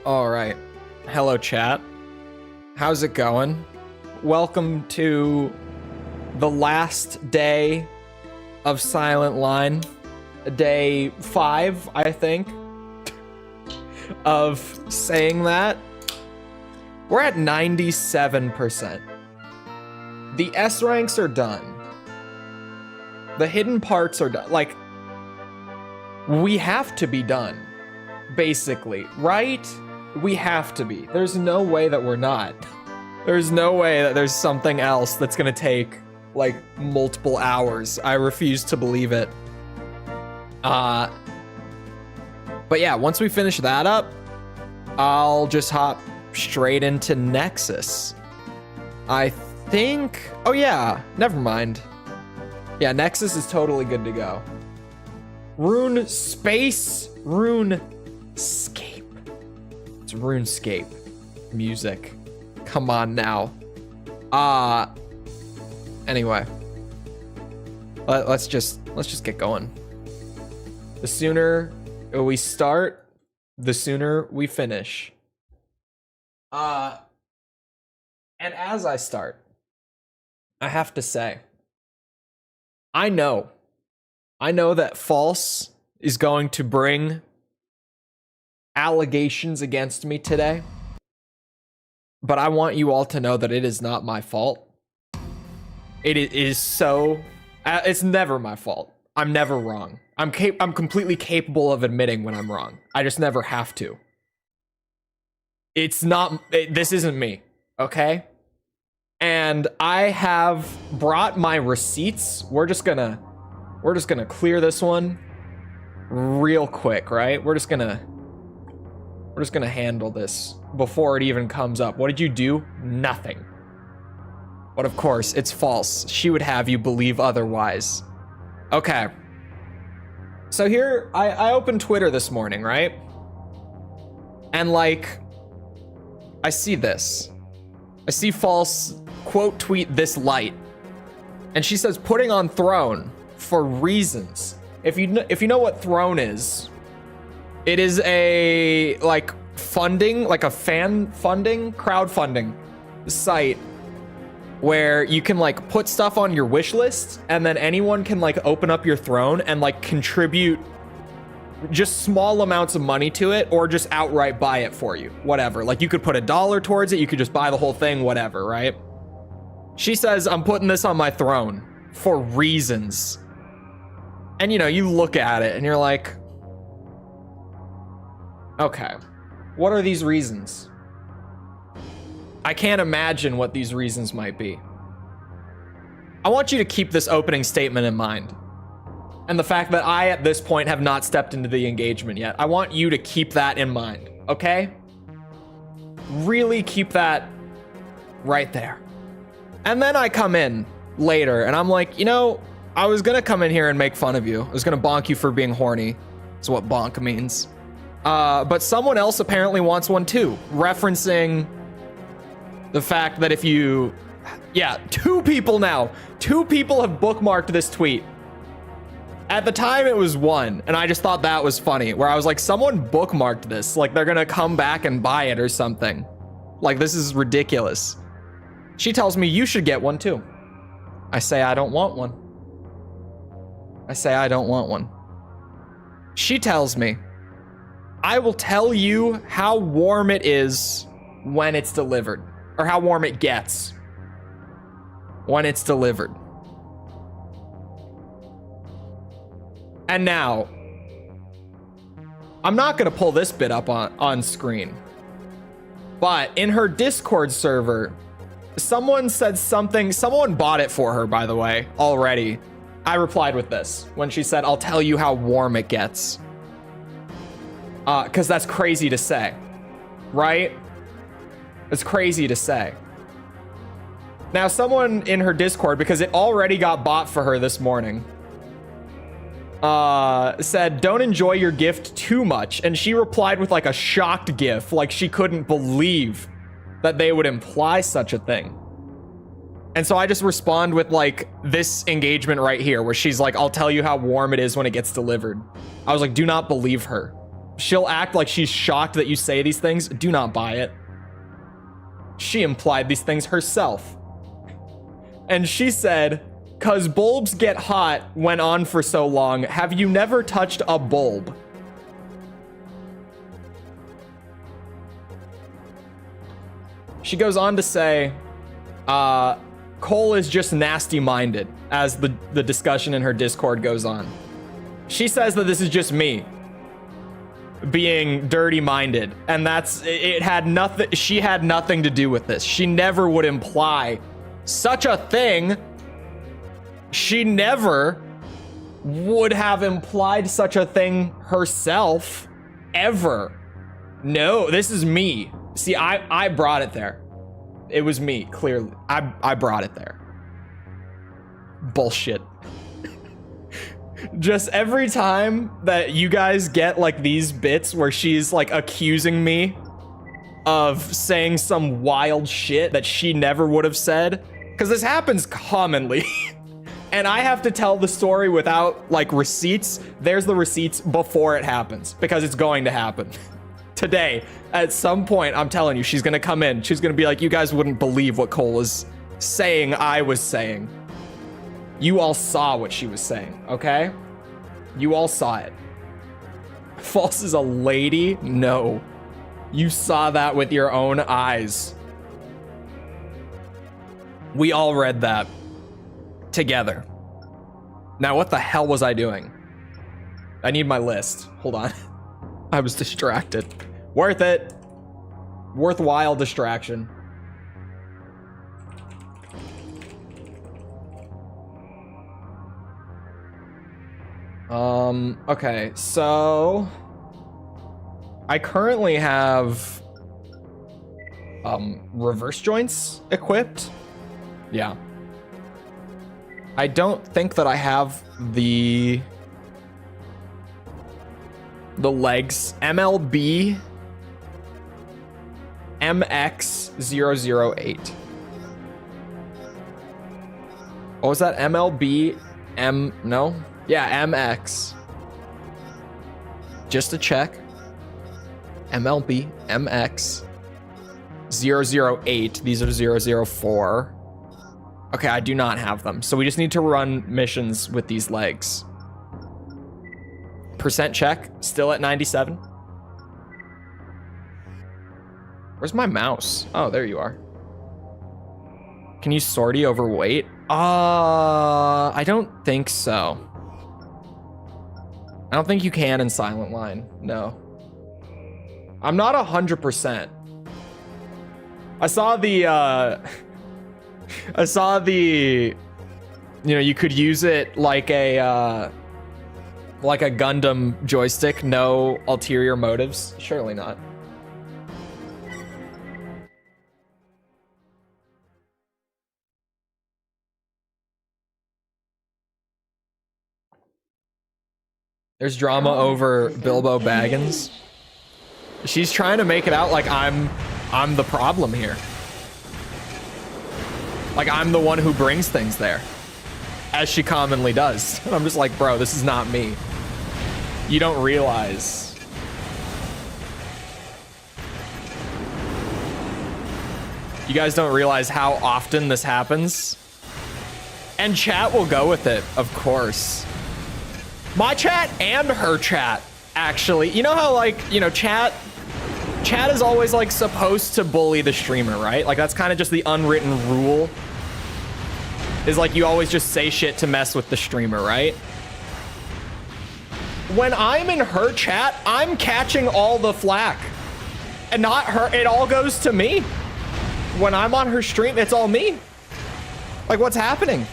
All right. Hello, chat. How's it going? Welcome to the last day of Silent Line. Day 5, I think, of saying that. We're at 97%. The S ranks are done. The hidden parts are done. Like, we have to be done, basically, right? We have to be. There's no way that we're not. There's no way that there's something else that's gonna take, like, multiple hours. I refuse to believe it. But yeah, once we finish that up, I'll just hop straight into Nexus. I think... Oh yeah, never mind. Yeah, Nexus is totally good to go. RuneScape. It's RuneScape music. Come on now. Anyway. Let's just get going. The sooner we start, the sooner we finish. And as I start, I have to say, I know that False is going to bring allegations against me today, but I want you all to know that it is not my fault. It is so... it's never my fault. I'm never wrong. I'm completely capable of admitting when I'm wrong. I just never have to. It's not... this isn't me, okay? And I have brought my receipts. We're just gonna clear this one real quick, right? We're just gonna handle this before it even comes up. What did you do? Nothing. But of course, it's false. She would have you believe otherwise. Okay. So here, I opened Twitter this morning, right? And like, I see this. I see False quote tweet this light. And she says, putting on throne for reasons. If you know what throne is, it is a like funding, like a fan funding, crowdfunding site where you can like put stuff on your wish list and then anyone can like open up your throne and like contribute just small amounts of money to it or just outright buy it for you, whatever. Like you could put $1 towards it, you could just buy the whole thing, whatever, right? She says, I'm putting this on my throne for reasons. And you know, you look at it and you're like, okay, what are these reasons? I can't imagine what these reasons might be. I want you to keep this opening statement in mind. And the fact that I, at this point, have not stepped into the engagement yet. I want you to keep that in mind, okay? Really keep that right there. And then I come in later and I'm like, you know, I was gonna come in here and make fun of you. I was gonna bonk you for being horny. That's what bonk means. But someone else apparently wants one too, referencing the fact that if you... Yeah, 2 people now. 2 people have bookmarked this tweet. At the time, it was 1, and I just thought that was funny, where I was like, someone bookmarked this. Like, they're gonna come back and buy it or something. Like, this is ridiculous. She tells me, you should get one too. I say, I don't want one. I say, I don't want one. She tells me, I will tell you how warm it is when it's delivered. Or how warm it gets when it's delivered. And now, I'm not gonna pull this bit up on screen, but in her Discord server, someone said something, someone bought it for her, by the way, already. I replied with this when she said, I'll tell you how warm it gets. 'Cause that's crazy to say, right? It's crazy to say. Now, someone in her Discord, because it already got bought for her this morning, said, don't enjoy your gift too much. And she replied with like a shocked gif, like she couldn't believe that they would imply such a thing. And so I just respond with like this engagement right here, where she's like, I'll tell you how warm it is when it gets delivered. I was like, do not believe her. She'll act like she's shocked that you say these things. Do not buy it. She implied these things herself. And she said, "'Cause bulbs get hot went on for so long. Have you never touched a bulb?" She goes on to say, Cole is just nasty-minded as the discussion in her Discord goes on. She says that this is just me being dirty-minded, and it had nothing, she had nothing to do with this. She never would imply such a thing. She never would have implied such a thing herself, ever. No, this is me. See, I brought it there. It was me, clearly. I brought it there. Bullshit. Just every time that you guys get like these bits where she's like accusing me of saying some wild shit that she never would have said, because this happens commonly. And I have to tell the story without like receipts. There's the receipts before it happens, because it's going to happen. Today, at some point, I'm telling you, she's gonna come in. She's gonna be like, you guys wouldn't believe what Cole was saying I was saying. You all saw what she was saying, okay? You all saw it. False is a lady? No. You saw that with your own eyes. We all read that together. Now, what the hell was I doing? I need my list. Hold on. I was distracted. Worth it. Worthwhile distraction. Okay, so I currently have reverse joints equipped. Yeah. I don't think that I have the legs. MLB MX008. What was that? MLB no? Yeah, MX. Just to check. MLB MX 008. These are 004. Okay, I do not have them. So we just need to run missions with these legs. Percent check, still at 97. Where's my mouse? Oh, there you are. Can you sortie overweight? I don't think so. I don't think you can in Silent Line, no. I'm not 100%. I saw the, you know, you could use it like a Gundam joystick, no ulterior motives. Surely not. There's drama over Bilbo Baggins. She's trying to make it out like I'm the problem here. Like I'm the one who brings things there, as she commonly does. And I'm just like, bro, this is not me. You don't realize. You guys don't realize how often this happens. And chat will go with it, of course. My chat and her chat, actually. You know how, like, you know, chat is always, like, supposed to bully the streamer, right? Like, that's kind of just the unwritten rule. Is, like, you always just say shit to mess with the streamer, right? When I'm in her chat, I'm catching all the flack. And not her. It all goes to me. When I'm on her stream, it's all me. Like, what's happening?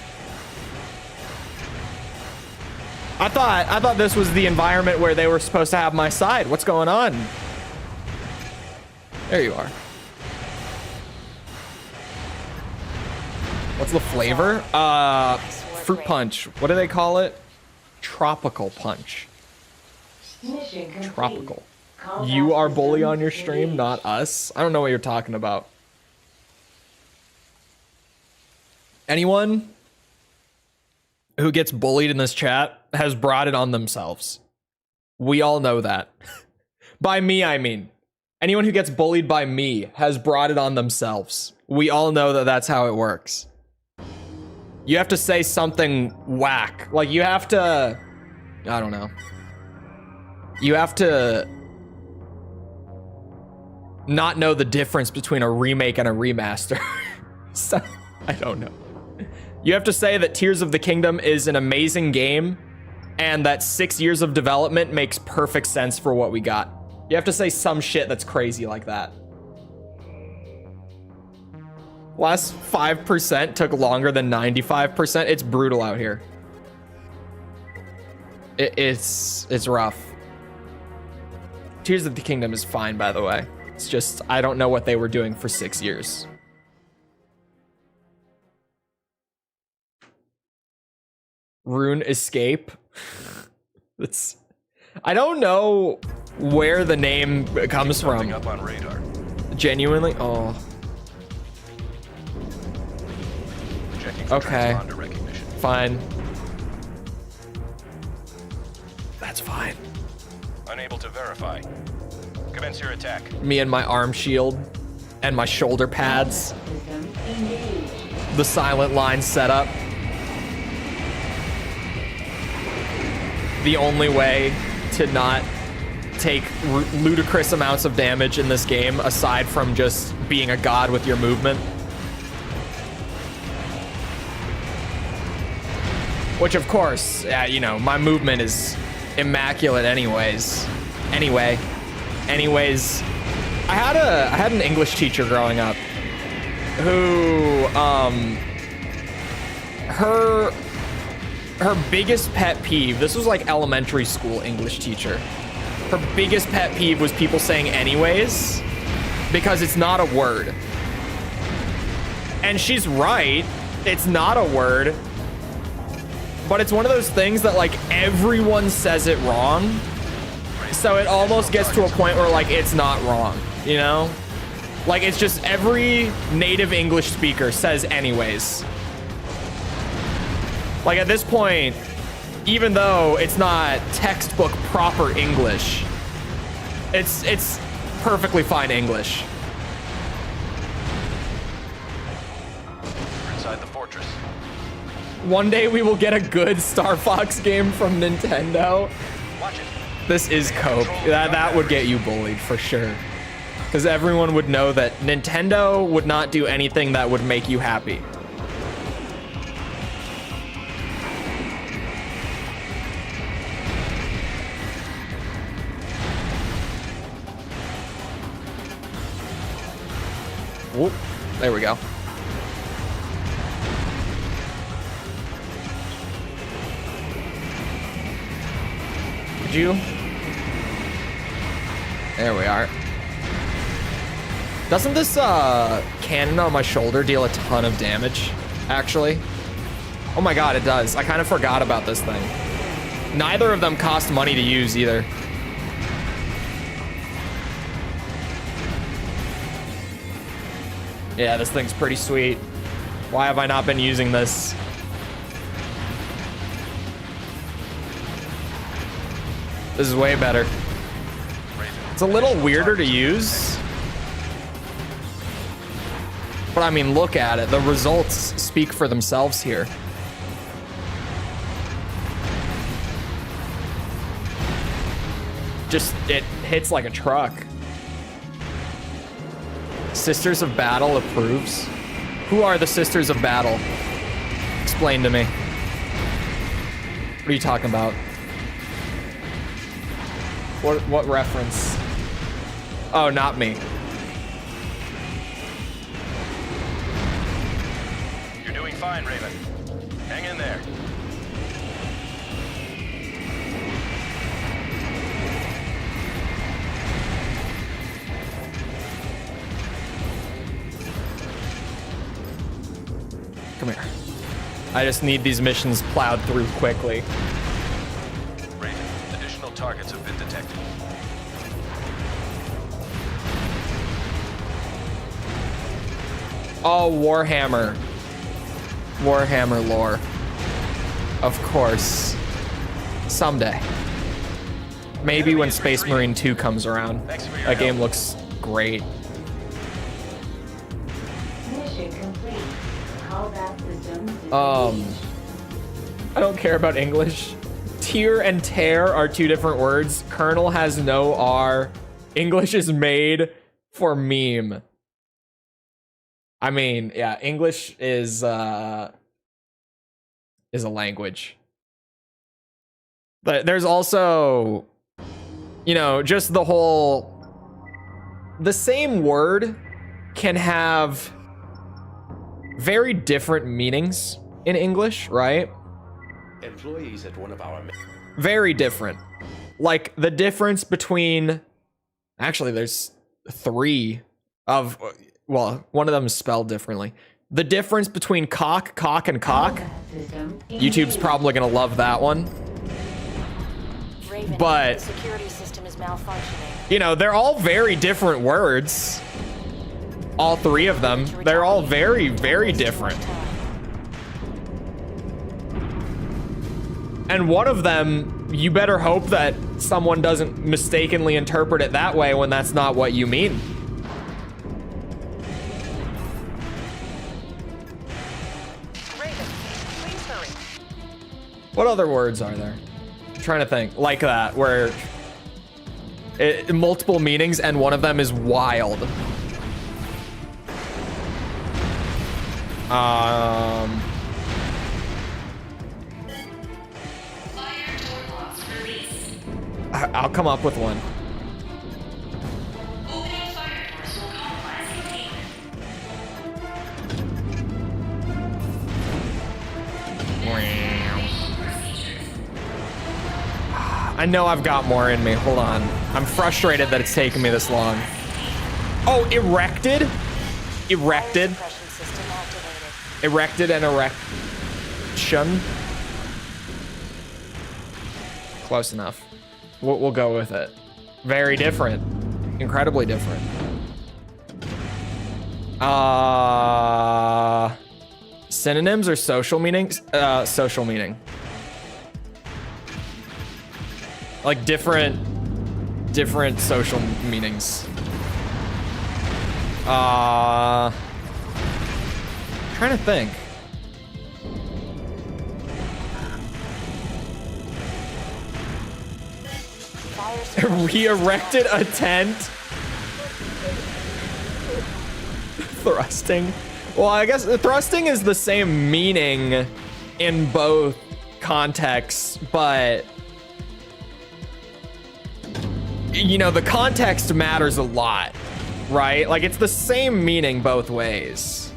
I thought this was the environment where they were supposed to have my side. What's going on? There you are. What's the flavor? Fruit punch. What do they call it? Tropical punch. Tropical. You are bully on your stream, not us. I don't know what you're talking about. Anyone who gets bullied in this chat has brought it on themselves. We all know that. By me, I mean. Anyone who gets bullied by me has brought it on themselves. We all know that that's how it works. You have to say something whack. Like, you have to... I don't know. You have to... not know the difference between a remake and a remaster. So, I don't know. You have to say that Tears of the Kingdom is an amazing game and that 6 years of development makes perfect sense for what we got. You have to say some shit that's crazy like that. Last 5% took longer than 95%. It's brutal out here. It's rough. Tears of the Kingdom is fine, by the way. It's just, I don't know what they were doing for 6 years. Rune Escape. It's, I don't know where the name comes from. Up on radar. Genuinely? Oh. Okay. Fine. That's fine. Unable to verify. Commence your attack. Me and my arm shield and my shoulder pads. The silent line setup. The only way to not take ludicrous amounts of damage in this game, aside from just being a god with your movement. Which, of course, you know, my movement is immaculate anyways. Anyways, I had an English teacher growing up who, her biggest pet peeve, this was like elementary school English teacher. Her biggest pet peeve was people saying anyways, because it's not a word. And she's right, it's not a word, but it's one of those things that like everyone says it wrong. So it almost gets to a point where like it's not wrong, you know? Like it's just every native English speaker says anyways. Like at this point, even though it's not textbook proper English, it's perfectly fine English. We're inside the fortress. One day we will get a good Star Fox game from Nintendo. Watch it. This is cope. That would get you bullied for sure. Because everyone would know that Nintendo would not do anything that would make you happy. Whoop. There we go. Did you? There we are. Doesn't this cannon on my shoulder deal a ton of damage, actually? Oh my god, it does. I kind of forgot about this thing. Neither of them cost money to use either. Yeah, this thing's pretty sweet. Why have I not been using this? This is way better. It's a little weirder to use. But I mean, look at it. The results speak for themselves here. Just, it hits like a truck. Sisters of Battle approves. Who are the Sisters of Battle? Explain to me. What are you talking about? What reference? Oh, not me. You're doing fine, Raven. Hang in there. Come here. I just need these missions plowed through quickly. Raven, additional targets have been detected. Oh, Warhammer. Warhammer lore. Of course. Someday. Maybe when Space Marine 2 comes around. That game looks great. Mission complete. Callback system I don't care about English. Tier and tear are two different words. Kernel has no R. English is made for meme. I mean, yeah, English is a language. But there's also, you know, just the same word can have very different meanings in English, right? Employees at one of our Very different. Like the difference between, actually there's three of, well, one of them is spelled differently. The difference between cock, and cock. YouTube's probably gonna love that one. Raven, But, the security system is malfunctioning. you know, they're all very different words. All three of them. They're all very, very different. And one of them, you better hope that someone doesn't mistakenly interpret it that way when that's not what you mean. Raven, please hurry. What other words are there? I'm trying to think. Like that, where multiple meanings and one of them is wild. I'll come up with one. I know I've got more in me. Hold on. I'm frustrated that it's taken me this long. Oh, erected? Erected. Suppression system activated. Erected and erection. Close enough. We'll go with it. Very different. Incredibly different. Synonyms or social meanings? Social meaning. Like different social meanings. Trying to think. Re-erected a tent. Thrusting. Well, I guess thrusting is the same meaning in both contexts, but you know, the context matters a lot, right? Like it's the same meaning both ways.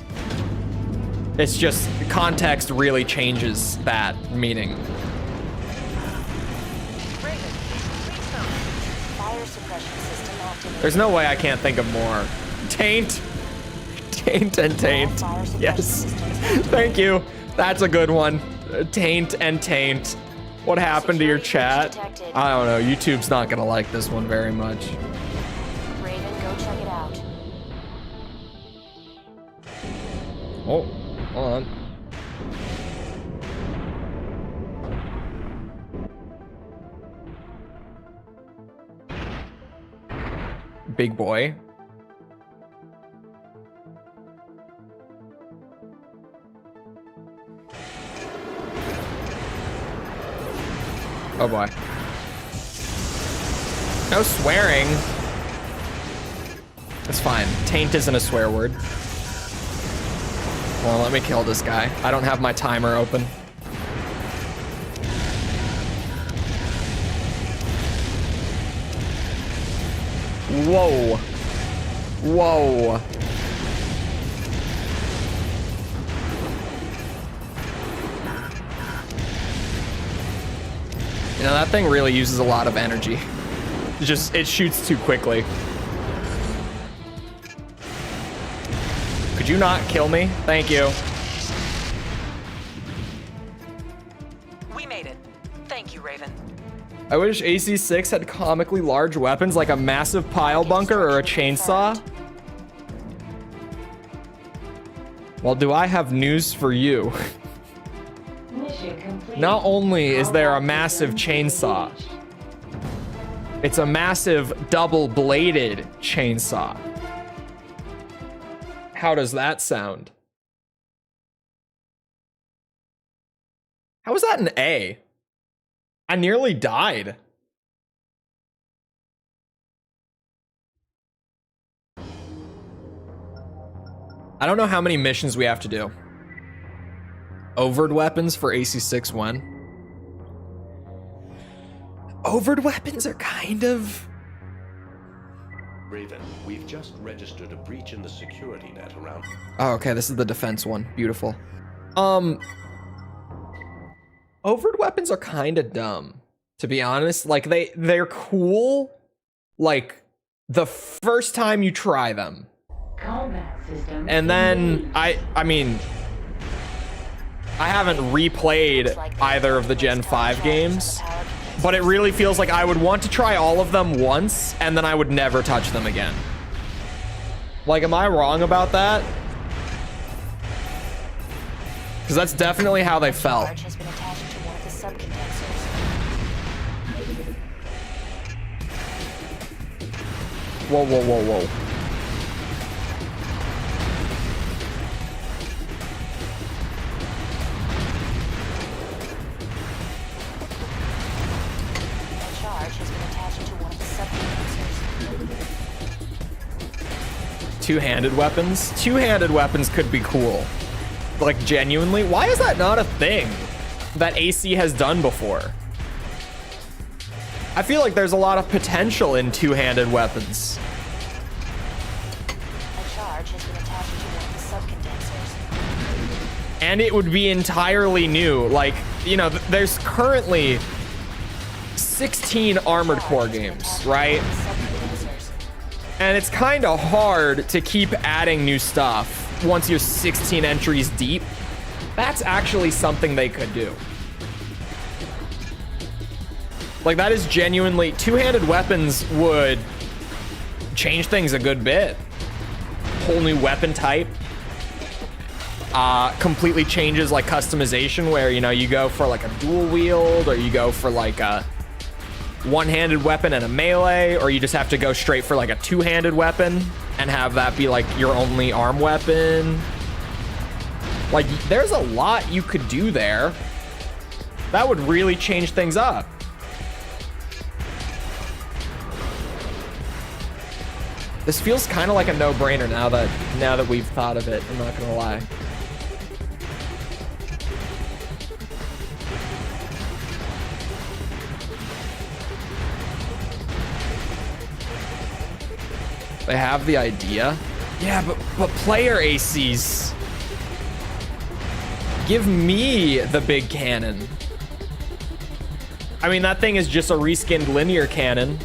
It's just context really changes that meaning. Raven, please hurry. Fire suppression system activated. There's no way I can't think of more. Taint. Taint and taint. Yes. Thank you. That's a good one. Taint and taint. What happened to your chat? I don't know. YouTube's not gonna like this one very much. Raven, go check it out. Oh, hold on. Big boy. Oh boy. No swearing. It's fine. Taint isn't a swear word. Well, let me kill this guy. I don't have my timer open. Whoa. Whoa. You know, that thing really uses a lot of energy. It shoots too quickly. Could you not kill me? Thank you. We made it. Thank you, Raven. I wish AC6 had comically large weapons like a massive pile bunker or a chainsaw. Well, do I have news for you? Mission complete. Not only is there a massive chainsaw, It's a massive double-bladed chainsaw. How does that sound? How was that an A? I nearly died. I don't know how many missions we have to do. Overed weapons for AC6 when? Overed weapons are kind of... Raven, we've just registered a breach in the security net around. Oh, okay, this is the defense one. Beautiful. Overed weapons are kind of dumb, to be honest. Like, they're cool, like, the first time you try them. Combat system. And then, I mean, I haven't replayed either of the Gen 5 games, but it really feels like I would want to try all of them once, and then I would never touch them again. Like, am I wrong about that? Because that's definitely how they felt. Charge has been attached to one of the subcondensers. Whoa, whoa, whoa, whoa. A charge has been attached to one of the subcondensers. Two-handed weapons? Two-handed weapons could be cool. Like, genuinely. Why is that not a thing that AC has done before? I feel like there's a lot of potential in two-handed weapons. A charge has been attached to one of the subcondensers. And it would be entirely new. Like, you know, there's currently 16 Armored Core games, right? Subcondensers. And it's kind of hard to keep adding new stuff once you're 16 entries deep. That's actually something they could do. Like, that is genuinely... Two-handed weapons would change things a good bit. Whole new weapon type. Completely changes, like, customization where, you know, you go for, like, a dual wield, or you go for, like, a one-handed weapon and a melee, or you just have to go straight for, like, a two-handed weapon and have that be, like, your only arm weapon. Like, there's a lot you could do there. That would really change things up. This feels kind of like a no-brainer now that we've thought of it, I'm not gonna lie. They have the idea. Yeah, but player ACs. Give me the big cannon. I mean, that thing is just a reskinned linear cannon.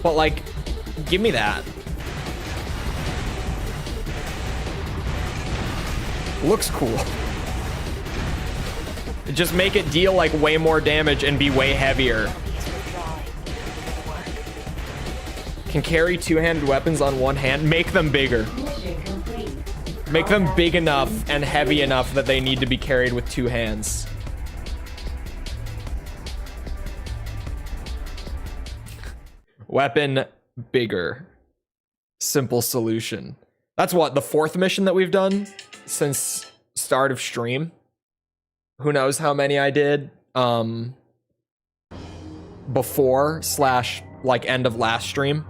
But, like, give me that. Looks cool. Just make it deal, like, way more damage and be way heavier. Enemies withdrawing. Work. Can carry two-handed weapons on one hand. Make them bigger. Mission complete. Make them big enough and heavy enough that they need to be carried with two hands. Weapon bigger. Simple solution. That's what, the fourth mission that we've done since start of stream. Who knows how many I did before / like end of last stream.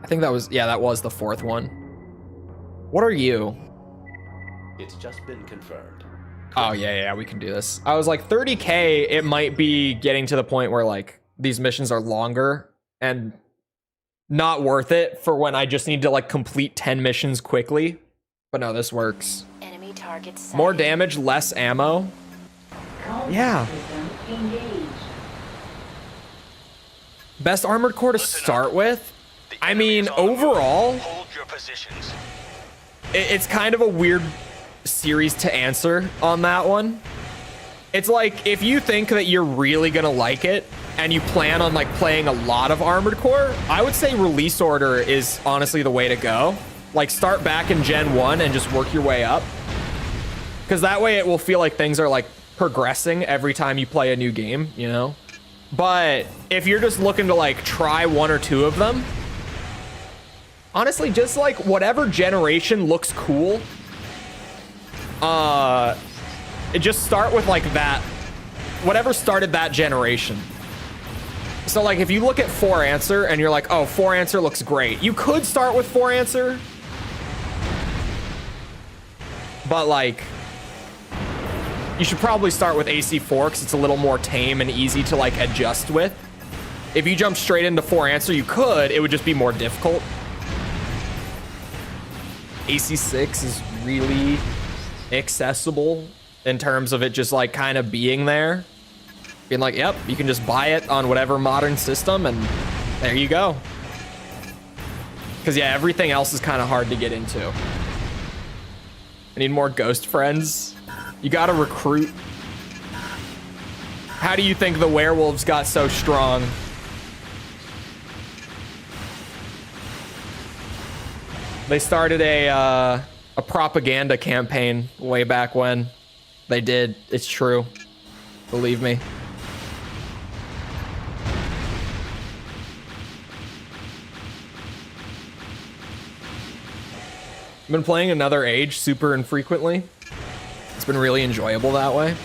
I think that was, yeah, that was the fourth one. What are you? It's just been confirmed. Oh, yeah, we can do this. I was like, 30K, it might be getting to the point where, like, these missions are longer and not worth it for when I just need to, like, complete 10 missions quickly. But no, this works. Enemy targets More sighted. damage, less ammo. Combat Yeah. system engaged. Best armored core to Listen start up. with? The I enemy mean, is on the move. overall, Hold your positions. it's kind of a weird series to answer on that one. It's like, if you think that you're really gonna like it and you plan on, like, playing a lot of Armored Core, I would say release order is honestly the way to go. Like, start back in Gen 1 and just work your way up. Because that way it will feel like things are, like, progressing every time you play a new game, you know? But if you're just looking to like try one or two of them, honestly, just like whatever generation looks cool, just start with like that, whatever started that generation. So like if you look at 4 answer and you're like, oh, 4 answer looks great, you could start with 4 answer, but like you should probably start with AC4 because it's a little more tame and easy to like adjust with. If you jump straight into 4 answer, you could, it would just be more difficult. AC6 is really accessible in terms of it just like kind of being there. Being like, yep, you can just buy it on whatever modern system and there you go. Because yeah, everything else is kind of hard to get into. I need more ghost friends. You gotta recruit. How do you think the werewolves got so strong? They started a propaganda campaign way back when. They did. It's true. Believe me. I've been playing Another Age super infrequently. It's been really enjoyable that way.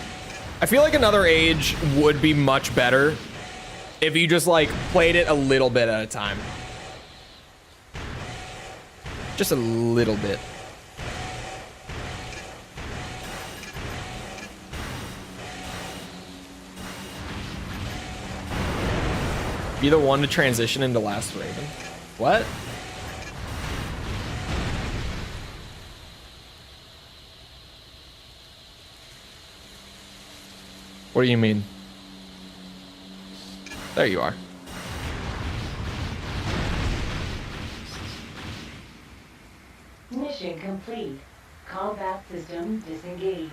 I feel like Another Age would be much better if you just like played it a little bit at a time. Just a little bit. Be the one to transition into Last Raven. What? What do you mean? There you are. Mission complete. Combat system disengaged.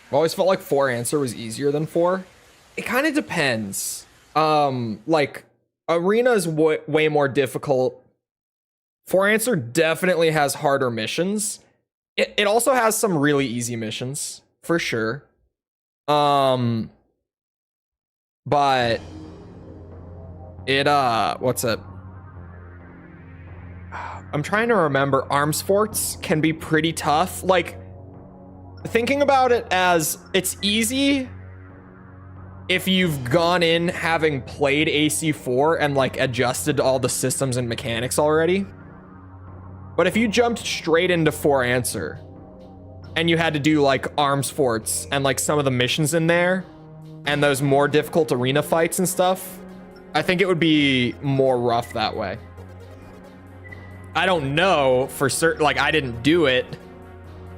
I've always felt like 4 answer was easier than 4. It kind of depends. Like arena is way more difficult. 4 answer definitely has harder missions. It also has some really easy missions for sure. But it what's it? I'm trying to remember. Arms forts can be pretty tough. Like thinking about it as it's easy if you've gone in having played AC4 and like adjusted all the systems and mechanics already. But if you jumped straight into 4 answer and you had to do like arms forts and like some of the missions in there and those more difficult arena fights and stuff, I think it would be more rough that way. I don't know for certain, like I didn't do it.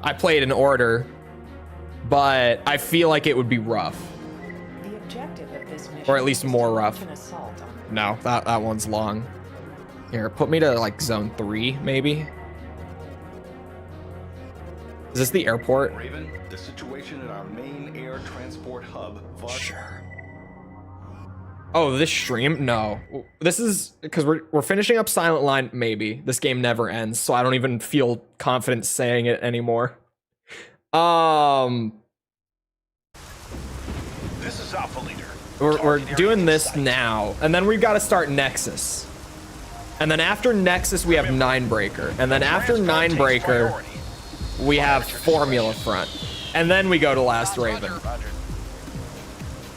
I played in order, but I feel like it would be rough. The objective of this mission, or at least more rough. an assault on No, that one's long. Here, put me to like zone 3, maybe. Is this the airport? Raven, the situation at our main air transport hub. Sure. Oh, this stream? No. This is because we're finishing up Silent Line, maybe. This game never ends, so I don't even feel confident saying it anymore. This is Alpha Leader. We're doing this now, and then we've got to start Nexus. And then after Nexus, we have Ninebreaker. And then after Ninebreaker, we have Formula Front. And then we go to Last Raven.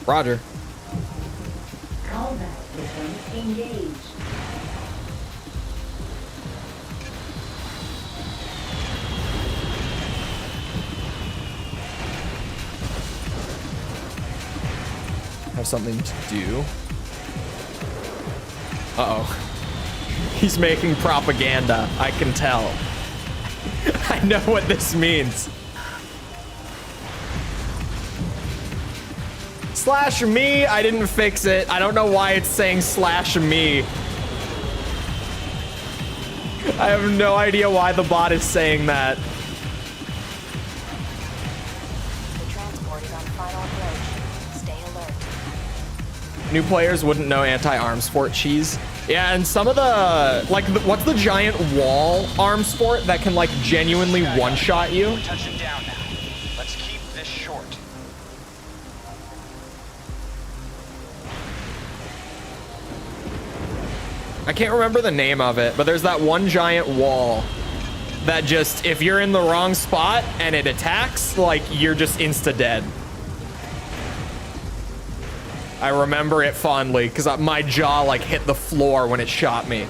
Roger. Combat system engaged. Have something to do. Uh-oh. He's making propaganda. I can tell. I know what this means. Slash me, I didn't fix it. I don't know why it's saying slash me. I have no idea why the bot is saying that. The transport is on final approach. Stay alert. New players wouldn't know anti-arms fort cheese. Yeah, and some of the, like, what's the giant wall arms fort that can, like, genuinely one-shot you? We're touching down now. Let's keep this short. I can't remember the name of it, but there's that one giant wall that just, if you're in the wrong spot and it attacks, like, you're just insta-dead. I remember it fondly because my jaw, like, hit the floor when it shot me.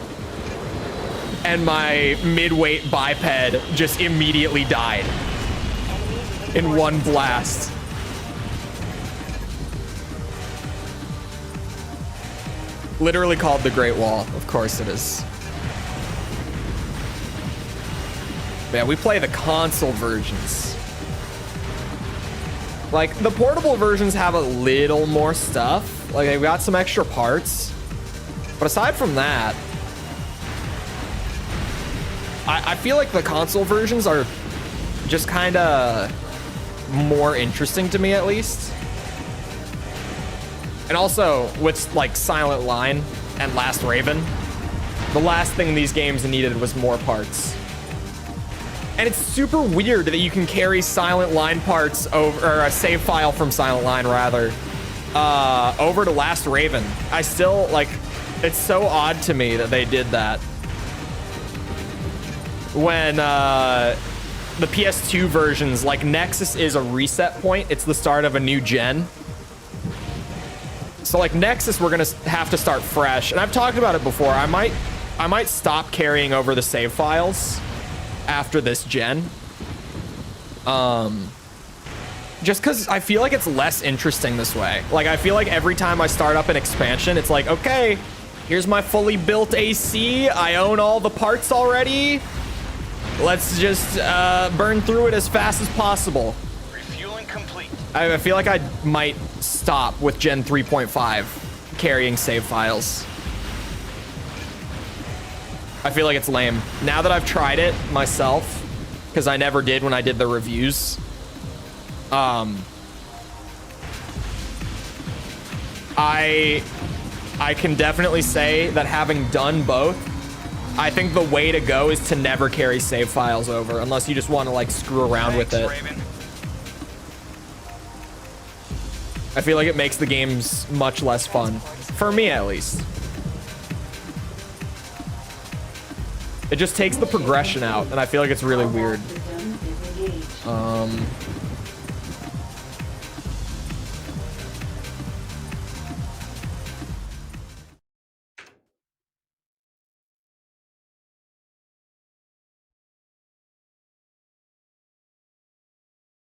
And my mid-weight biped just immediately died in one blast. Literally called the Great Wall. Of course it is. Yeah, we play the console versions. Like, the portable versions have a little more stuff. Like, they've got some extra parts. But aside from that, I feel like the console versions are just kind of more interesting to me, at least. And also, with, like, Silent Line and Last Raven, the last thing these games needed was more parts. And it's super weird that you can carry Silent Line parts over, or a save file from Silent Line, rather, over to Last Raven. I still, like, it's so odd to me that they did that. When, the PS2 versions, like, Nexus is a reset point. It's the start of a new gen. So, like, Nexus, we're gonna have to start fresh. And I've talked about it before. I might stop carrying over the save files after this gen. Just because I feel like it's less interesting this way. Like, I feel like every time I start up an expansion, it's like, okay, here's my fully built AC. I own all the parts already. Let's just burn through it as fast as possible. Refueling complete. I feel like I might stop with Gen 3.5 carrying save files. I feel like it's lame. Now that I've tried it myself, because I never did when I did the reviews, I can definitely say that having done both, I think the way to go is to never carry save files over, unless you just want to, like, screw around with it. Raven. I feel like it makes the games much less fun. For me, at least. It just takes the progression out, and I feel like it's really weird.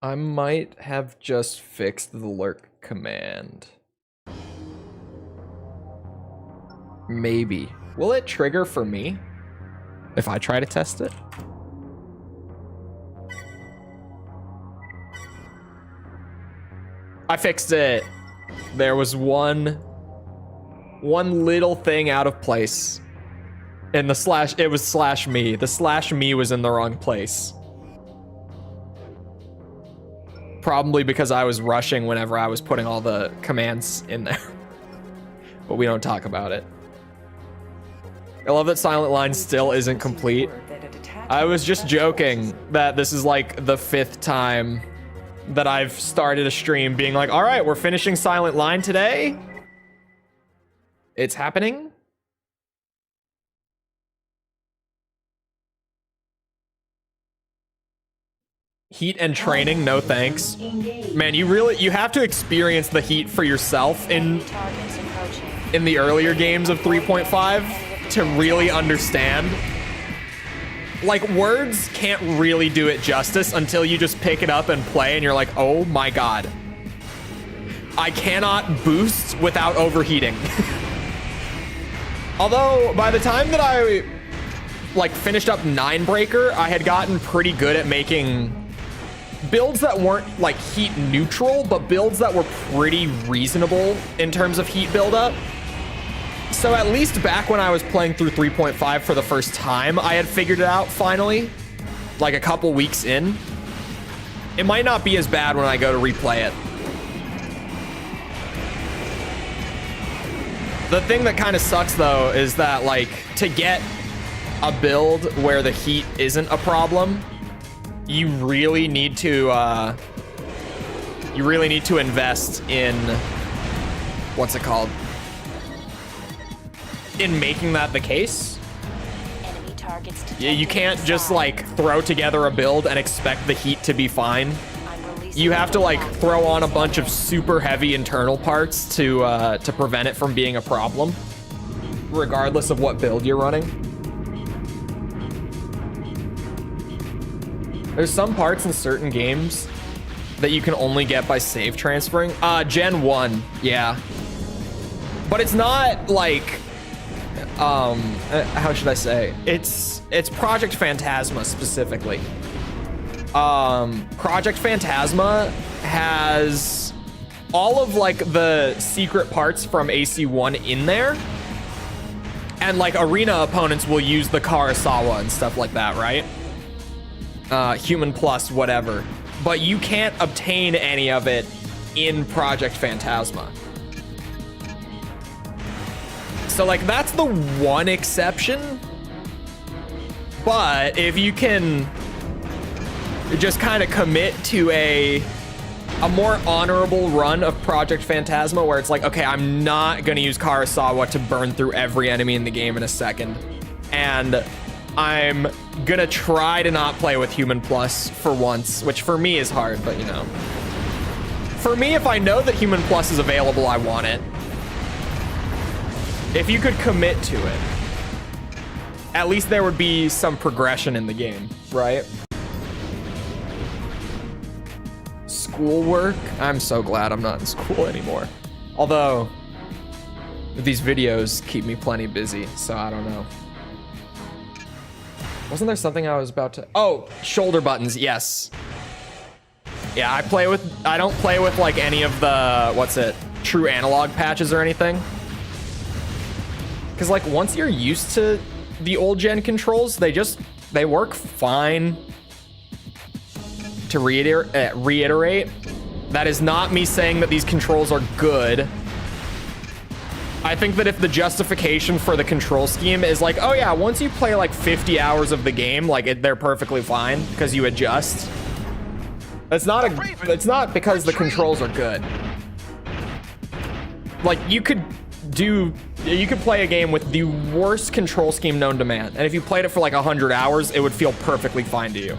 I might have just fixed the lurk command. Maybe. Will it trigger for me if I try to test it? I fixed it. There was one little thing out of place. And the slash, it was /me. The /me was in the wrong place. Probably because I was rushing whenever I was putting all the commands in there. But we don't talk about it. I love that Silent Line still isn't complete. I was just joking that this is like the 5th time that I've started a stream being like, all right, we're finishing Silent Line today. It's happening. Heat and training, no thanks. Man, you have to experience the heat for yourself in the earlier games of 3.5 to really understand. Like, words can't really do it justice until you just pick it up and play and you're like, oh my god. I cannot boost without overheating. Although, by the time that I, like, finished up Ninebreaker, I had gotten pretty good at making builds that weren't, like, heat neutral, but builds that were pretty reasonable in terms of heat buildup. So at least back when I was playing through 3.5 for the first time, I had figured it out finally, like a couple weeks in. It might not be as bad when I go to replay it. The thing that kind of sucks, though, is that, like, to get a build where the heat isn't a problem, you really need to invest in, what's it called? in making that the case. Enemy targets Yeah, you detected can't just inside. like throw together a build and expect the heat to be fine. I'm releasing You have to like impact throw on a phase bunch of engine. super heavy internal parts to prevent it from being a problem, regardless of what build you're running. There's some parts in certain games that you can only get by save transferring. Gen 1, yeah. But it's not like, how should I say? It's Project Phantasma specifically. Project Phantasma has all of like the secret parts from AC1 in there. And like arena opponents will use the Karasawa and stuff like that, right? Human Plus, whatever. But you can't obtain any of it in Project Phantasma. So like that's the one exception. But if you can just kind of commit to a more honorable run of Project Phantasma where it's like, okay, I'm not gonna use Karasawa to burn through every enemy in the game in a second. And I'm gonna try to not play with Human Plus for once, which for me is hard, but you know. For me, if I know that Human Plus is available, I want it. If you could commit to it, at least there would be some progression in the game, right? Schoolwork? I'm so glad I'm not in school anymore. Although, these videos keep me plenty busy, so I don't know. Wasn't there something I was about to... Oh, shoulder buttons, yes. Yeah, I don't play with like any of the, true analog patches or anything. Because like once you're used to the old gen controls, they work fine. To reiterate, that is not me saying that these controls are good. I think that if the justification for the control scheme is like, oh yeah, once you play like 50 hours of the game, like they're perfectly fine because you adjust. It's not because the controls are good. Like you could play a game with the worst control scheme known to man, and if you played it for like 100 hours, it would feel perfectly fine to you.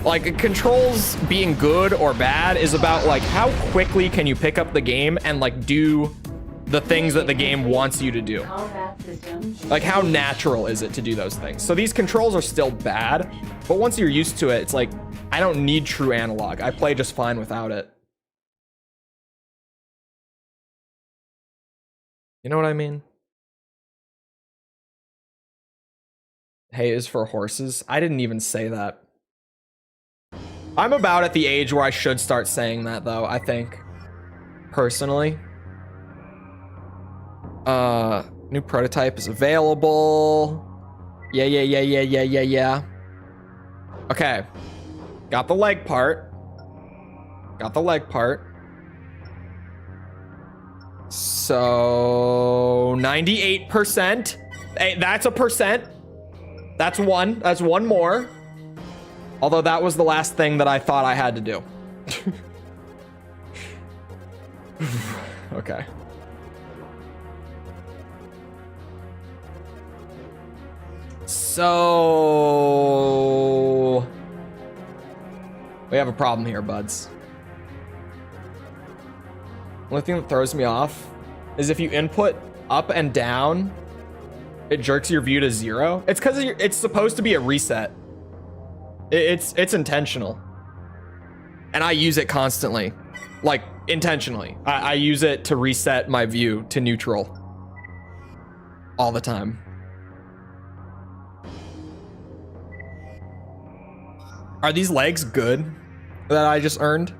Like, controls being good or bad is about, like, how quickly can you pick up the game and, like, do the things that the game wants you to do. Combat system. Like, how natural is it to do those things? So these controls are still bad, but once you're used to it, it's like, I don't need true analog. I play just fine without it. You know what I mean? Hay is for horses. I didn't even say that. I'm about at the age where I should start saying that, though, I think. Personally. New prototype is available. Yeah. Okay. Got the leg part. So 98%. Hey, that's a percent. That's one more. Although that was the last thing that I thought I had to do. Okay. So we have a problem here, buds. Only thing that throws me off is if you input up and down, it jerks your view to 0. It's because it's supposed to be a reset. It's intentional. And I use it constantly. Like, intentionally. I use it to reset my view to neutral. All the time. Are these legs good that I just earned?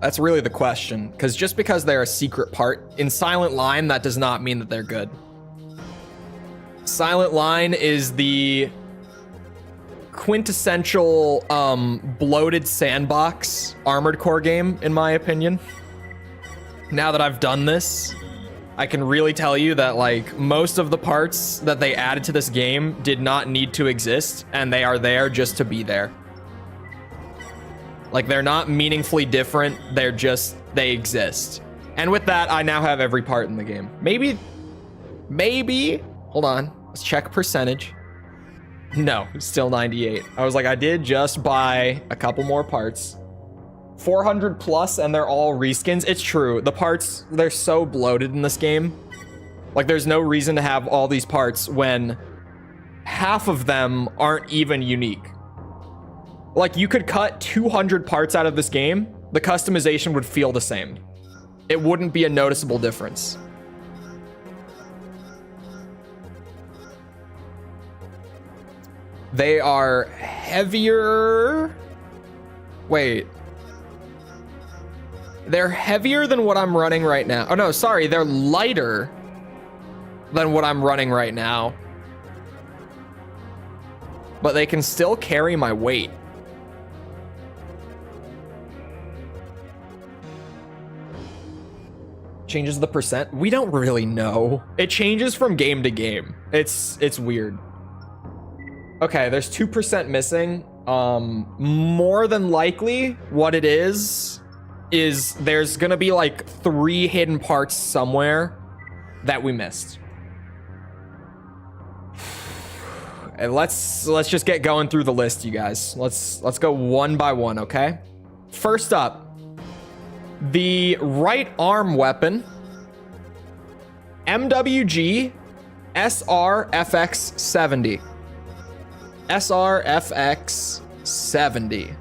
That's really the question. Because just because they're a secret part, in Silent Line, that does not mean that they're good. Silent Line is the quintessential bloated sandbox Armored Core game, in my opinion. Now that I've done this, I can really tell you that like most of the parts that they added to this game did not need to exist, and they are there just to be there. Like, they're not meaningfully different, they exist. And with that, I now have every part in the game. Maybe, hold on. Let's check percentage. No, still 98. I was like, I did just buy a couple more parts. 400 plus, and they're all reskins. It's true. The parts, they're so bloated in this game. Like, there's no reason to have all these parts when half of them aren't even unique. Like, you could cut 200 parts out of this game. The customization would feel the same. It wouldn't be a noticeable difference. They are heavier. Wait. They're heavier than what I'm running right now. Oh no, sorry. They're lighter than what I'm running right now. But they can still carry my weight. Changes the percent? We don't really know. It changes from game to game. It's weird. Okay, there's 2% missing. More than likely, what it is there's gonna be like 3 hidden parts somewhere that we missed. And let's just get going through the list, you guys. Let's go one by one, okay? First up, the right arm weapon, MWG SRFX70. SRFX70.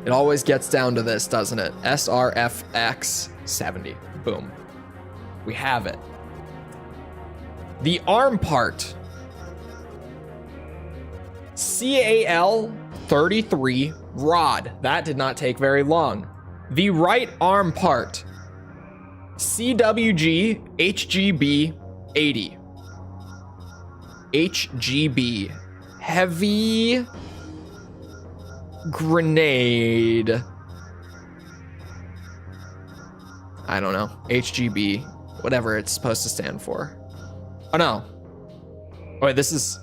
It always gets down to this, doesn't it? SRFX70. Boom. We have it. The arm part. CAL-33 rod. That did not take very long. The right arm part. CWG HGB-80. HGB. Heavy grenade. I don't know. HGB. Whatever it's supposed to stand for. Oh no. Oh, wait, this is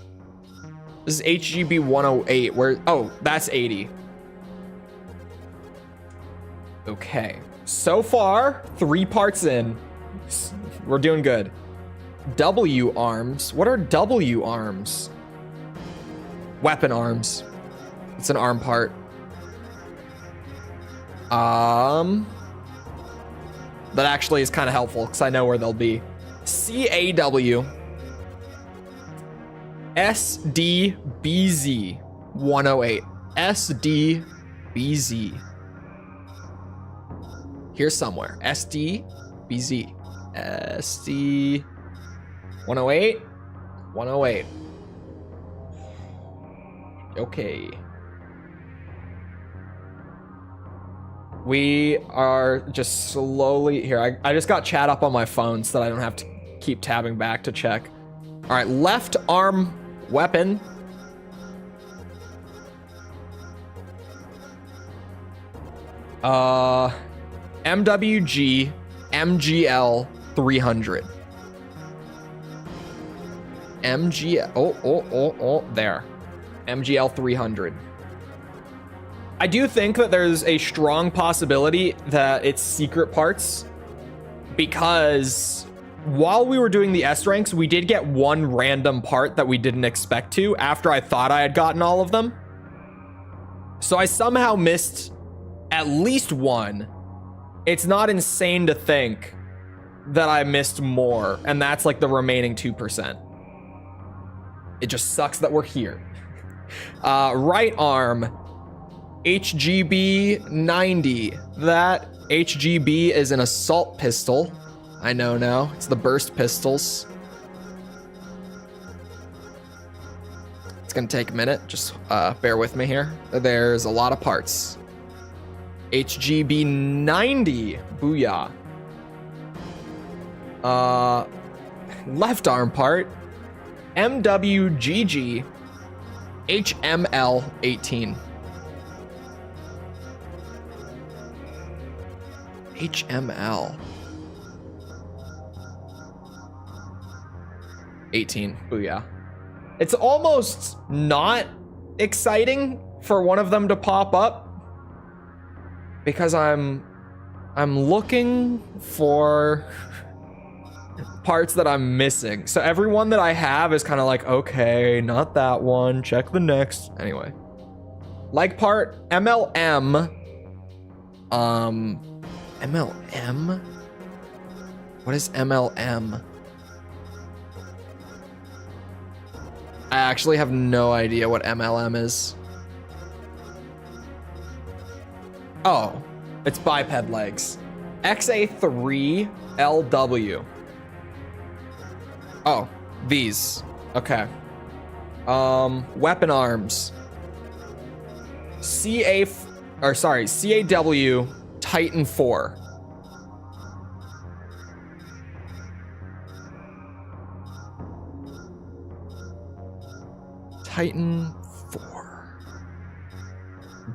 HGB 108. Where? Oh, that's 80. Okay. So far, 3 parts in. We're doing good. W arms. What are W arms? Weapon arms. It's an arm part. That actually is kind of helpful because I know where they'll be. CAW SDBZ 108. SDBZ. Here's somewhere. SDBZ. SD 108. 108. Okay. We are just slowly here. I just got chat up on my phone so that I don't have to keep tabbing back to check. All right, left arm weapon. MWG MGL 300. There. MGL 300. I do think that there's a strong possibility that it's secret parts because while we were doing the S ranks, we did get one random part that we didn't expect to after I thought I had gotten all of them. So I somehow missed at least one. It's not insane to think that I missed more, and that's like the remaining 2%. It just sucks that we're here. Right arm. HGB 90. That HGB is an assault pistol. I know now. It's the burst pistols. It's gonna take a minute. Just bear with me here. There's a lot of parts. HGB 90. Booyah. Left arm part. MWGG HML 18. HML 18. Booyah. It's almost not exciting for one of them to pop up because I'm I'm looking for parts that I'm missing. So every one that I have is kind of like, okay, not that one. Check the next. Anyway. Like part MLM. MLM? What is MLM? I actually have no idea what MLM is. Oh, it's biped legs. XA3LW. Oh, these. Okay. Weapon arms. CAW Titan 4. Titan 4.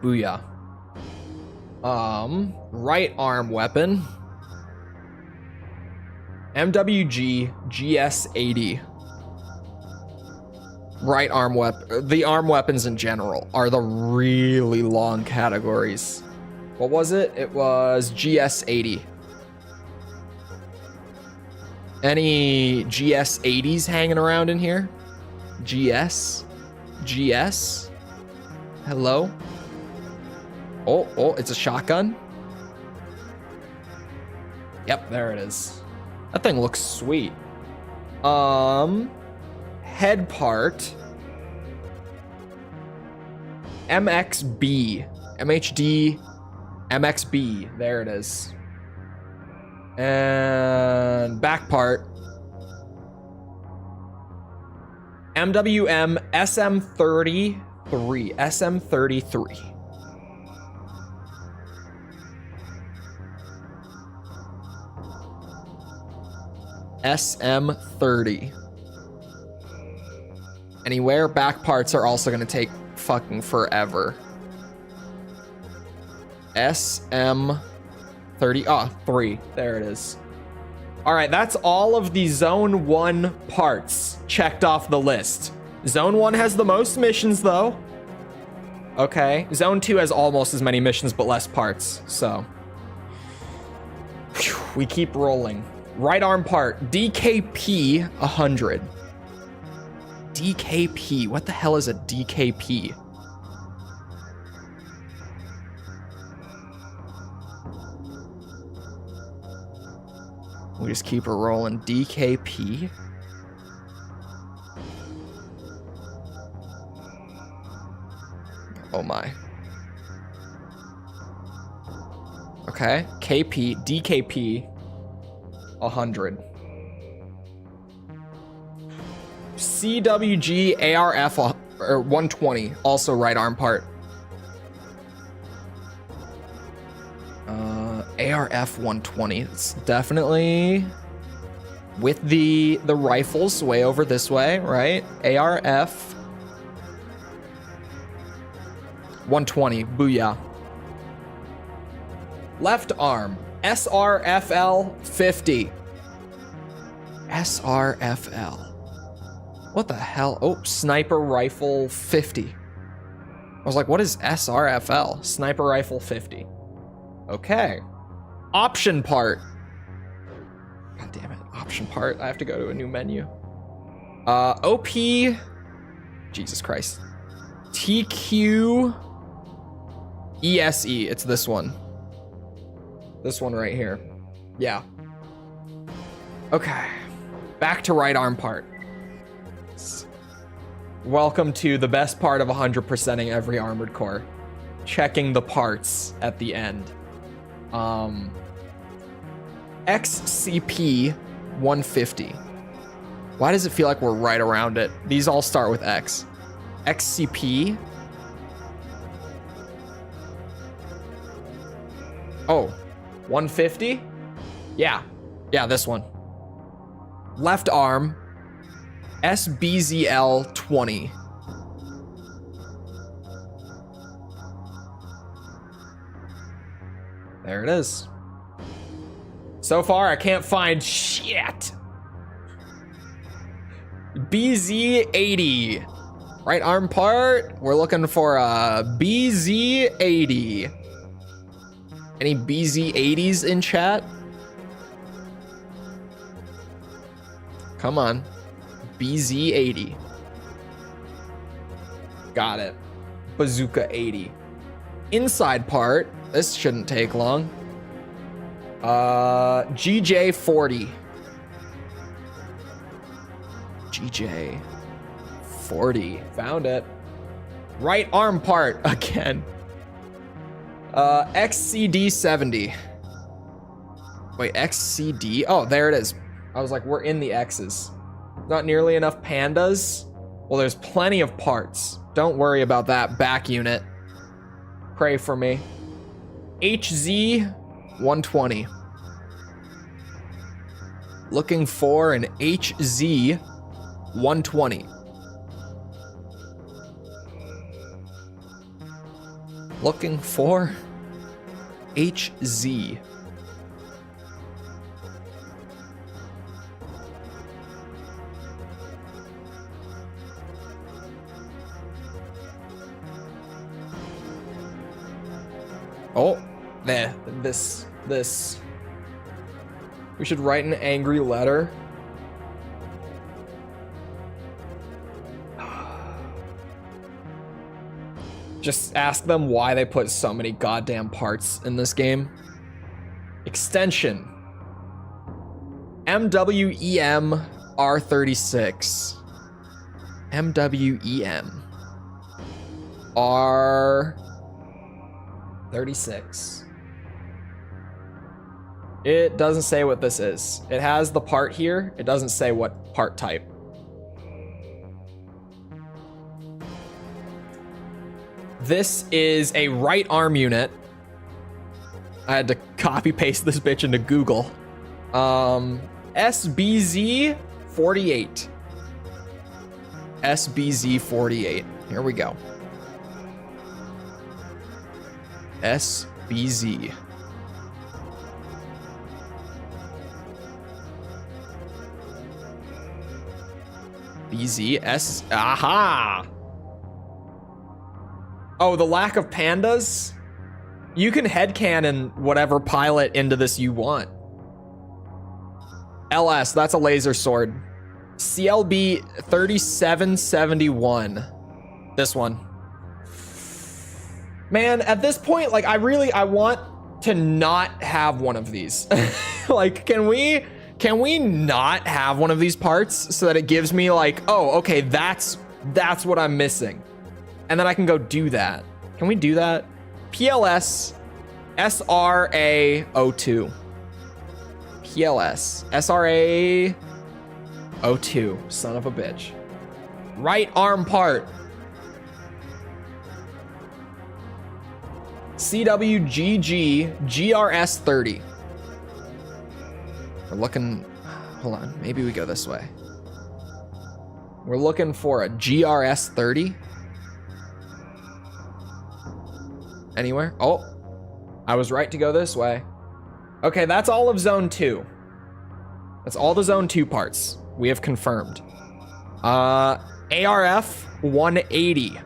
Booyah. Right arm weapon. MWG GS80. Right arm weapon. The arm weapons in general are the really long categories. What was it? It was GS80. Any GS80s hanging around in here? GS? GS? Hello? Oh, it's a shotgun? Yep, there it is. That thing looks sweet. Head part. MXB. MHD. MXB. There it is. And back part. MWM SM33. SM33. SM30. Anywhere, back parts are also gonna take fucking forever. SM30, 3, there it is. All right, that's all of the Zone 1 parts checked off the list. Zone 1 has the most missions though. Okay, Zone 2 has almost as many missions but less parts, so. Whew, we keep rolling. Right arm part, DKP 100. DKP, what the hell is a DKP? We just keep it rolling. DKP. Oh my. Okay, KP, DKP 100. CWG ARF 120, also right arm part. ARF 120. It's definitely with the rifles way over this way, right? ARF 120. Booyah. Left arm. SRFL 50. SRFL. What the hell? Oh, sniper rifle 50. I was like, what is SRFL? Sniper rifle 50. Okay. Option part. God damn it. Option part. I have to go to a new menu. OP. Jesus Christ. TQ. ESE. It's this one. This one right here. Yeah. Okay. Back to right arm part. Welcome to the best part of 100%ing every armored core. Checking the parts at the end. XCP 150. Why does it feel like we're right around it? These all start with X. XCP. Oh, 150? Yeah, this one. Left arm. SBZL 20. There it is. So far, I can't find shit. BZ80. Right arm part. We're looking for a BZ80. Any BZ80s in chat? Come on. BZ80. Got it. Bazooka 80. Inside part. This shouldn't take long. GJ 40. GJ 40. Found it. Right arm part again. XCD 70. Wait, XCD? Oh, there it is. I was like, we're in the X's. Not nearly enough pandas. Well, there's plenty of parts. Don't worry about that back unit. Pray for me. HZ 120. Looking for an HZ 120. Looking for HZ. Oh, there. This. We should write an angry letter. Just ask them why they put so many goddamn parts in this game. Extension. MWEM R36. MWEM R36. It doesn't say what this is. It has the part here. It doesn't say what part type. This is a right arm unit. I had to copy paste this bitch into Google. SBZ 48. SBZ 48. Here we go. SBZ. BZS. Aha! Oh, the lack of pandas? You can headcanon whatever pilot into this you want. LS, that's a laser sword. CLB 3771. This one. Man, at this point, like, I want to not have one of these. Like, can we not have one of these parts so that it gives me like, oh, okay, that's what I'm missing. And then I can go do that. Can we do that? PLS SRA02. PLS SRA02. Son of a bitch. Right arm part. CWGG GRS30. We're looking, hold on, maybe we go this way. We're looking for a GRS30. Anywhere? Oh, I was right to go this way. Okay, that's all of Zone 2. That's all the Zone 2 parts. We have confirmed. ARF 180.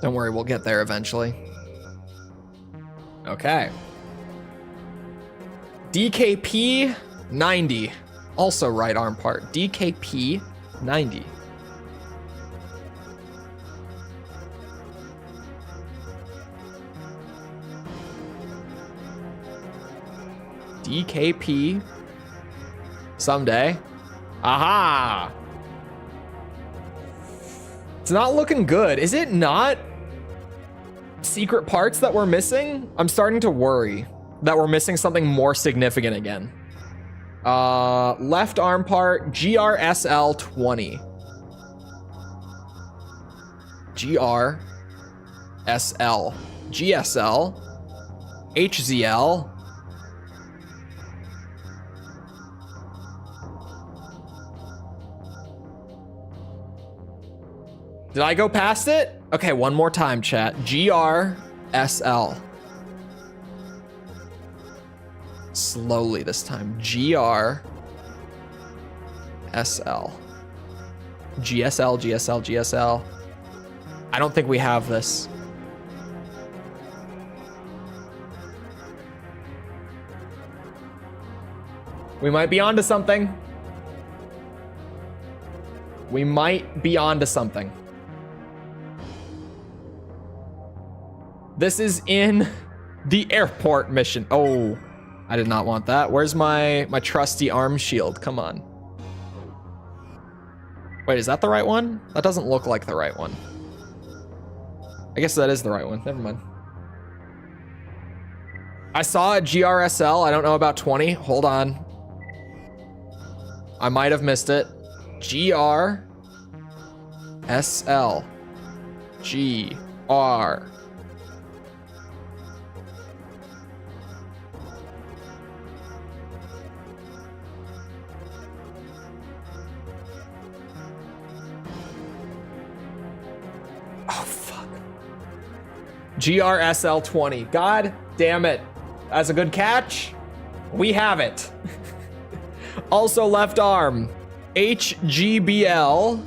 Don't worry, we'll get there eventually. Okay. DKP 90. Also right arm part. DKP 90. DKP someday. Aha! It's not looking good. Is it not? Secret parts that we're missing? I'm starting to worry that we're missing something more significant again. Left arm part, GRSL 20. GRSL. GSL. HZL. Did I go past it? Okay, one more time, chat. GRSL. Slowly this time. GRSL. GSL, GSL, GSL. I don't think we have this. We might be onto something. We might be onto something. This is in the airport mission. Oh, I did not want that. Where's my trusty arm shield? Come on. Wait, is that the right one? That doesn't look like the right one. I guess that is the right one. Never mind. I saw a GRSL. I don't know about 20. Hold on. I might have missed it. GRSL. GR. Oh, fuck. GRSL 20. God damn it. That's a good catch. We have it. Also left arm. HGBL.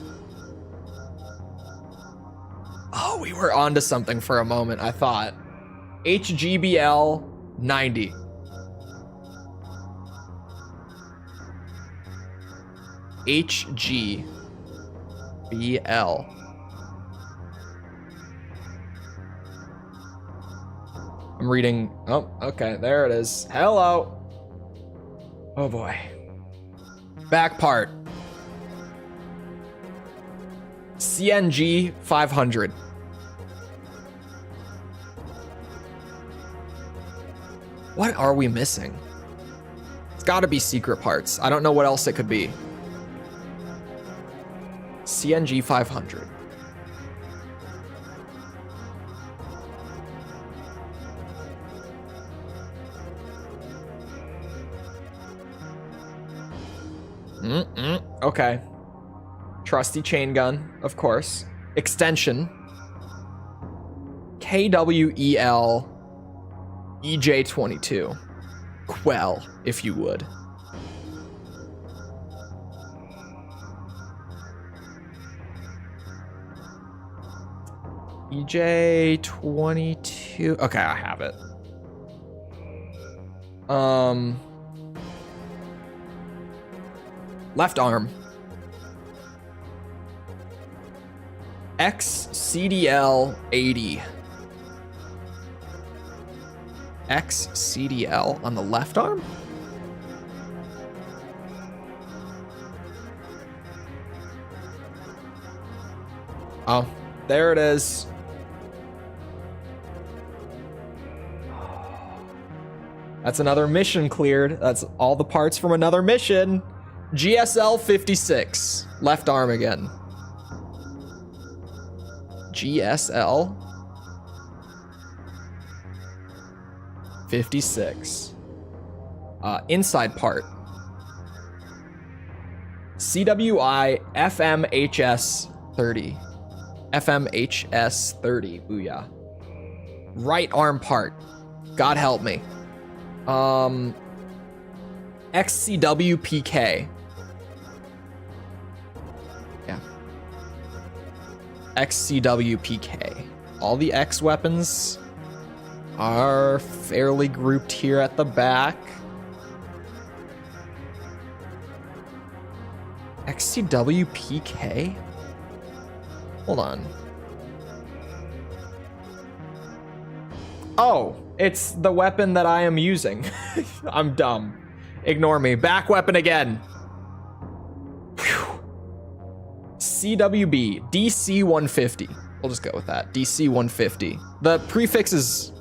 Oh, we were onto something for a moment, I thought. HGBL 90. HGBL. I'm reading. Oh, okay, there it is. Hello. Oh boy. Back part. CNG 500. What are we missing? It's gotta be secret parts. I don't know what else it could be. CNG 500. Okay. Trusty chain gun, of course. Extension. KWEL EJ22. Quell, if you would. EJ22. Okay, I have it. Left arm. XCDL 80. XCDL on the left arm? Oh, there it is. That's another mission cleared. That's all the parts from another mission. GSL 56. Left arm again. GSL 56. Inside part. CWI FMHS 30. FMHS 30. Booyah. Right arm part. God help me. XCW PK. Yeah. XCW PK. All the X weapons are fairly grouped here at the back. XCW PK? Hold on. Oh, it's the weapon that I am using. I'm dumb. Ignore me. Back weapon again. Whew. CWB, DC 150. We'll just go with that. DC 150. The prefixes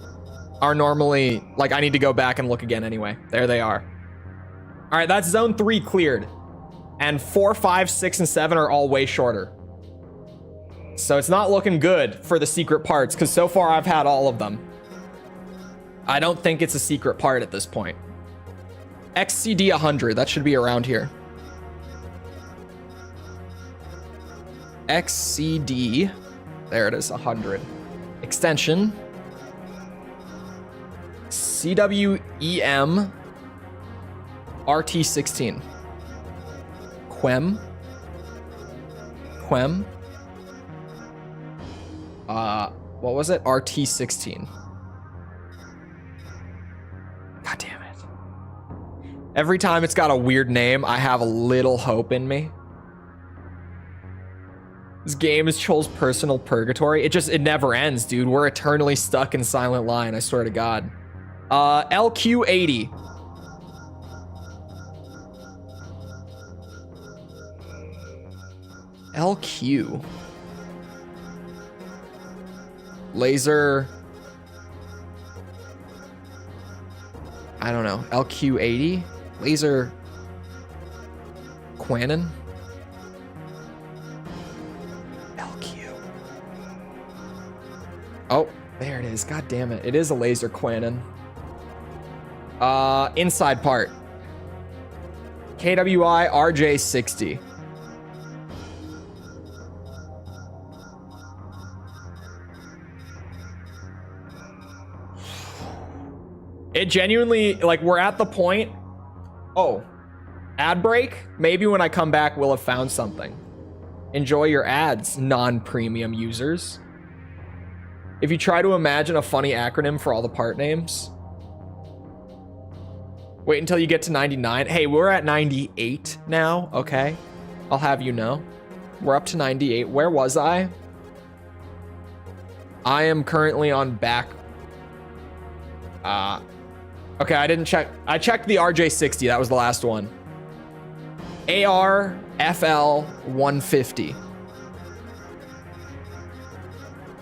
are normally, like, I need to go back and look again anyway. There they are. All right, that's zone 3 cleared. And 4, 5, 6, and 7 are all way shorter. So it's not looking good for the secret parts, because so far I've had all of them. I don't think it's a secret part at this point. XCD 100, that should be around here. XCD, there it is, 100. Extension. CWEM RT16. Quem. What was it? RT16. God damn it. Every time it's got a weird name, I have a little hope in me. This game is Chole's personal purgatory. It never ends, dude. We're eternally stuck in Silent Line, I swear to God. LQ80. LQ. Laser. I don't know. LQ80? Laser. Quanon? LQ. Oh, there it is. God damn it. It is a laser Quanon. Inside part. KWI RJ60. It genuinely, like, we're at the point. Oh, ad break? Maybe when I come back, we'll have found something. Enjoy your ads, non-premium users. If you try to imagine a funny acronym for all the part names. Wait until you get to 99. Hey, we're at 98 now, okay? I'll have you know. We're up to 98. Where was I? I am currently on back. Okay, I didn't check. I checked the RJ60. That was the last one. AR FL 150.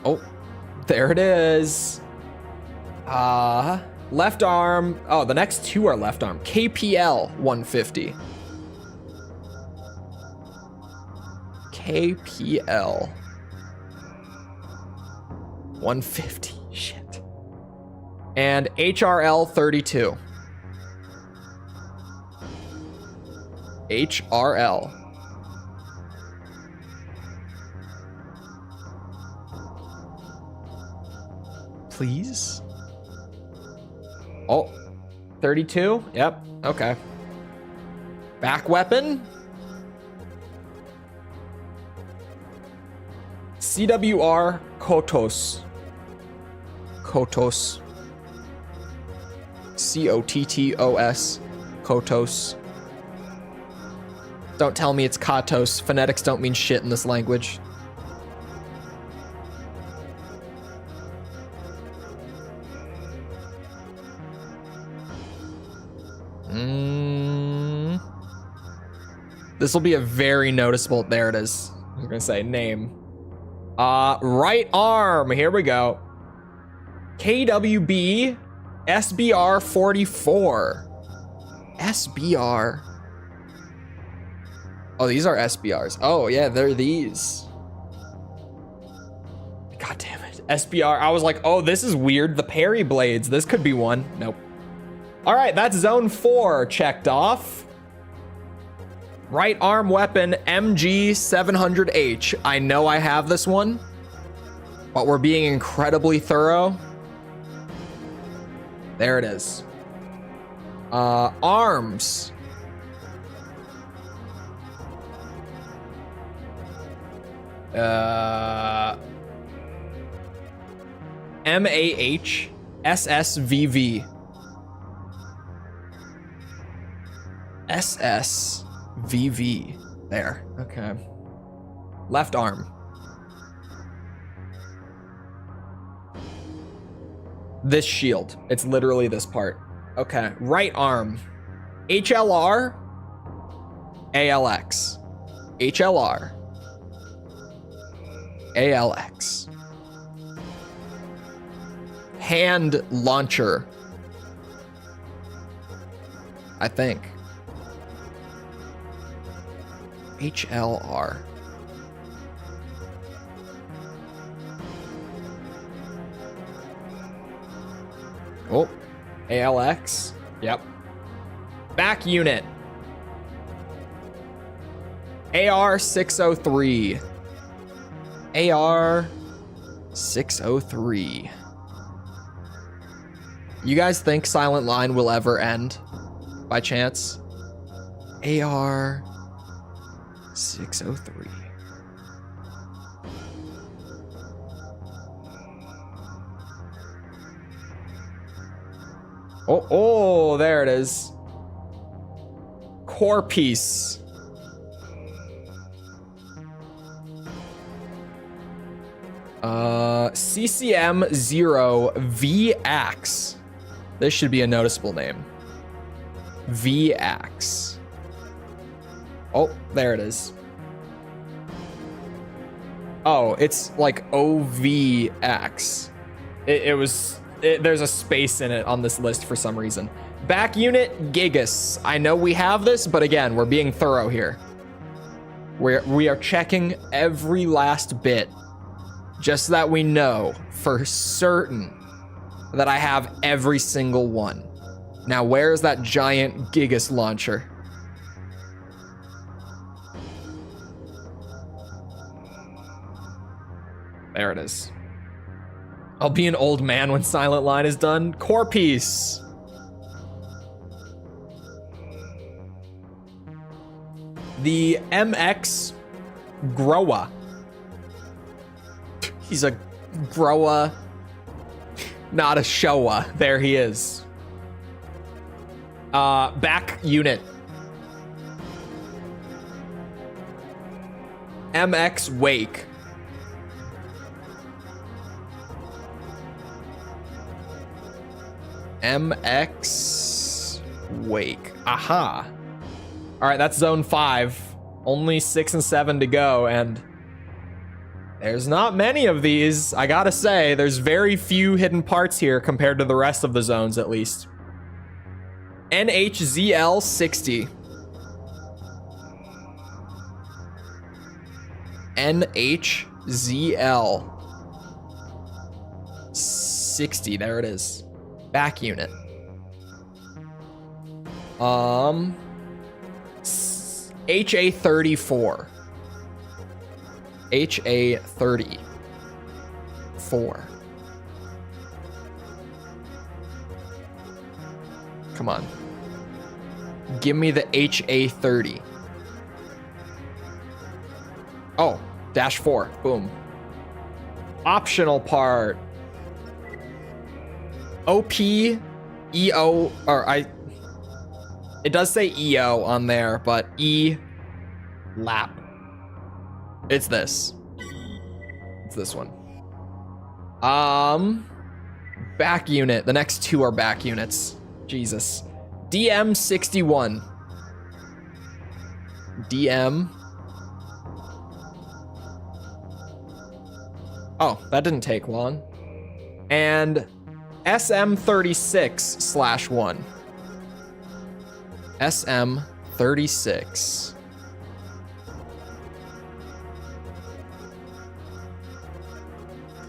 Oh, there it is. Left arm. Oh, the next two are left arm. KPL 150. KPL 150. Shit. And HRL 32. HRL. Please? Oh, 32? Yep, okay. Back weapon? CWR Kotos. Kotos. COTTOS. Kotos. Don't tell me it's Katos. Phonetics don't mean shit in this language. This will be a very noticeable. There it is. I was gonna say name. Right arm. Here we go. KWB SBR 44. SBR. Oh, these are SBRs. Oh, yeah, they're these. God damn it. SBR. I was like, oh, this is weird. The parry blades. This could be one. Nope. All right, that's zone 4 checked off. Right arm weapon MG 700H. I know I have this one, but we're being incredibly thorough. There it is. Arms. MAH SSVV. SSVV. There. Okay. Left arm. This shield. It's literally this part. Okay. Right arm. HLR. ALX. HLR. ALX. Hand launcher. I think. HLR. Oh, ALX. Yep. Back unit. AR 603. AR 603. You guys think Silent Line will ever end by chance? AR 603. Oh, there it is. Core piece. CCM0 V-Ax. This should be a noticeable name. V-Ax. Oh, there it is. Oh, it's like OVX. There's a space in it on this list for some reason. Back unit Gigas. I know we have this, but again, we're being thorough here. We are checking every last bit just so that we know for certain that I have every single one. Now, where's that giant Gigas launcher? There it is. I'll be an old man when Silent Line is done. Core piece. The MX Growa. He's a Growa, not a Showa. There he is. Back unit. MX Wake. MX Wake. Aha. All right, that's zone 5. Only 6 and 7 to go, and there's not many of these. I gotta say, there's very few hidden parts here compared to the rest of the zones, at least. NHZL 60. NHZL 60. There it is. Back unit. HA34. HA34. Come on. Give me the HA30. Oh, -4. Boom. Optional part. OP, EO, it does say EO on there, but E lap. It's this. It's this one. Back unit. The next two are back units. Jesus. DM61. DM. Oh, that didn't take long. And SM36/1. SM36.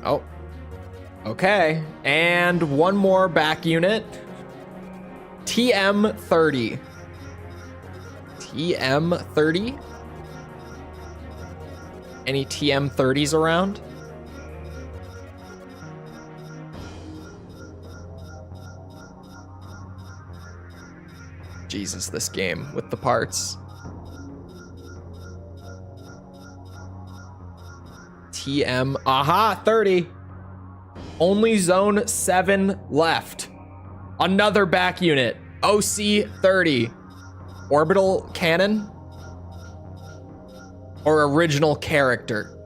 Oh. Okay. And one more back unit. TM30. TM30? Any TM30s around? Jesus, this game with the parts. TM, aha, 30. Only zone 7 left. Another back unit, OC30. Orbital cannon? Or original character?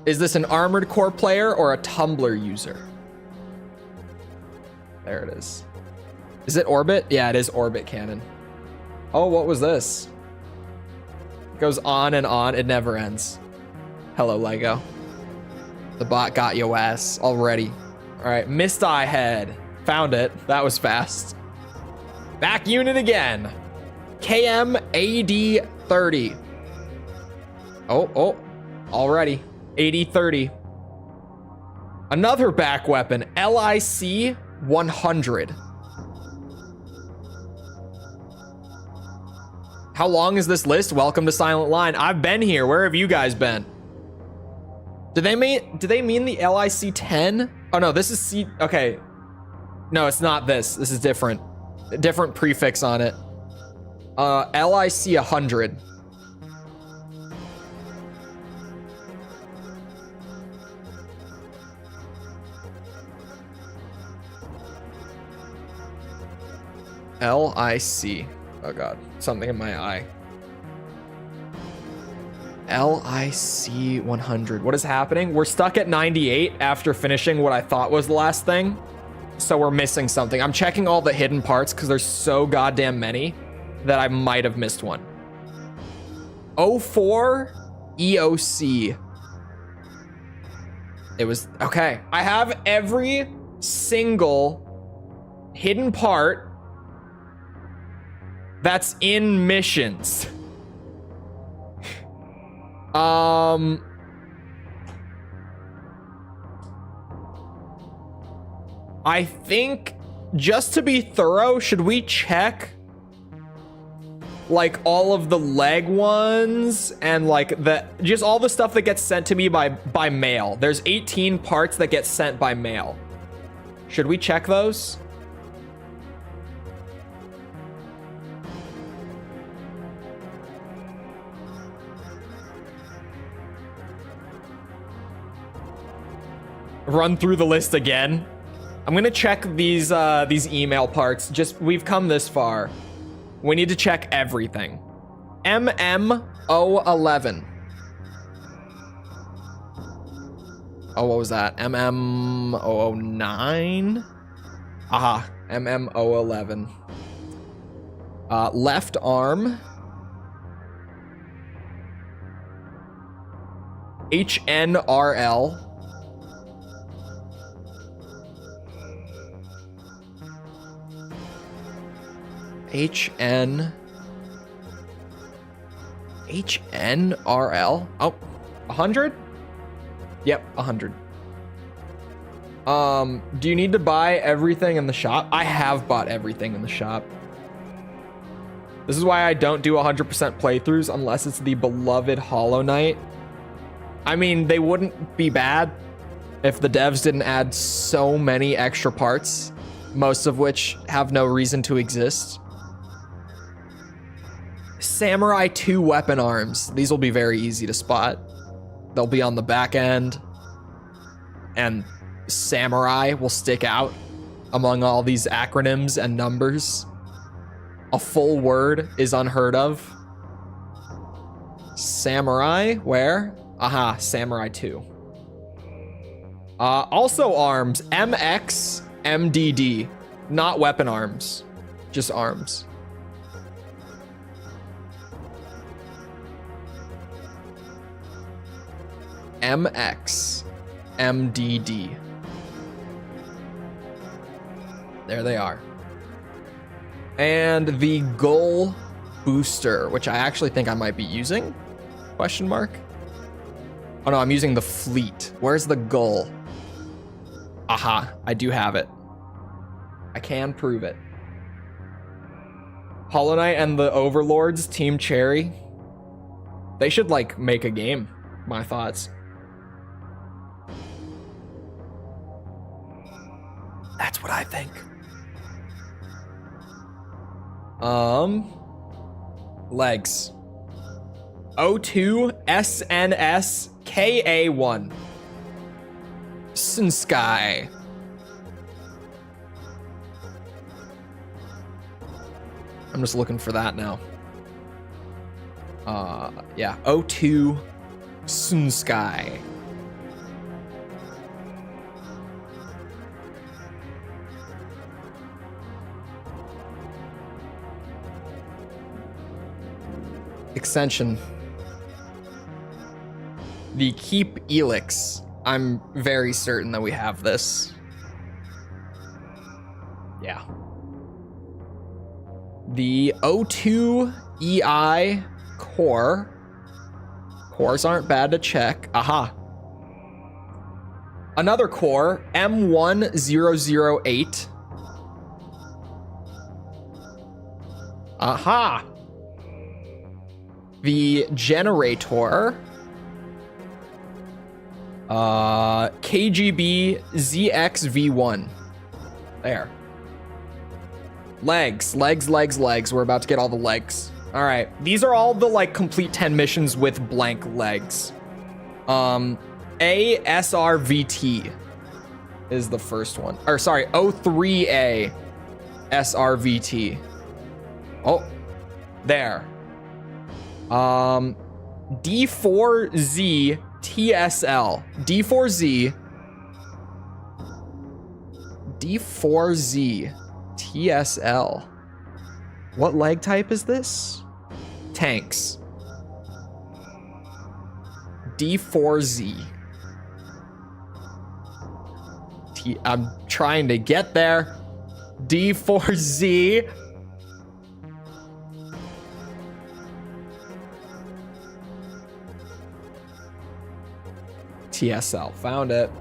Is this an Armored Core player or a Tumblr user? There it is. Is it Orbit? Yeah, it is Orbit cannon. Oh, what was this? It goes on and on. It never ends. Hello, Lego. The bot got your ass already. All right, Mist Eye Head. Found it. That was fast. Back unit again. KM-AD-30. Oh, already. 80-30. Another back weapon. LIC-100. How long is this list? Welcome to Silent Line. I've been here. Where have you guys been? Do they mean the LIC-10? Oh no, this is C. Okay. No, it's not this. This is different. A different prefix on it. LIC-100. LIC. Oh god, something in my eye. LIC 100. What is happening? We're stuck at 98 after finishing what I thought was the last thing. So we're missing something. I'm checking all the hidden parts because there's so goddamn many that I might have missed one. 04 EOC. It was, okay. I have every single hidden part that's in missions. I think just to be thorough, should we check like all of the leg ones and like just all the stuff that gets sent to me by mail? There's 18 parts that get sent by mail. Should we check those? Run through the list again. I'm gonna check these email parts. Just, we've come this far. We need to check everything. MM011. Oh, what was that? MM009? Aha, MM011. Left arm. HNRL. HNRL. Oh, 100? Yep, 100. Do you need to buy everything in the shop? I have bought everything in the shop. This is why I don't do 100% playthroughs unless it's the beloved Hollow Knight. I mean, they wouldn't be bad if the devs didn't add so many extra parts, most of which have no reason to exist. Samurai 2 weapon arms. These will be very easy to spot. They'll be on the back end, and Samurai will stick out among all these acronyms and numbers. A full word is unheard of. Samurai, where? Aha, Samurai 2. Also arms, MX, MDD. Not weapon arms, just arms. MX, MDD. There they are. And the goal booster, which I actually think I might be using? Question mark? Oh no, I'm using the fleet. Where's the goal? Aha, I do have it. I can prove it. Hollow Knight and the Overlords, Team Cherry. They should like make a game, my thoughts. That's what I think. Legs. O2 SNS KA1. Sky. I'm just looking for that now. Yeah, O2 Sky. Extension. The Keep Elix. I'm very certain that we have this. Yeah. The O2 EI core. Cores aren't bad to check. Aha. Another core, M1008. Aha. The generator. KGB ZXV1. There. Legs. We're about to get all the legs. All right. These are all the like complete 10 missions with blank legs. ASRVT is the first one. Or sorry, O3A. SRVT. Oh, there. D4Z TSL. D4Z. D4Z TSL. What leg type is this? Tanks. D4Z. I'm trying to get there. D4Z. TSL. Found it.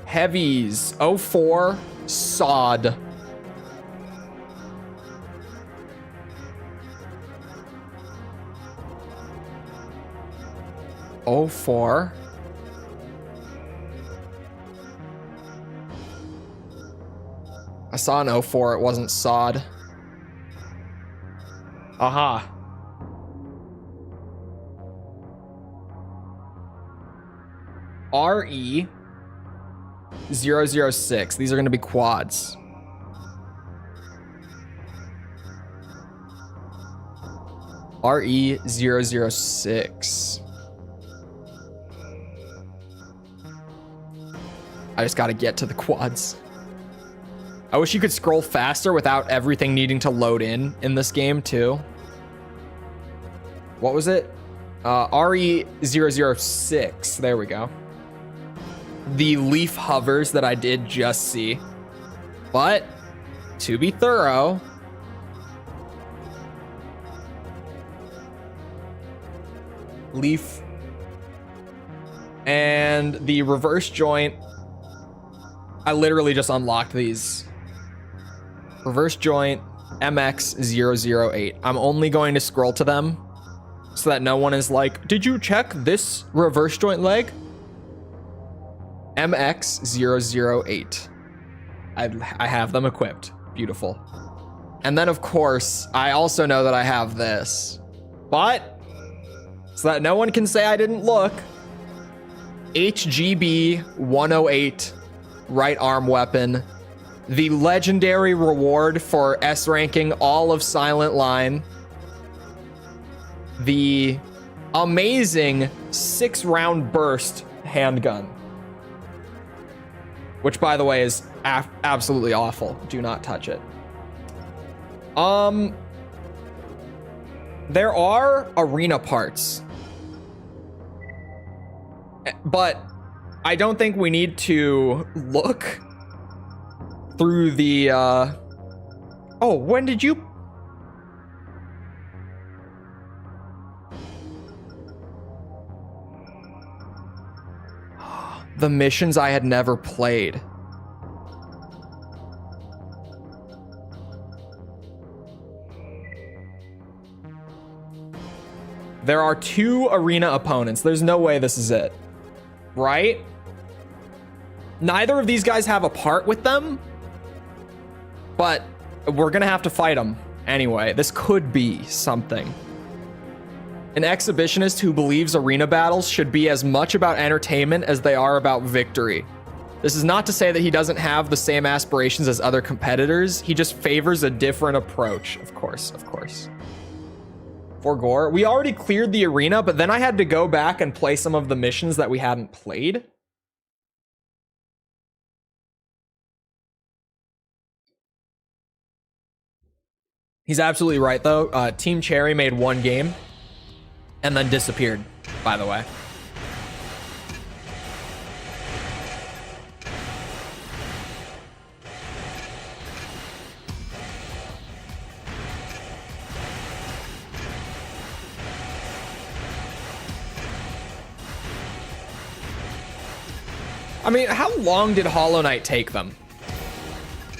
Heavies. 04 sod. Oh, 04. I saw an 04. It wasn't sod. Aha. RE006. These are going to be quads. RE006. I just got to get to the quads. I wish you could scroll faster without everything needing to load in this game too. What was it? RE006. There we go. The leaf hovers that I did just see. But to be thorough, leaf and the reverse joint. I literally just unlocked these. Reverse joint MX008. I'm only going to scroll to them so that no one is like, did you check this reverse joint leg? MX008. I have them equipped. Beautiful. And then of course, I also know that I have this. But, so that no one can say I didn't look, HGB 108 right arm weapon. The legendary reward for S ranking all of Silent Line. The amazing 6-round burst handgun. Which, by the way, is absolutely awful. Do not touch it. There are arena parts. But I don't think we need to look through the, Oh, when did you... The missions I had never played. There are 2 arena opponents. There's no way this is it. Right? Neither of these guys have a part with them. But we're gonna have to fight them anyway. This could be something. An exhibitionist who believes arena battles should be as much about entertainment as they are about victory. This is not to say that he doesn't have the same aspirations as other competitors. He just favors a different approach. Of course, of course. For gore, we already cleared the arena, but then I had to go back and play some of the missions that we hadn't played. He's absolutely right, though. Team Cherry made 1 game and then disappeared, by the way. I mean, how long did Hollow Knight take them?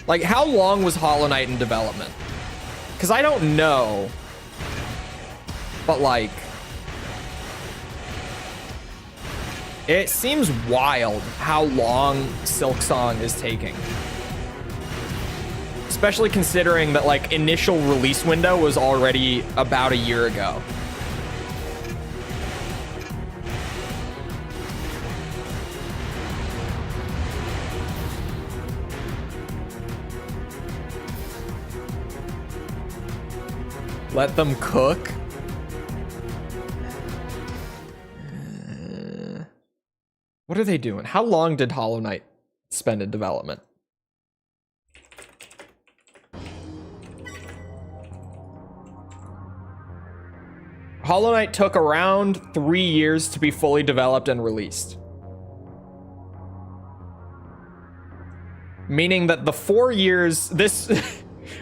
Like, how long was Hollow Knight in development? Because I don't know. But, like... It seems wild how long Silksong is taking. Especially considering that, like, initial release window was already about a year ago. Let them cook. What are they doing? How long did Hollow Knight spend in development? Hollow Knight took around 3 years to be fully developed and released. Meaning that the 4 years, this,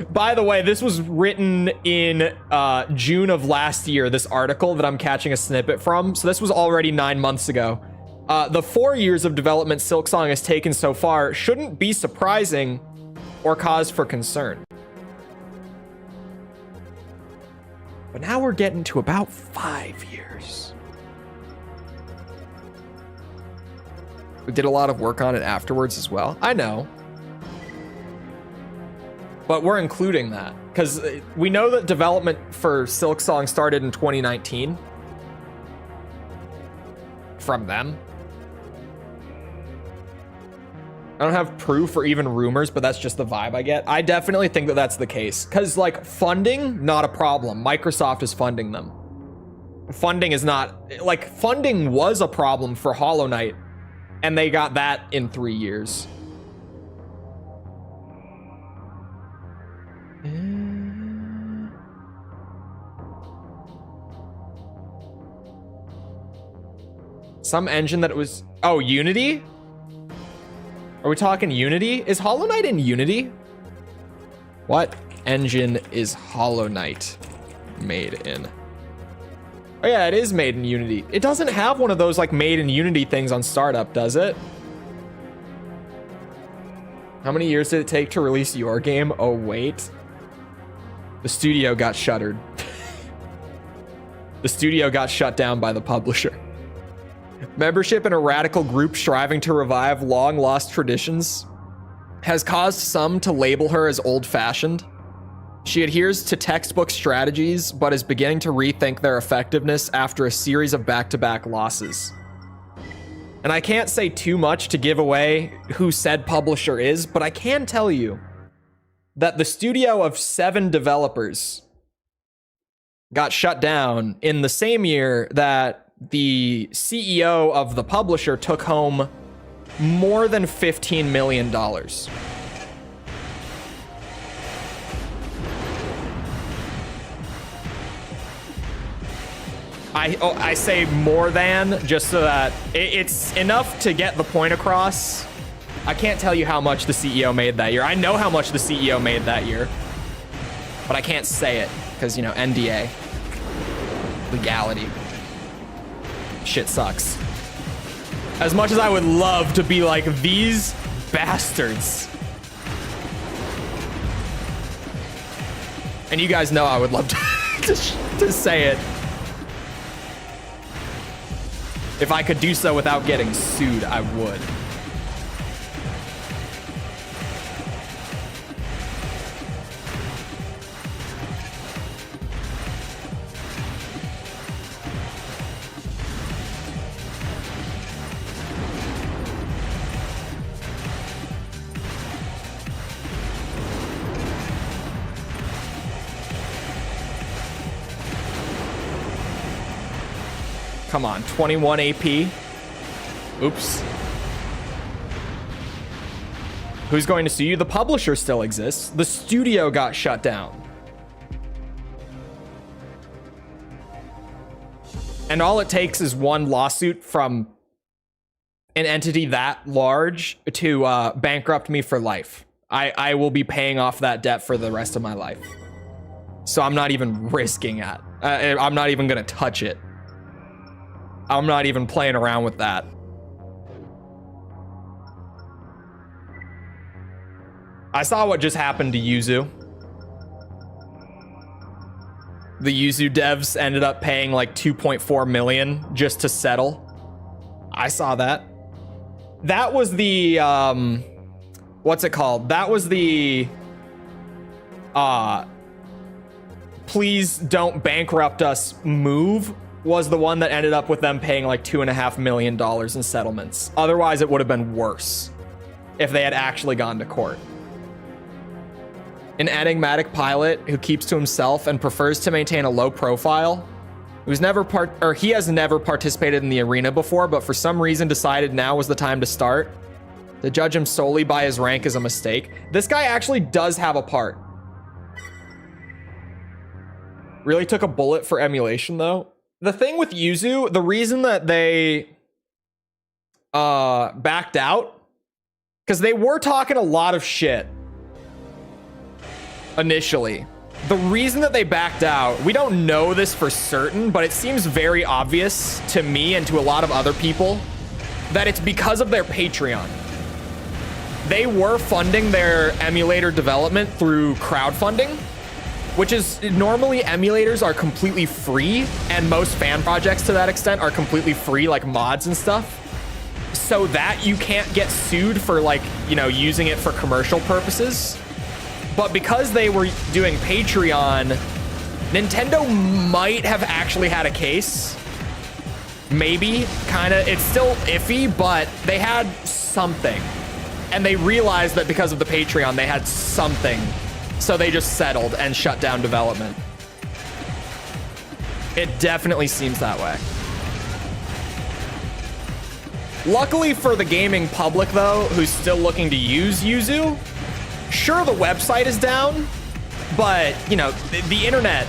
by the way, this was written in June of last year, this article that I'm catching a snippet from. So this was already 9 months ago. The 4 years of development Silksong has taken so far shouldn't be surprising or cause for concern. But now we're getting to about 5 years. We did a lot of work on it afterwards as well. I know. But we're including that because we know that development for Silksong started in 2019 from them. I don't have proof or even rumors, but that's just the vibe I get. I definitely think that that's the case because, like, funding, not a problem. Microsoft is funding them. Funding is not, like, funding was a problem for Hollow Knight, and they got that in 3 years. Some engine that it was, oh, Unity? Are we talking Unity? Is Hollow Knight in Unity? What engine is Hollow Knight made in? Oh yeah, it is made in Unity. It doesn't have one of those like made in Unity things on startup, does it? How many years did it take to release your game? Oh wait. The studio got shuttered. The studio got shut down by the publisher. Membership in a radical group striving to revive long-lost traditions has caused some to label her as old-fashioned. She adheres to textbook strategies, but is beginning to rethink their effectiveness after a series of back-to-back losses. And I can't say too much to give away who said publisher is, but I can tell you that the studio of 7 developers got shut down in the same year that the CEO of the publisher took home more than $15 million. I say more than just so that it's enough to get the point across. I can't tell you how much the CEO made that year. I know how much the CEO made that year, but I can't say it because, you know, NDA, legality. Shit sucks. As much as I would love to be like, these bastards. And you guys know I would love to say it. If I could do so without getting sued, I would. Come on, 21 AP. Oops. Who's going to sue you? The publisher still exists. The studio got shut down. And all it takes is one lawsuit from an entity that large to bankrupt me for life. I will be paying off that debt for the rest of my life. So I'm not even risking it. I'm not even going to touch it. I'm not even playing around with that. I saw what just happened to Yuzu. The Yuzu devs ended up paying like 2.4 million just to settle. I saw that. That was the what's it called? That was the please don't bankrupt us move. Was the one that ended up with them paying like $2.5 million in settlements. Otherwise, it would have been worse if they had actually gone to court. An enigmatic pilot who keeps to himself and prefers to maintain a low profile. He has never participated in the arena before, but for some reason decided now was the time to start. To judge him solely by his rank is a mistake. This guy actually does have a part. Really took a bullet for emulation, though. The thing with Yuzu, the reason that they backed out, because they were talking a lot of shit initially. The reason that they backed out, we don't know this for certain, but it seems very obvious to me and to a lot of other people that it's because of their Patreon. They were funding their emulator development through crowdfunding, which is normally emulators are completely free, and most fan projects to that extent are completely free, like mods and stuff. So that you can't get sued for, like, you know, using it for commercial purposes. But because they were doing Patreon, Nintendo might have actually had a case. Maybe, kind of. It's still iffy, but they had something. And they realized that because of the Patreon, they had something. So they just settled and shut down development. It definitely seems that way. Luckily for the gaming public, though, who's still looking to use Yuzu, sure, the website is down, but, you know, the internet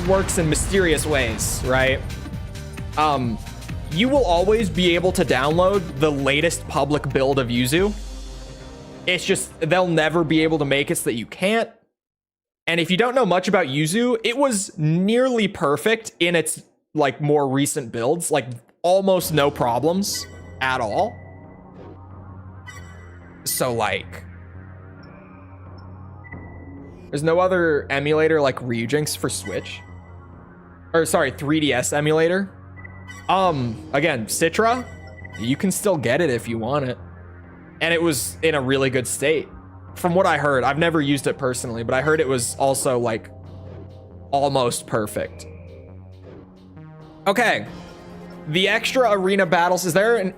works in mysterious ways, right? You will always be able to download the latest public build of Yuzu. It's just, they'll never be able to make it so that you can't. And if you don't know much about Yuzu, it was nearly perfect in its, like, more recent builds. Like, almost no problems at all. So, like, there's no other emulator like Ryujinx for Switch. Or, sorry, 3DS emulator. Again, Citra, you can still get it if you want it. And it was in a really good state. From what I heard, I've never used it personally, but I heard it was also, like, almost perfect. Okay. The extra arena battles, is there an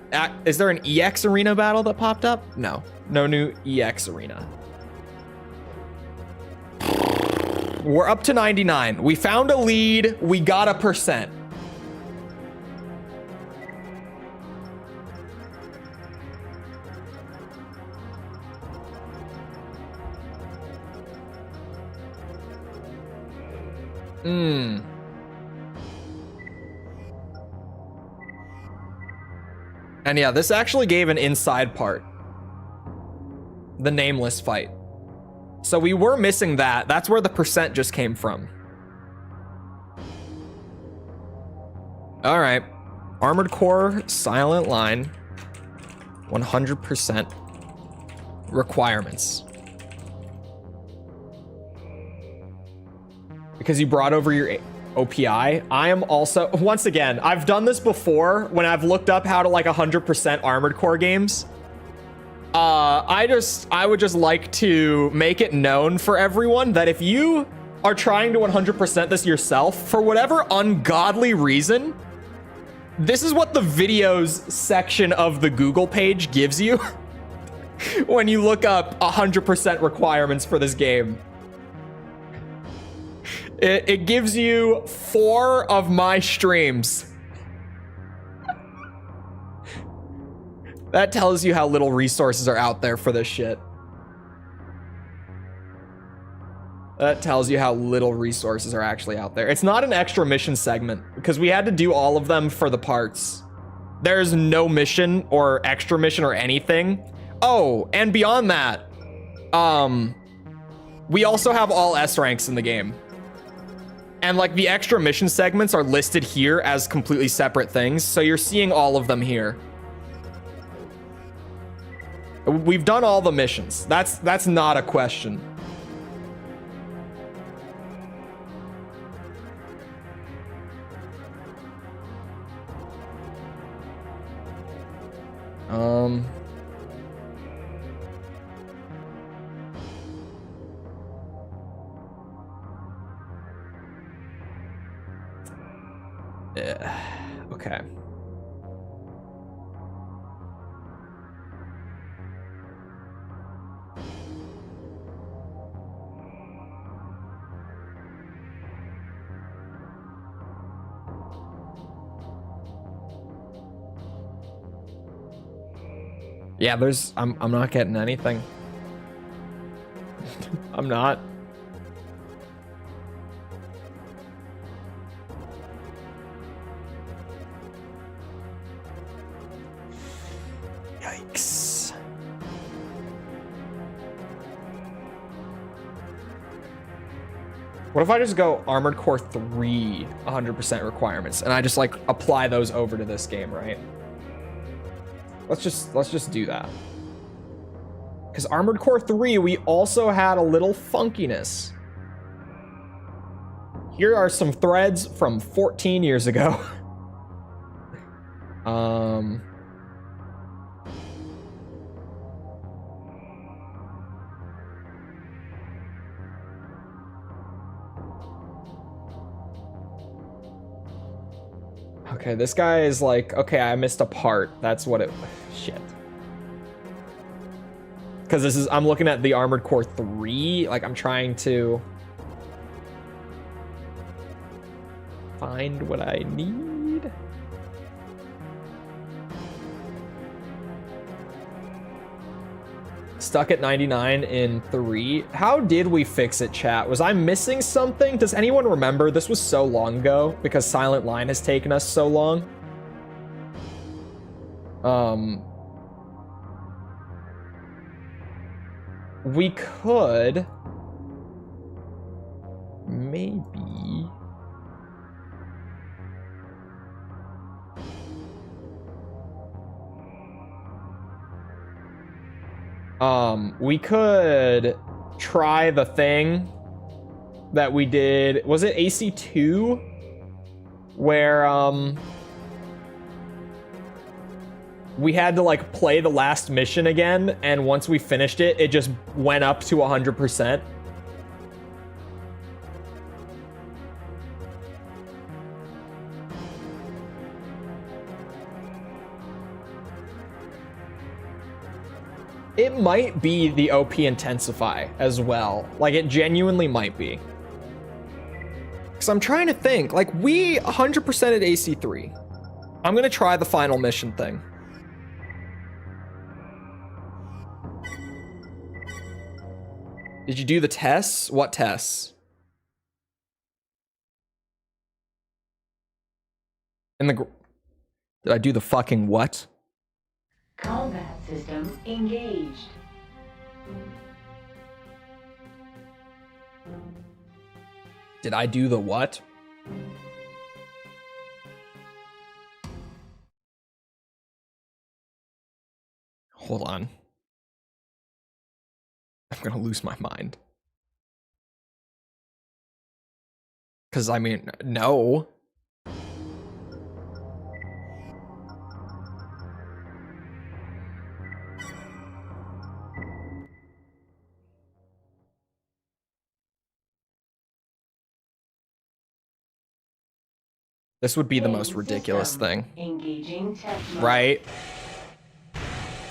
EX arena battle that popped up? No. No new EX arena. We're up to 99. We found a lead. We got a percent. And yeah, this actually gave an inside part. The nameless fight. So we were missing that. That's where the percent just came from. All right. Armored Core, Silent Line. 100% requirements. Because you brought over your OPI. I am also, once again, I've done this before when I've looked up how to like 100% Armored Core games. I would just like to make it known for everyone that if you are trying to 100% this yourself, for whatever ungodly reason, this is what the videos section of the Google page gives you when you look up 100% requirements for this game. It gives you 4 of my streams. That tells you how little resources are out there for this shit. That tells you how little resources are actually out there. It's not an extra mission segment because we had to do all of them for the parts. There's no mission or extra mission or anything. Oh, and beyond that, we also have all S ranks in the game. And like the extra mission segments are listed here as completely separate things. So you're seeing all of them here. We've done all the missions. That's not a question. Yeah. Okay. Yeah, I'm not getting anything. I'm not. Yikes. What if I just go Armored Core 3 100% requirements and I just like apply those over to this game, right? Let's just do that. Because Armored Core 3, we also had a little funkiness. Here are some threads from 14 years ago. Okay, this guy is like, okay, I missed a part. That's what it, shit. Because this is, I'm looking at the Armored Core 3. Like, I'm trying to find what I need. Stuck at 99 in 3. How did we fix it, chat? Was I missing something? Does anyone remember? This was so long ago because Silent Line has taken us so long. We could maybe we could try the thing that we did. Was it AC2 where we had to like play the last mission again, and once we finished it, it just went up to 100%. It might be the OP Intensify as well. Like, it genuinely might be. Because I'm trying to think. Like, we 100%ed AC3. I'm going to try the final mission thing. Did you do the tests? What tests? Did I do the fucking what? Combat system engaged. Did I do the what? Hold on. I'm gonna lose my mind. Because, I mean, no. This would be the most ridiculous thing. Engaging test mode. Right?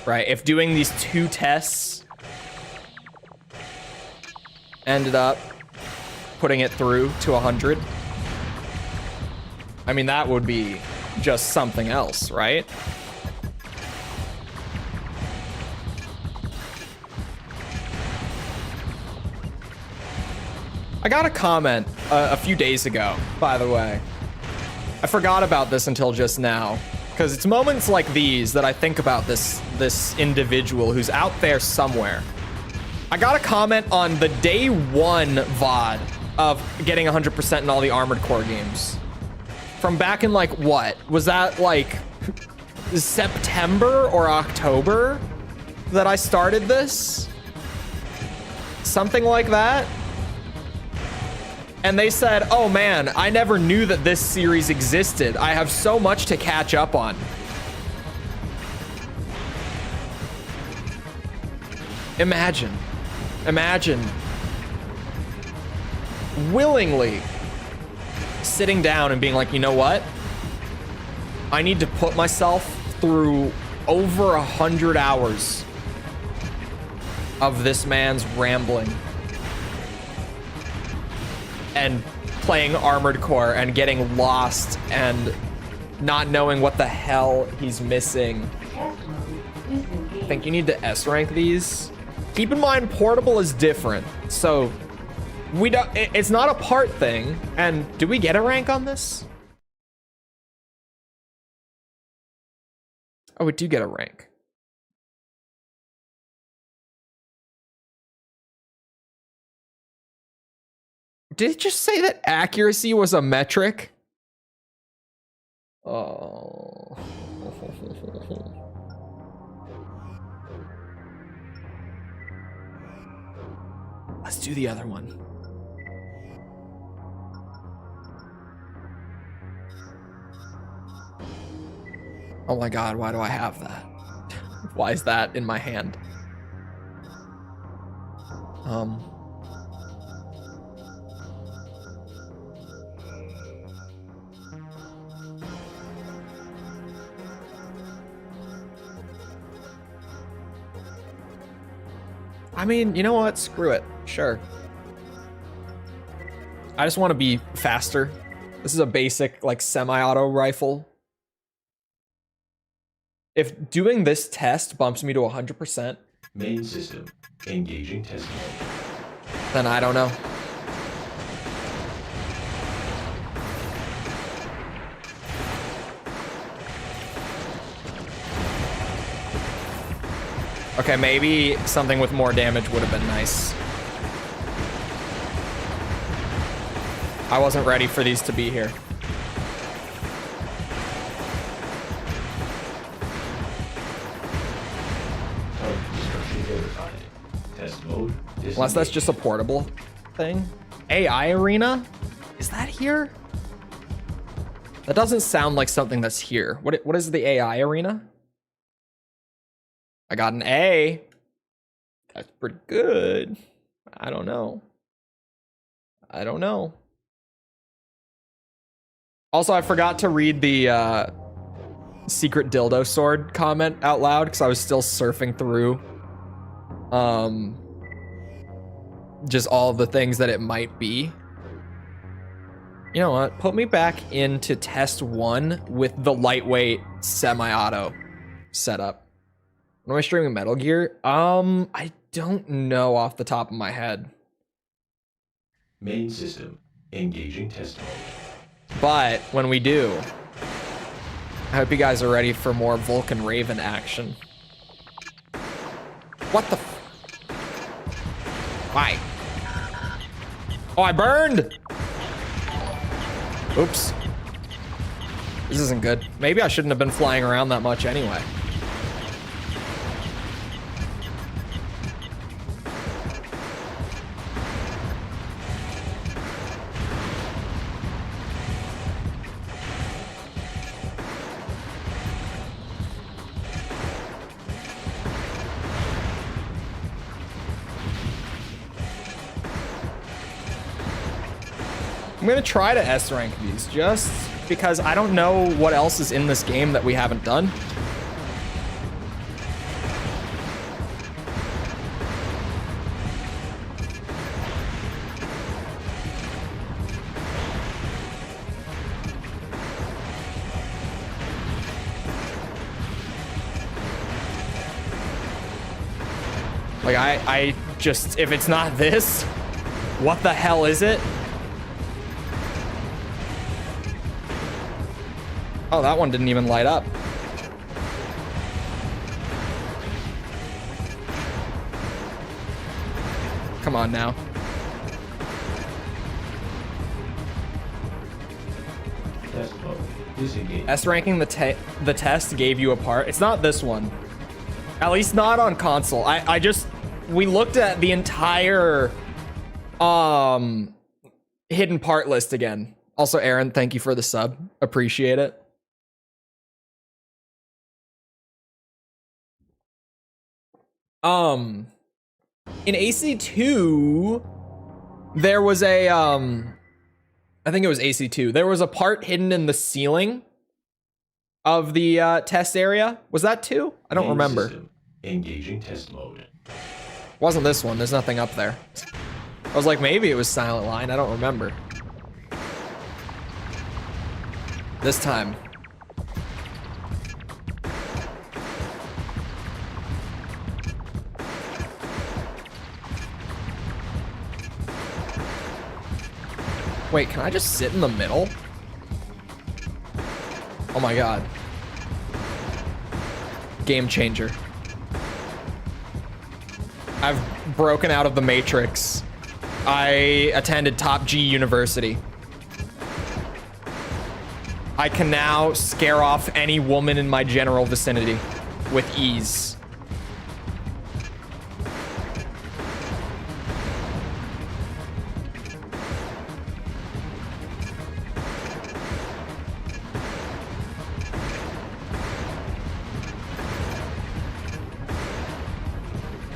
Right, if doing these 2 tests ended up putting it through to 100. I mean, that would be just something else, right? I got a comment a few days ago, by the way. I forgot about this until just now, because it's moments like these that I think about this individual who's out there somewhere. I got a comment on the day 1 VOD of getting 100% in all the Armored Core games. From back in, like, what? Was that, like, September or October that I started this? Something like that? And they said, oh man, I never knew that this series existed. I have so much to catch up on. Imagine willingly sitting down and being like, you know what? I need to put myself through over 100 hours of this man's rambling and playing Armored Core and getting lost and not knowing what the hell he's missing. Test mode disengaged. disengaged. I think you need to S rank these. Keep in mind, portable is different. So we don't, it's not a part thing. And do we get a rank on this? Oh, we do get a rank. Did it just say that accuracy was a metric? Oh. Let's do the other one. Oh my god, why do I have that? Why is that in my hand? I mean, you know what? Screw it. Sure. I just want to be faster. This is a basic, like, semi-auto rifle. If doing this test bumps me to 100%, Main system. Engaging test mode. then I don't know. Okay, maybe something with more damage would have been nice. I wasn't ready for these to be here. Construction verified. Test mode. Unless that's just a portable thing. AI arena? Is that here? That doesn't sound like something that's here. What is the AI arena? I got an A. That's pretty good. I don't know. I don't know. Also, I forgot to read the secret dildo sword comment out loud because I was still surfing through just all of the things that it might be. You know what? Put me back into test 1 with the lightweight semi-auto setup. When am I streaming Metal Gear? I don't know off the top of my head. Main system. Engaging test mode. But when we do, I hope you guys are ready for more Vulcan Raven action. What the Why? Oh, I burned! Oops. This isn't good. Maybe I shouldn't have been flying around that much anyway. I'm gonna try to S rank these just because I don't know what else is in this game that we haven't done. Like I just, if it's not this, what the hell is it? Oh, that one didn't even light up. Come on now. Test mode. Disengage. S ranking the test gave you a part. It's not this one. At least not on console. We looked at the entire hidden part list again. Also, Aaron, thank you for the sub. Appreciate it. In AC2, there was a, I think it was AC2. There was a part hidden in the ceiling of the test area. Was that 2? I don't Main remember. system. Engaging test mode. Wasn't this one. There's nothing up there. I was like, maybe it was Silent Line. I don't remember. This time. Wait, can I just sit in the middle? Oh my god. Game changer. I've broken out of the Matrix. I attended Top G University. I can now scare off any woman in my general vicinity with ease.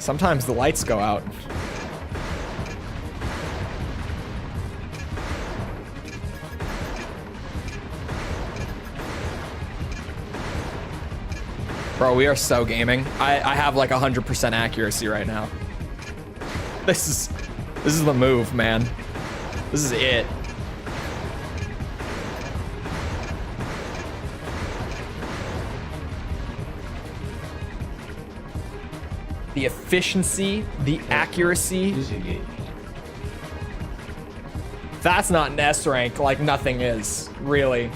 Sometimes the lights go out. Bro, we are so gaming. I have like 100% accuracy right now. This is the move, man. This is it. The efficiency, the accuracy. That's not an S rank like nothing is, really.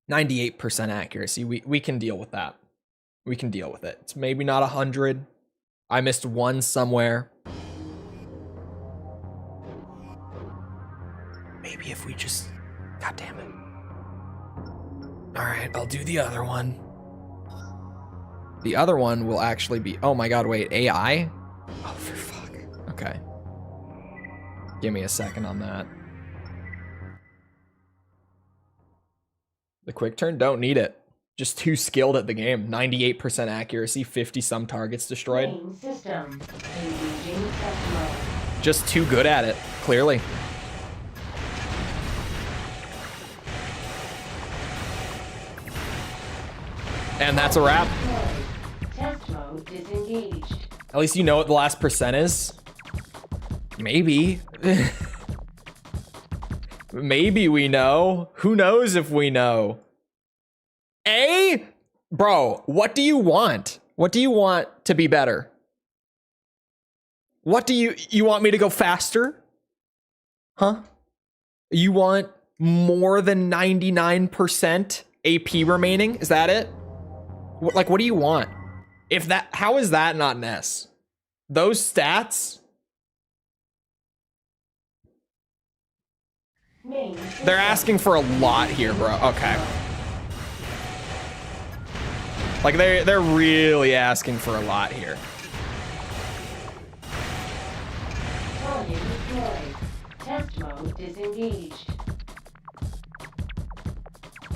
%98 accuracy. We can deal with that. We can deal with it. It's maybe not 100. I missed one somewhere. Maybe if we just... God damn it. All right, I'll do the other one. The other one will actually be... Oh my god, wait, AI? Oh, for fuck. Okay. Give me a second on that. The quick turn, don't need it. Just too skilled at the game. 98% accuracy, 50 some targets destroyed. Main system. Engaging test mode. Just too good at it, clearly. And that's a wrap. Test mode disengaged. At least you know what the last percent is. Maybe. Maybe we know. Who knows if we know? A? Bro, what do you want? What do you want to be better? What do you want me to go faster? Huh? You want more than 99% AP remaining? Is that it? Like, what do you want? If that, how is that not an S? Those stats? They're asking for a lot here, bro. Okay. Like, they're really asking for a lot here. Target deployed. Test mode disengaged.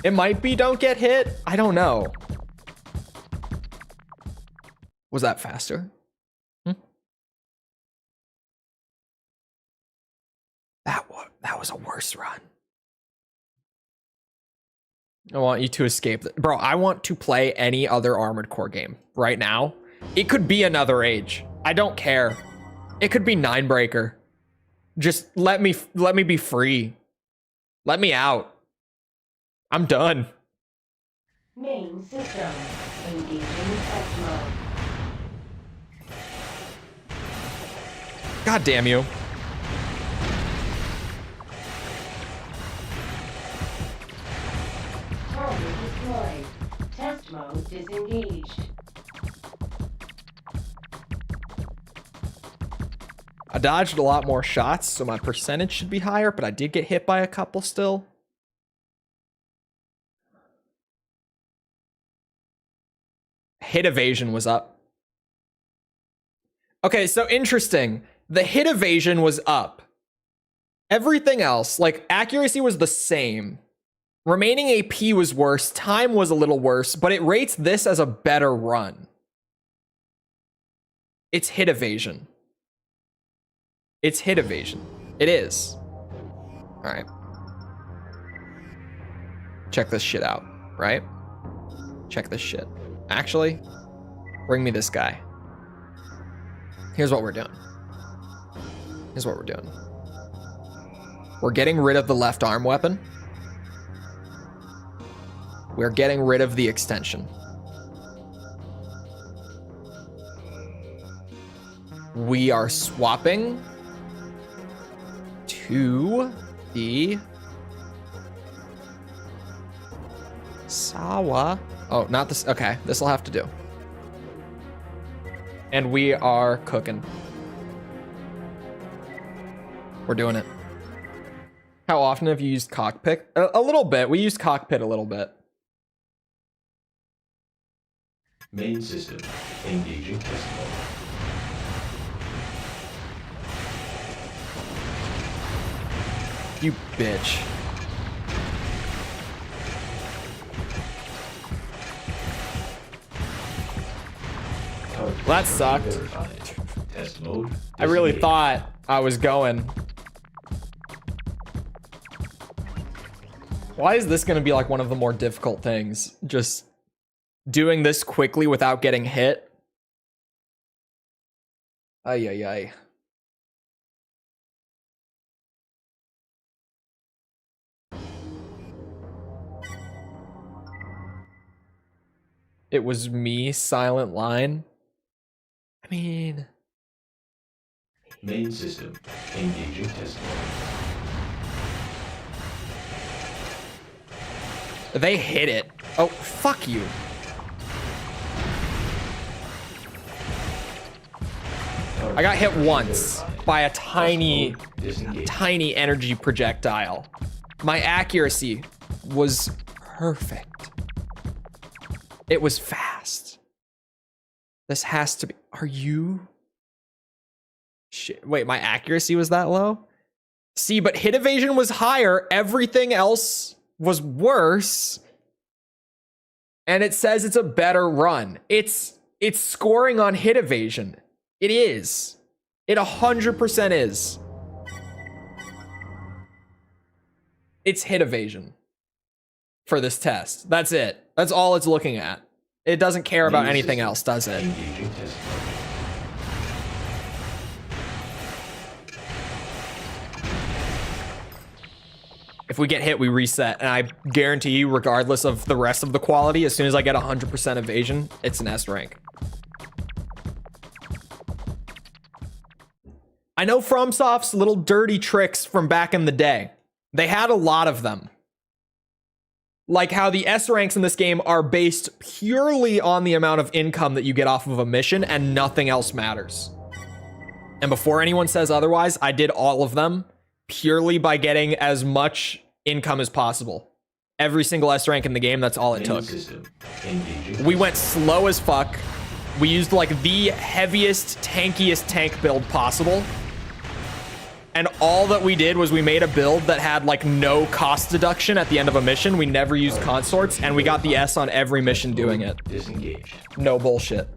It might be don't get hit. I don't know. Was that faster? That was a worse run. I want you to escape. Bro, I want to play any other Armored Core game right now. It could be another Age. I don't care. It could be Ninebreaker. Just let me be free. Let me out. I'm done. Main system. Engaging test mode. God damn you. Target deployed. Test mode disengaged. I dodged a lot more shots, so my percentage should be higher, but I did get hit by a couple still. Hit evasion was up. Okay, so interesting. The hit evasion was up. Everything else, like accuracy was the same. Remaining AP was worse. Time was a little worse, but it rates this as a better run. It's hit evasion. It's hit evasion. It is. All right. Check this shit out, right? Check this shit. Actually, bring me this guy. Here's what we're doing. Here's what we're doing. We're getting rid of the left arm weapon. We're getting rid of the extension. We are swapping to the Sawa. Oh, not this. Okay, this will have to do. And we are cooking. We're doing it. How often have you used cockpit? A little bit. We used cockpit a little bit. Main system engaging test mode. You bitch. That sucked. Test mode. I really disengaged. thought I was going. Why is this going to be like one of the more difficult things? Just doing this quickly without getting hit. Ay, ay, ay. It was me, silent line. I mean... Main system engaging test mode. They hit it. Oh, fuck you. I got hit once by a tiny energy projectile. My accuracy was perfect. It was fast. This has to be... Are you... Shit. Wait, my accuracy was that low? See, but hit evasion was higher. Everything else was worse. And it says it's a better run. It's scoring on hit evasion. It is. It 100% is. It's hit evasion for this test. That's it. That's all it's looking at. It doesn't care about anything else, does it? Engaging test mode. If we get hit, we reset. And I guarantee you, regardless of the rest of the quality, as soon as I get 100% evasion, it's an S rank. I know FromSoft's little dirty tricks from back in the day. They had a lot of them. Like how the S ranks in this game are based purely on the amount of income that you get off of a mission and nothing else matters. And before anyone says otherwise, I did all of them purely by getting as much income as possible. Every single S rank in the game, that's all it took. We went slow as fuck. We used like the heaviest, tankiest tank build possible. And all that we did was we made a build that had like no cost deduction at the end of a mission. We never used consorts, and we got the S on every mission doing it. Disengaged. No bullshit.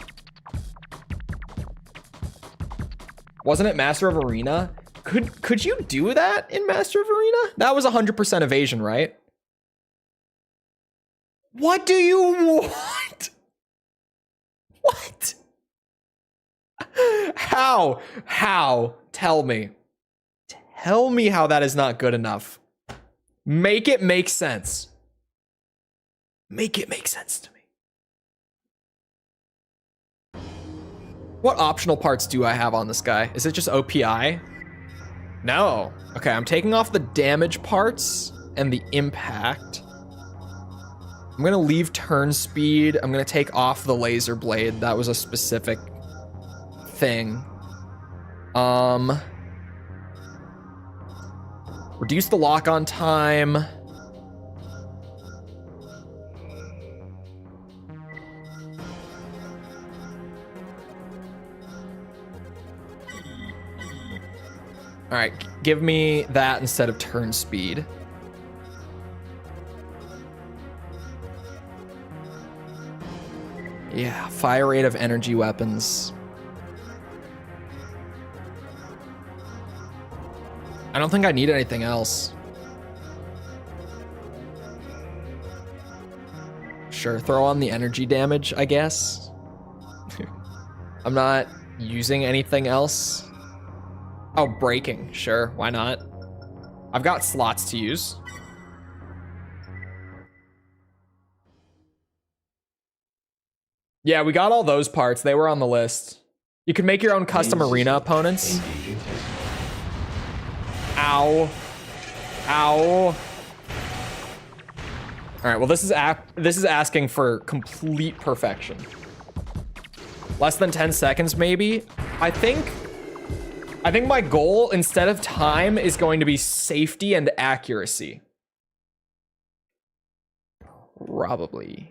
Wasn't it Master of Arena? Could you do that in Master of Arena? That was 100% evasion, right? What do you want? What? How? How? Tell me. Tell me how that is not good enough. Make it make sense. Make it make sense to me. What optional parts do I have on this guy? Is it just OPI? No. Okay, I'm taking off the damage parts and the impact. I'm gonna leave turn speed. I'm gonna take off the laser blade. That was a specific thing. Reduce the lock-on time. All right, give me that instead of turn speed. Yeah, fire rate of energy weapons. I don't think I need anything else. Sure, throw on the energy damage, I guess. I'm not using anything else. Oh, braking, sure, why not? I've got slots to use. Yeah, we got all those parts. They were on the list. You can make your own custom Main arena system opponents. engaging test mode. Ow. Ow. All right, well, this is asking for complete perfection. Less than 10 seconds, maybe. I think my goal, instead of time, is going to be safety and accuracy. Probably.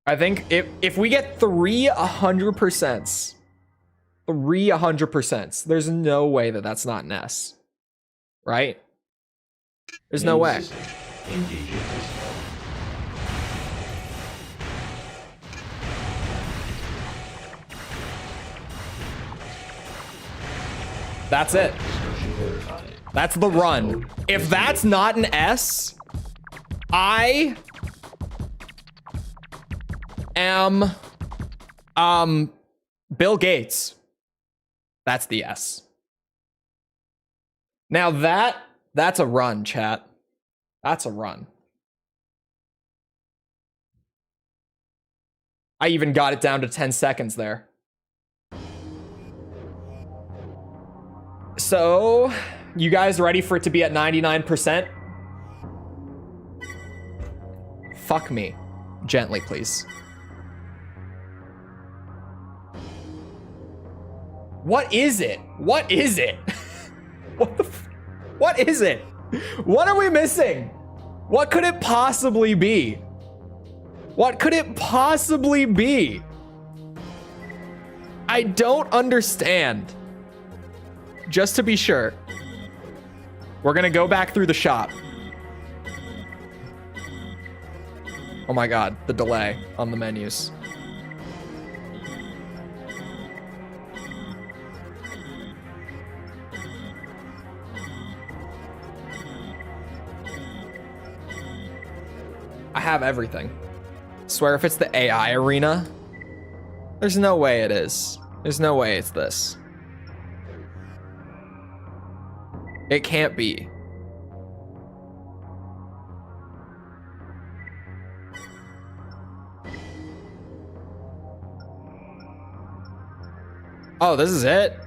I think if we get 300%, 300%, there's no way that that's not an S. Right? There's no Main way. system engaging test mode. That's it. Instruction verified. That's the run. If that's not an S, I am Bill Gates. That's the S. Now that's a run, chat. That's a run. I even got it down to 10 seconds there. So, you guys ready for it to be at 99%? Fuck me. Gently, please. What is it? What is it? What is it? What are we missing? What could it possibly be? What could it possibly be? I don't understand. Just to be sure, we're gonna go back through the shop. Oh my god, the delay on the menus. I have everything. Swear if it's the AI arena, there's no way it is. There's no way it's this. It can't be. Oh, this is it?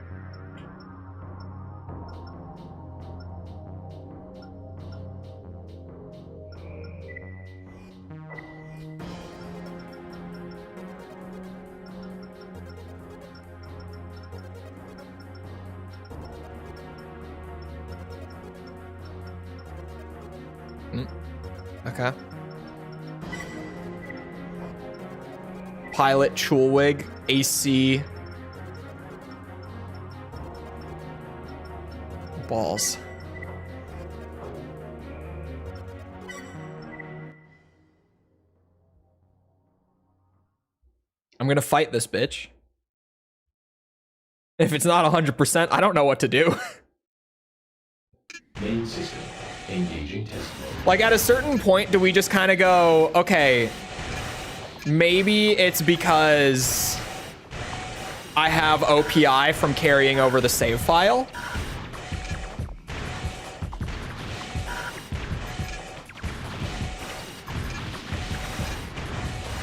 Okay. Pilot Chole, AC. Balls. I'm gonna fight this bitch. If it's not 100%, I don't know what to do. Main system engaging test mode. Like, at a certain point, do we just kind of go, okay, maybe it's because I have OPI from carrying over the save file?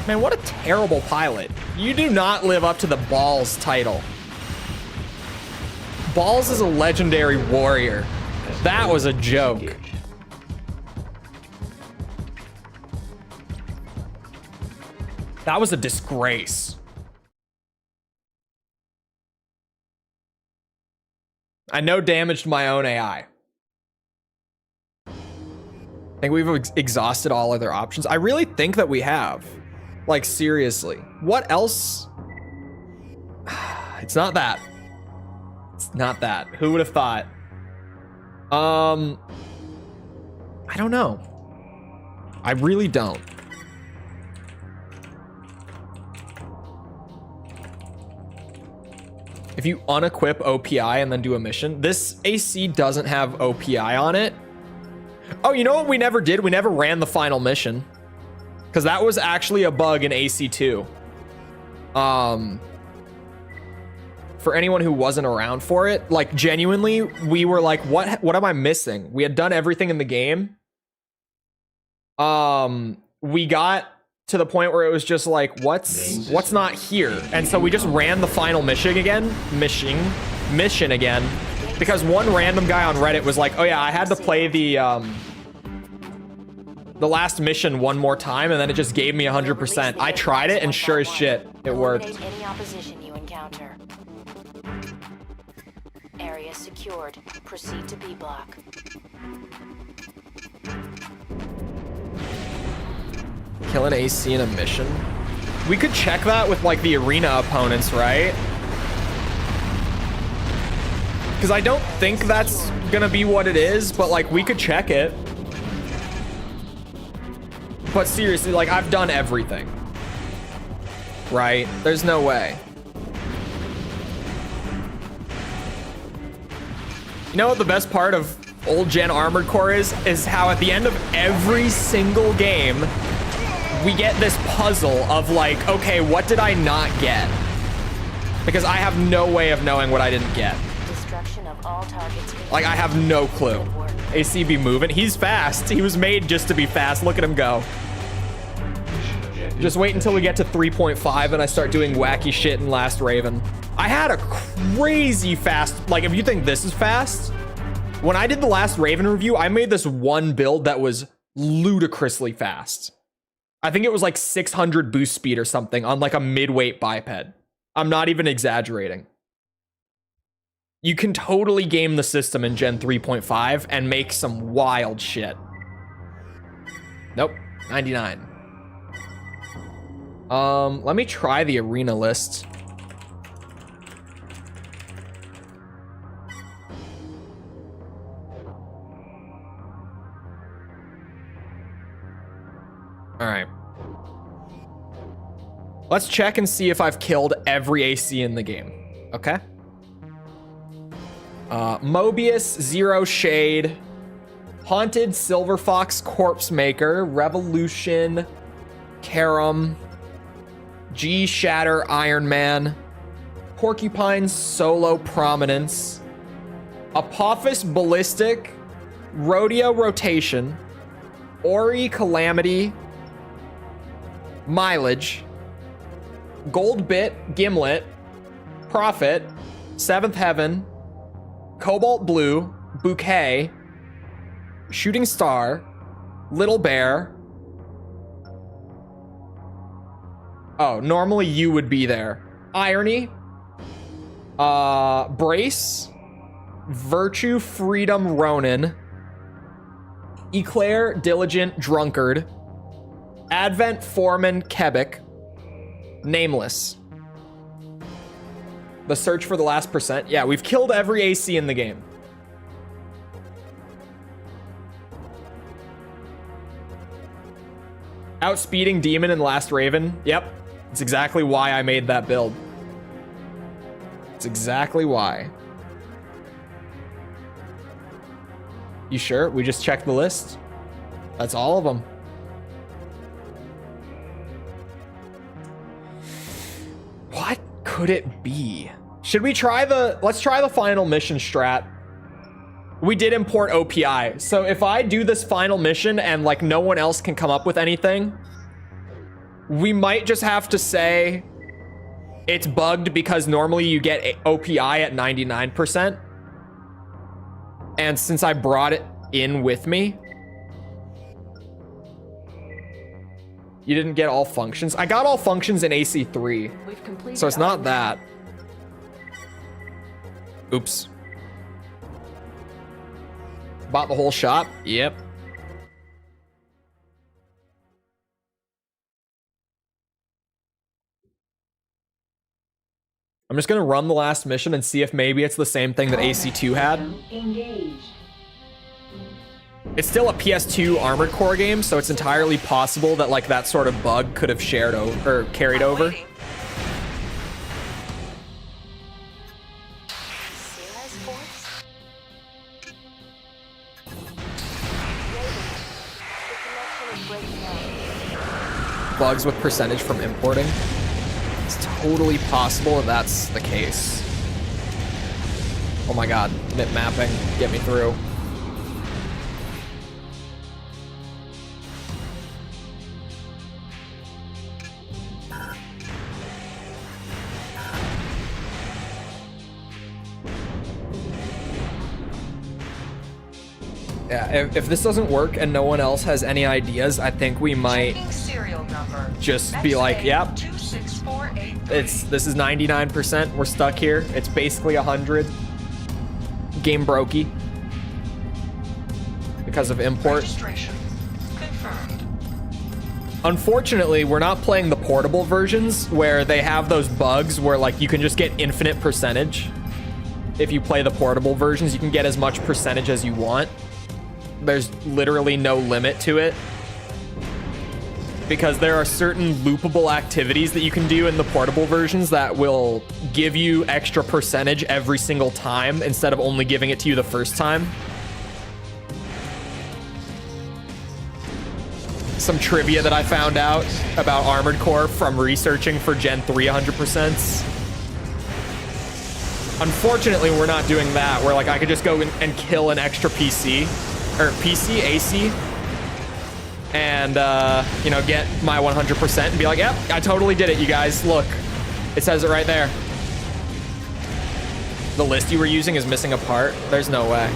Man, what a terrible pilot. You do not live up to the Balls title. Balls is a legendary warrior. That was a joke. That was a disgrace. I know damaged my own AI. I think we've exhausted all other options. I really think that we have. Like, seriously. What else? It's not that. It's not that. Who would have thought? I don't know. I really don't. If you unequip OPI and then do a mission, this AC doesn't have OPI on it. Oh, you know what we never did? We never ran the final mission. Because that was actually a bug in AC2. For anyone who wasn't around for it, like, genuinely, we were like, what am I missing? We had done everything in the game. we got to the point where it was just like, what's not here? And so we just ran the final mission again, because one random guy on Reddit was like, oh yeah, I had to play the last mission one more time, and then it just gave me 100%. I tried it, and sure as shit, it worked. Eliminate any opposition you encounter. Area secured. Proceed to B block. Kill an AC in a mission? We could check that with like the arena opponents, right? Because I don't think that's gonna be what it is, but like we could check it. But seriously, like I've done everything. Right? There's no way. You know what the best part of old gen Armored Core is how at the end of every single game, we get this puzzle of like, okay, what did I not get? Because I have no way of knowing what I didn't get. Destruction of all targets. Like I have no clue. ACB moving. He's fast. He was made just to be fast. Look at him go. Just wait until we get to 3.5 and I start doing wacky shit in Last Raven. I had a crazy fast, like if you think this is fast, when I did the Last Raven review, I made this one build that was ludicrously fast. I think it was like 600 boost speed or something on like a mid-weight biped. I'm not even exaggerating. You can totally game the system in Gen 3.5 and make some wild shit. Nope, 99. Let me try the arena list. All right. Let's check and see if I've killed every AC in the game. Okay. Mobius, Zero Shade, Haunted, Silver Fox, Corpse Maker, Revolution, Karam, G Shatter, Iron Man, Porcupine, Solo Prominence, Apophis, Ballistic, Rodeo, Rotation, Ori, Calamity, Mileage, Gold Bit, Gimlet, Prophet, Seventh Heaven, Cobalt Blue, Bouquet, Shooting Star, Little Bear. Oh, normally you would be there. Irony, Brace, Virtue, Freedom, Ronin, Eclair, Diligent, Drunkard, Advent, Foreman, Quebec, Nameless. The search for the last percent. Yeah, we've killed every AC in the game. Outspeeding Demon in Last Raven. Yep. It's exactly why I made that build. It's exactly why. You sure? We just checked the list? That's all of them. What could it be? Should we try let's try the final mission strat. We did import OPI. So if I do this final mission and like no one else can come up with anything, we might just have to say it's bugged because normally you get OPI at 99%. And since I brought it in with me, you didn't get all functions. I got all functions in AC3, so it's not that. Oops. Bought the whole shop? Yep. I'm just gonna run the last mission and see if maybe it's the same thing that AC2 had. Engaged. It's still a PS2 Armored Core game, so it's entirely possible that like that sort of bug could have shared over or carried over. Bugs with percentage from importing. It's totally possible that that's the case. Oh my god, mip mapping, get me through. Yeah, if this doesn't work and no one else has any ideas, I think we might Serial number. just be like, yep, 26483. this is 99%. We're stuck here. It's basically 100. Game brokey because of import. Registration confirmed. Unfortunately, we're not playing the portable versions where they have those bugs where like you can just get infinite percentage. If you play the portable versions, you can get as much percentage as you want. There's literally no limit to it because there are certain loopable activities that you can do in the portable versions that will give you extra percentage every single time instead of only giving it to you the first time. Some trivia that I found out about Armored Core from researching for Gen 3 100%. Unfortunately, we're not doing that, where like I could just go and kill an extra PC, or PC, AC, and, you know, get my 100% and be like, yep, I totally did it, you guys. Look, it says it right there. The list you were using is missing a part? There's no way.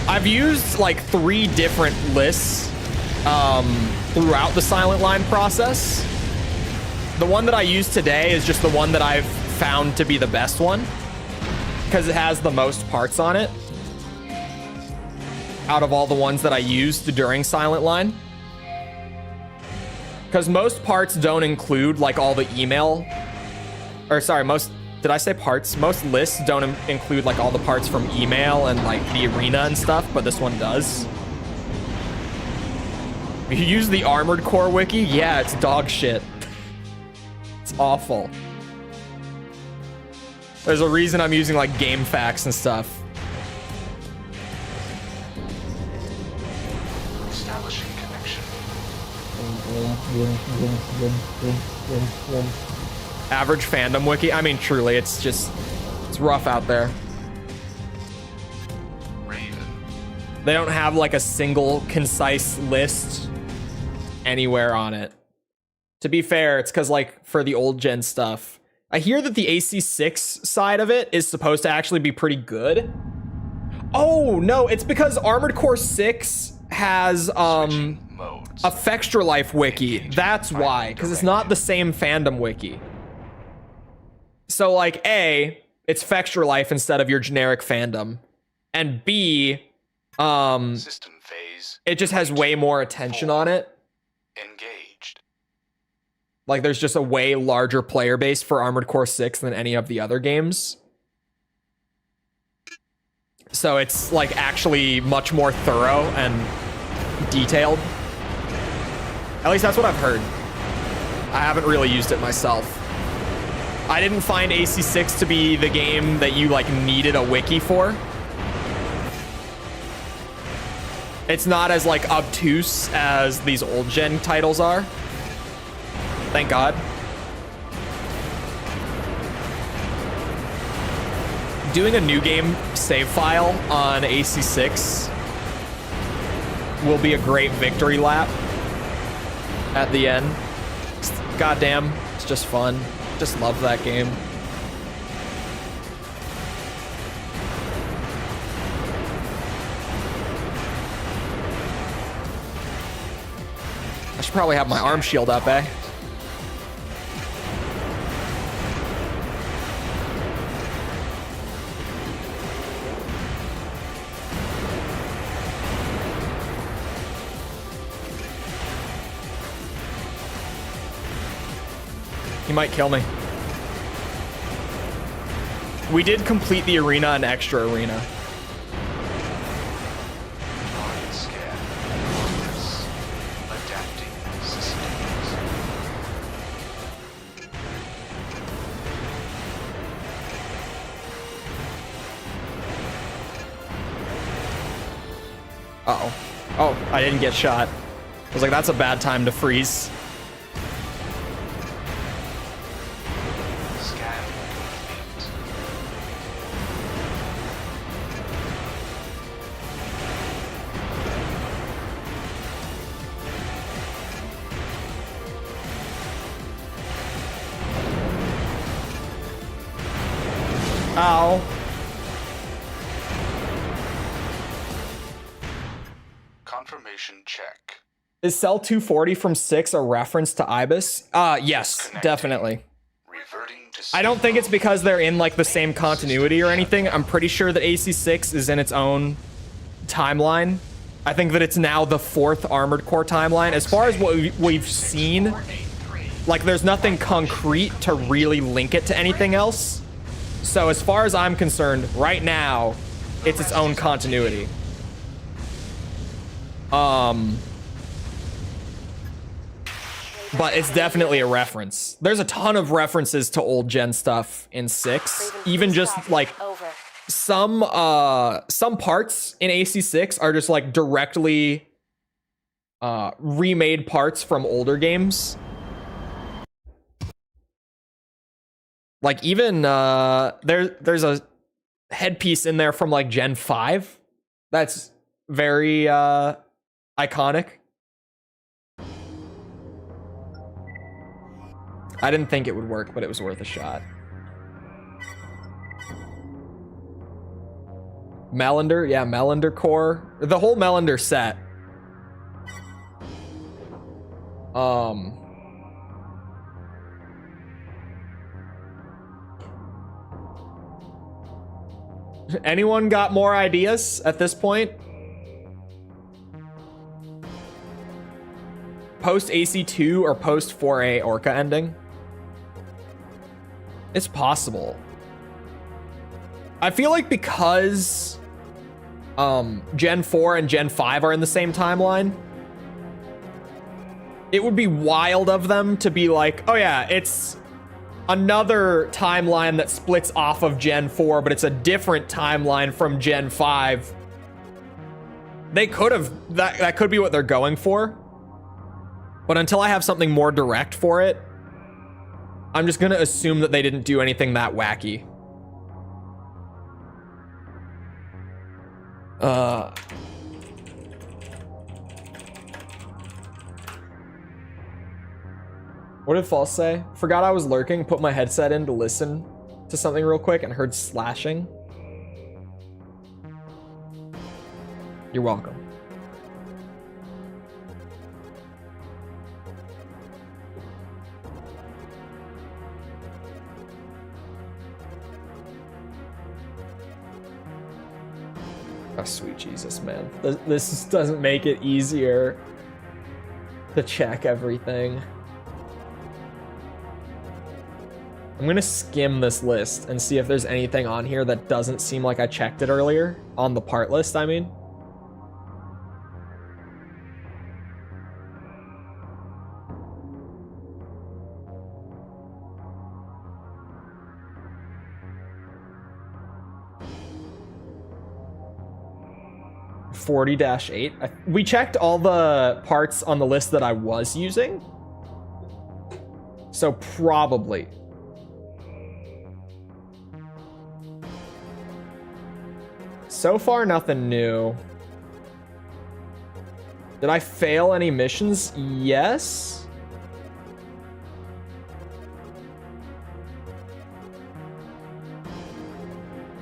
I've used like 3 different lists throughout the Silent Line process. The one that I use today is just the one that I've found to be the best one because it has the most parts on it out of all the ones that I used during Silent Line. Because most parts don't include like all the email, or sorry, did I say parts? Most lists don't include like all the parts from email and like the arena and stuff, but this one does. If you use the Armored Core wiki, yeah, it's dog shit. It's awful. There's a reason I'm using like game facts and stuff. Establishing connection. Average fandom wiki. I mean, truly, it's rough out there. Raven. They don't have like a single concise list anywhere on it. To be fair, it's because like for the old gen stuff, I hear that the AC6 side of it is supposed to actually be pretty good. Oh no, it's because Armored Core 6 has a Fextra Life wiki. That's why, because it's not the same fandom wiki. So like A, it's Fextra Life instead of your generic fandom, and B, System phase. it just has way more attention on it. Engaged. Like there's just a way larger player base for Armored Core 6 than any of the other games. So it's like actually much more thorough and detailed. At least that's what I've heard. I haven't really used it myself. I didn't find AC6 to be the game that you like needed a wiki for. It's not as like obtuse as these old gen titles are. Thank God. Doing a new game save file on AC6 will be a great victory lap at the end. Goddamn, it's just fun. Just love that game. I should probably have my arm shield up, eh? He might kill me. We did complete the arena and extra arena. Target scan. Progress. Adapting systems. Uh-oh. Oh, I didn't get shot. I was like, that's a bad time to freeze. Scan complete. Ow. Confirmation check. Is cell 240 from 6 a reference to Ibis? Yes, definitely. Reverting to I don't think it's because they're in like the same continuity or anything. I'm pretty sure that AC6 is in its own timeline. I think that it's now the 4th Armored Core timeline. As far as what we've seen, like there's nothing concrete to really link it to anything else. So as far as I'm concerned, right now, it's its own continuity. But it's definitely a reference. There's a ton of references to old gen stuff in 6. Even just like Over. some parts in AC6 are just like directly remade parts from older games. Like even there's a headpiece in there from like Gen 5 that's very iconic. I didn't think it would work, but it was worth a shot. Melander, yeah, Melander core. The whole Melander set. Anyone got more ideas at this point? Post AC2 or post 4A Orca ending? It's possible. I feel like because Gen 4 and Gen 5 are in the same timeline, it would be wild of them to be like, oh yeah, it's another timeline that splits off of Gen 4, but it's a different timeline from Gen 5. They could have, that could be what they're going for. But until I have something more direct for it, I'm just gonna assume that they didn't do anything that wacky. What did False say? Forgot I was lurking, put my headset in to listen to something real quick and heard slashing. You're welcome. Oh, sweet Jesus, man. This doesn't make it easier to check everything. I'm gonna skim this list and see if there's anything on here that doesn't seem like I checked it earlier. On the part list, I mean. (40-8). We checked all the parts on the list that I was using. So probably. So far, nothing new. Did I fail any missions? Yes.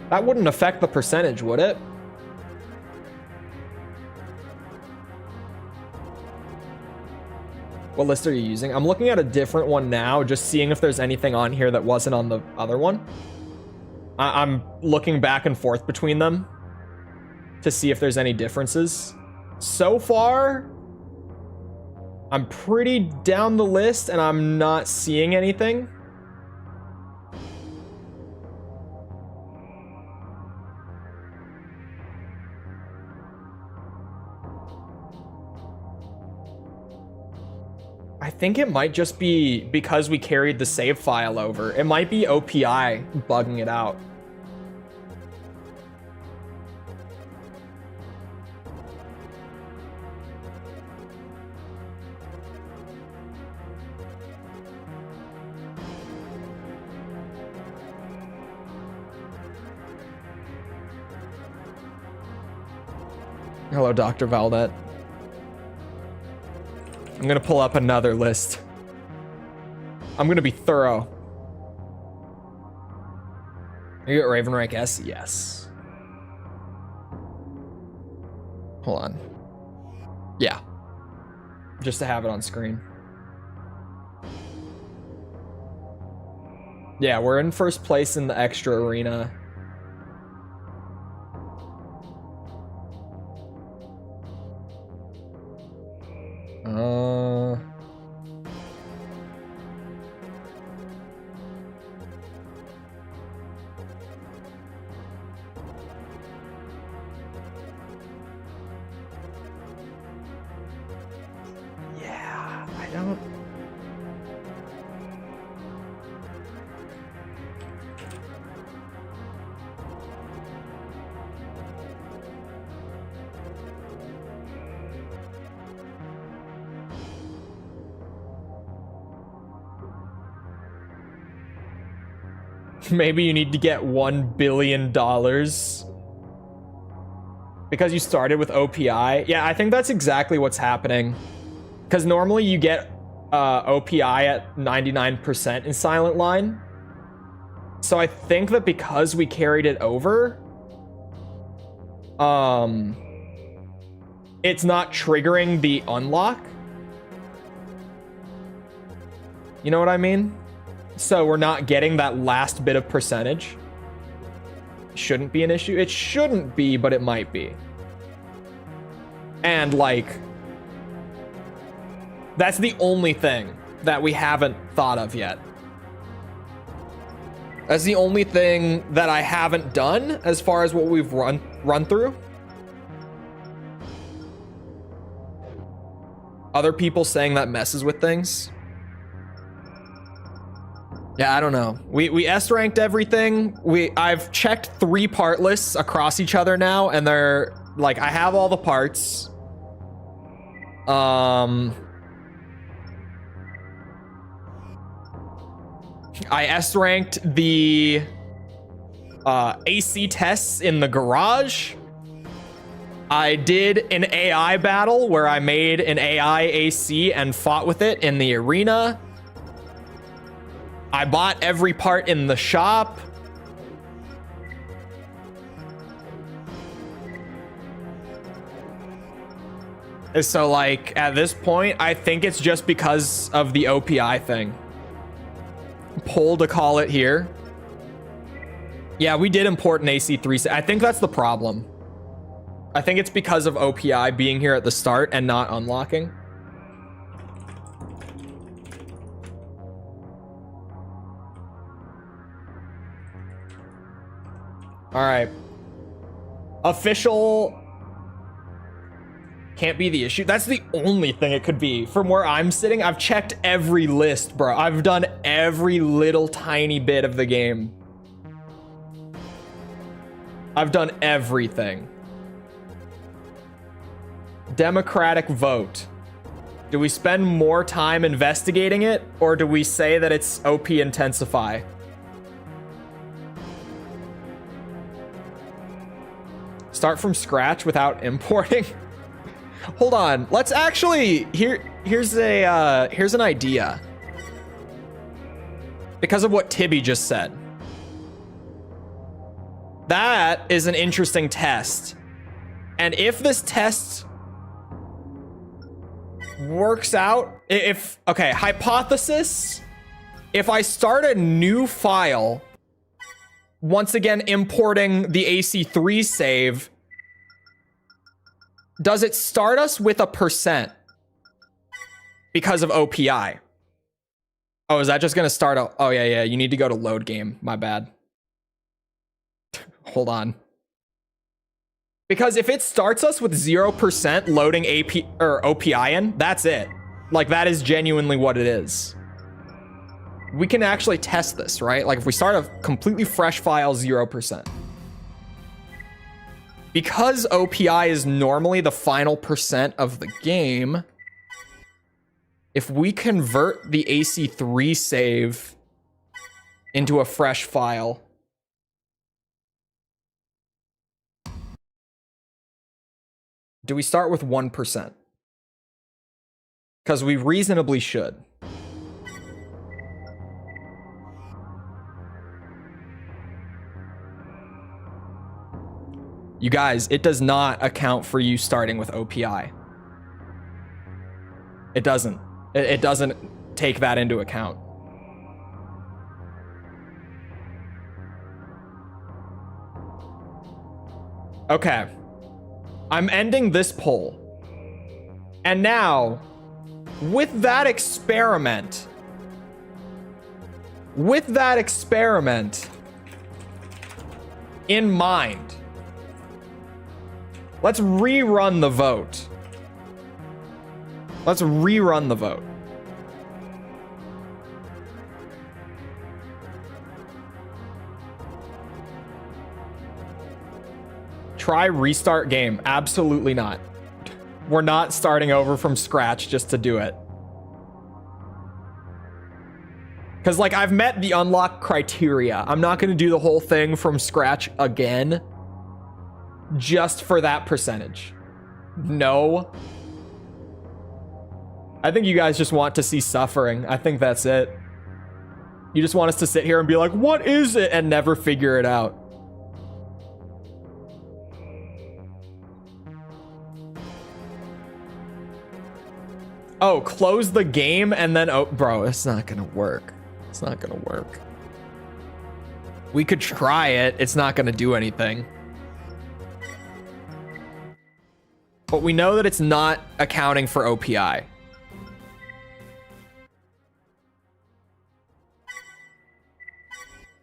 That wouldn't affect the percentage, would it? What list are you using? I'm looking at a different one now, just seeing if there's anything on here that wasn't on the other one. I'm looking back and forth between them to see if there's any differences. So far, I'm pretty down the list and I'm not seeing anything. I think it might just be because we carried the save file over. It might be OPI bugging it out. Hello, Dr. Valdet. I'm gonna pull up another list. I'm gonna be thorough. You get Raven rank S? Yes. Hold on. Yeah. Just to have it on screen. Yeah, we're in first place in the extra arena. Yeah, I don't. Maybe you need to get $1 billion because you started with OPI. Yeah, I think that's exactly what's happening. Because normally you get OPI at 99% in Silent Line. So I think that because we carried it over, it's not triggering the unlock. You know what I mean? So we're not getting that last bit of percentage. Shouldn't be an issue. It shouldn't be, but it might be. And like, that's the only thing that we haven't thought of yet. That's the only thing that I haven't done as far as what we've run through. Other people saying that messes with things. Yeah, I don't know. We S ranked everything. I've checked 3 part lists across each other now, and they're like, I have all the parts. I S ranked the AC tests in the garage. I did an AI battle where I made an AI AC and fought with it in the arena. I bought every part in the shop. So like at this point, I think it's just because of the OPI thing. Pull to call it here. Yeah, we did import an AC3. I think that's the problem. I think it's because of OPI being here at the start and not unlocking. All right. Official can't be the issue. That's the only thing it could be. From where I'm sitting, I've checked every list, bro. I've done every little tiny bit of the game. I've done everything. Democratic vote. Do we spend more time investigating it, or do we say that it's OP intensify? Start from scratch without importing? Hold on. Let's actually here's an idea. Because of what Tibby just said. That is an interesting test. And if this test works out, okay, hypothesis, if I start a new file, once again importing the AC3 save, does it start us with a percent because of OPI? Oh, is that just gonna start? Oh yeah, you need to go to load game. My bad. Hold on. Because if it starts us with 0% loading AP or OPI in, that's it. Like that is genuinely what it is. We can actually test this, right? Like if we start a completely fresh file, 0%. Because OPI is normally the final percent of the game, if we convert the AC3 save into a fresh file, do we start with 1%? Because we reasonably should. You guys, it does not account for you starting with OPI. It doesn't. It doesn't take that into account. Okay. I'm ending this poll. And now, with that experiment in mind, let's rerun the vote. Let's rerun the vote. Try restart game. Absolutely not. We're not starting over from scratch just to do it. Because, like, I've met the unlock criteria. I'm not going to do the whole thing from scratch again just for that percentage. No. I think you guys just want to see suffering. I think that's it. You just want us to sit here and be like, what is it? And never figure it out. Oh, close the game and then... Oh, bro, it's not gonna work. It's not gonna work. We could try it. It's not gonna do anything. But we know that it's not accounting for OPI.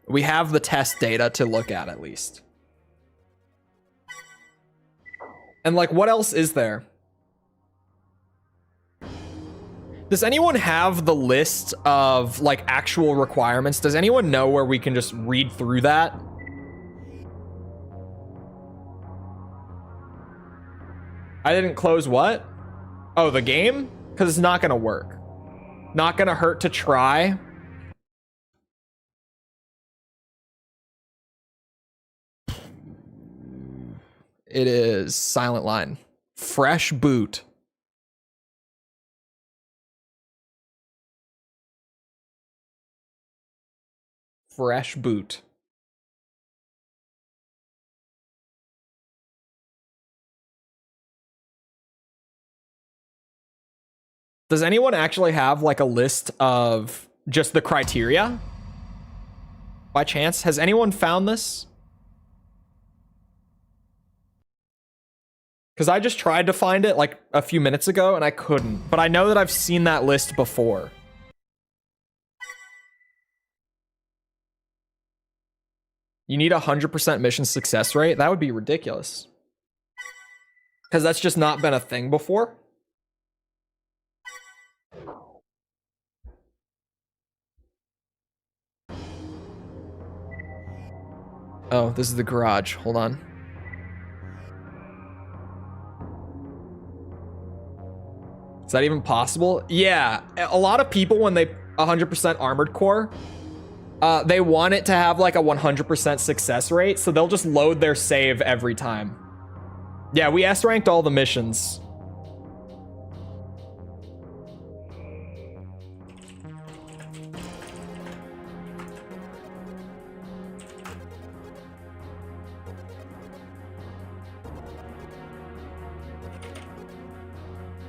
We have the test data to look at least. And, like, what else is there? Does anyone have the list of, like, actual requirements? Does anyone know where we can just read through that? I didn't close what? Oh, the game? Because it's not going to work. Not going to hurt to try. It is Silent Line. Fresh boot. Fresh boot. Does anyone actually have, like, a list of just the criteria? By chance, has anyone found this? Because I just tried to find it like a few minutes ago and I couldn't. But I know that I've seen that list before. You need 100% mission success rate? That would be ridiculous. Because that's just not been a thing before. Oh, this is the garage. Hold on. Is that even possible? Yeah, a lot of people when they 100% armored core, they want it to have like a 100% success rate, so they'll just load their save every time. Yeah, we S-ranked all the missions.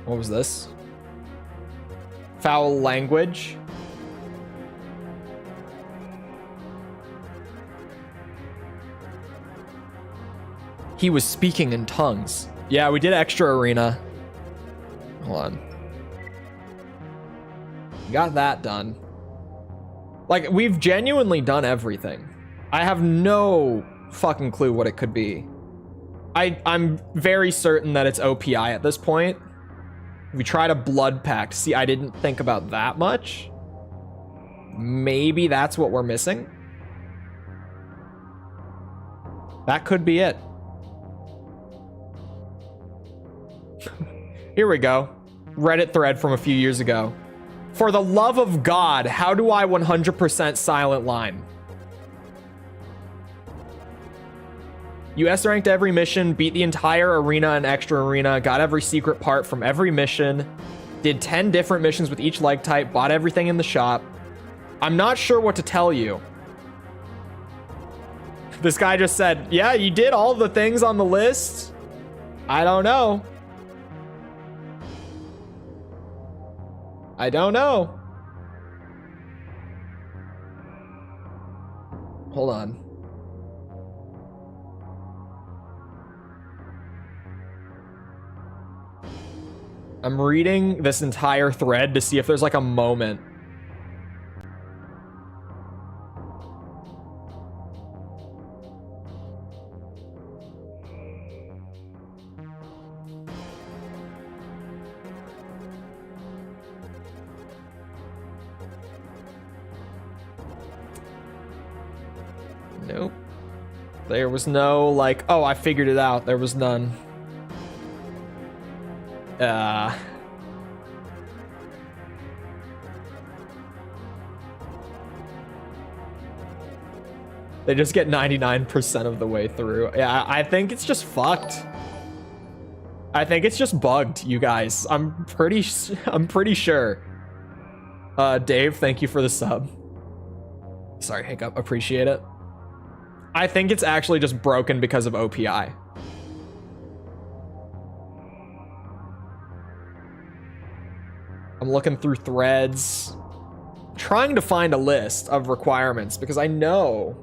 What was this? Foul language. He was speaking in tongues. Yeah, we did extra arena. Hold on. Got that done. Like, we've genuinely done everything. I have no fucking clue what it could be. I'm very certain that it's OPI at this point. We tried a blood pact. See, I didn't think about that much. Maybe that's what we're missing. That could be it. Here we go. Reddit thread from a few years ago. For the love of God, how do I 100% silent line? You S-ranked every mission, beat the entire arena and extra arena, got every secret part from every mission, did 10 different missions with each leg type, bought everything in the shop. I'm not sure what to tell you. This guy just said, yeah, you did all the things on the list. I don't know. I don't know. Hold on. I'm reading this entire thread to see if there's like a moment. Nope. There was no like, oh, I figured it out. There was none. They just get 99% of the way through. Yeah, I think it's just fucked. I think it's just bugged, you guys. I'm pretty sure. Dave, thank you for the sub. Sorry, hiccup. Appreciate it. I think it's actually just broken because of OPI. I'm looking through threads, trying to find a list of requirements because I know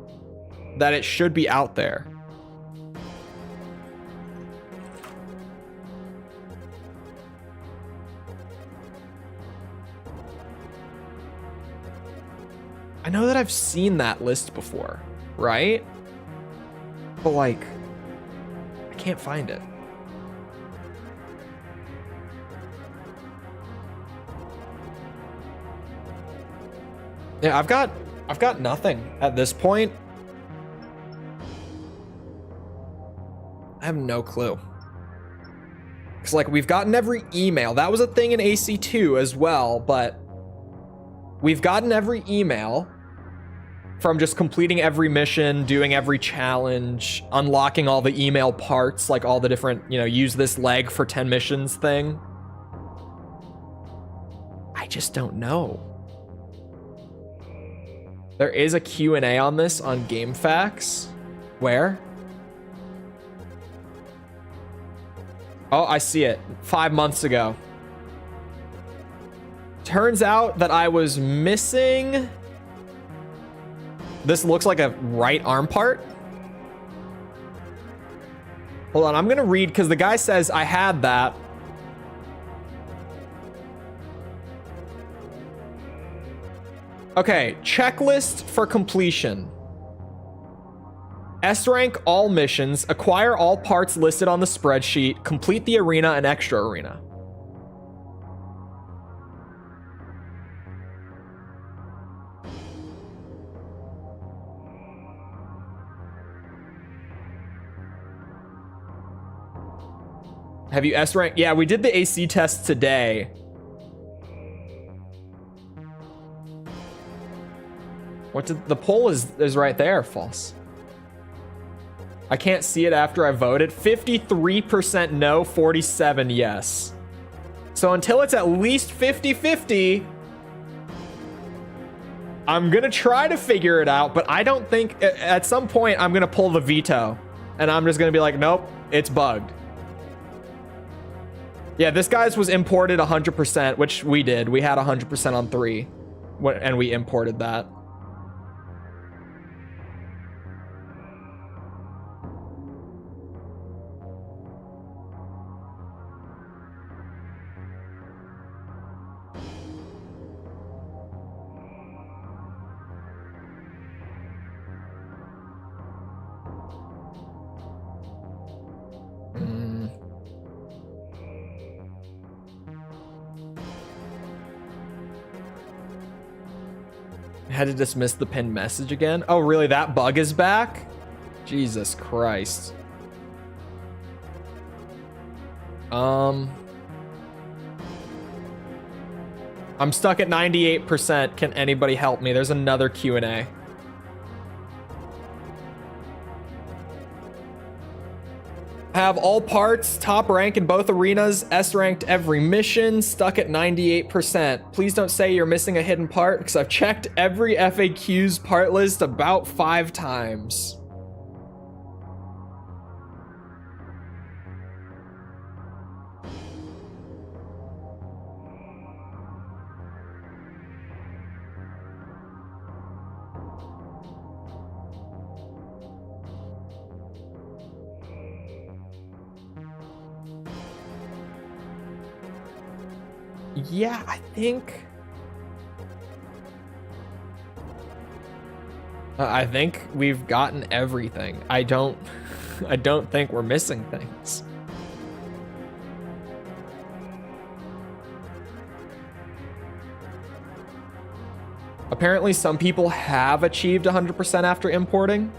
that it should be out there. I know that I've seen that list before, right? But like, I can't find it. Yeah, I've got nothing at this point. I have no clue. Cause like we've gotten every email. That was a thing in AC2 as well, but we've gotten every email from just completing every mission, doing every challenge, unlocking all the email parts, like all the different, you know, use this leg for 10 missions thing. I just don't know. There is a Q&A on this on GameFAQs. Where? Oh, I see it. 5 months ago. Turns out that I was missing... This looks like a right arm part. Hold on, I'm gonna read because the guy says I had that. Okay, checklist for completion. S-rank all missions, acquire all parts listed on the spreadsheet, complete the arena and extra arena. Have you S-ranked? Yeah, we did the AC test today. What did the poll is right there? False. I can't see it after I voted. 53% no, 47 yes. So until it's at least 50-50, I'm gonna try to figure it out, but I don't think at some point I'm gonna pull the veto and I'm just gonna be like, nope, it's bugged. Yeah, this guy's was imported 100%, which we did. We had 100% on 3 and we imported that. Had to dismiss the pinned message again. Oh, really? That bug is back? Jesus Christ. I'm stuck at 98%. Can anybody help me? There's another Q&A. Have all parts, top rank in both arenas, S ranked every mission, stuck at 98%. Please don't say you're missing a hidden part because I've checked every FAQ's part list about 5 times. Yeah, I think we've gotten everything. I don't think we're missing things. Apparently some people have achieved 100% after importing.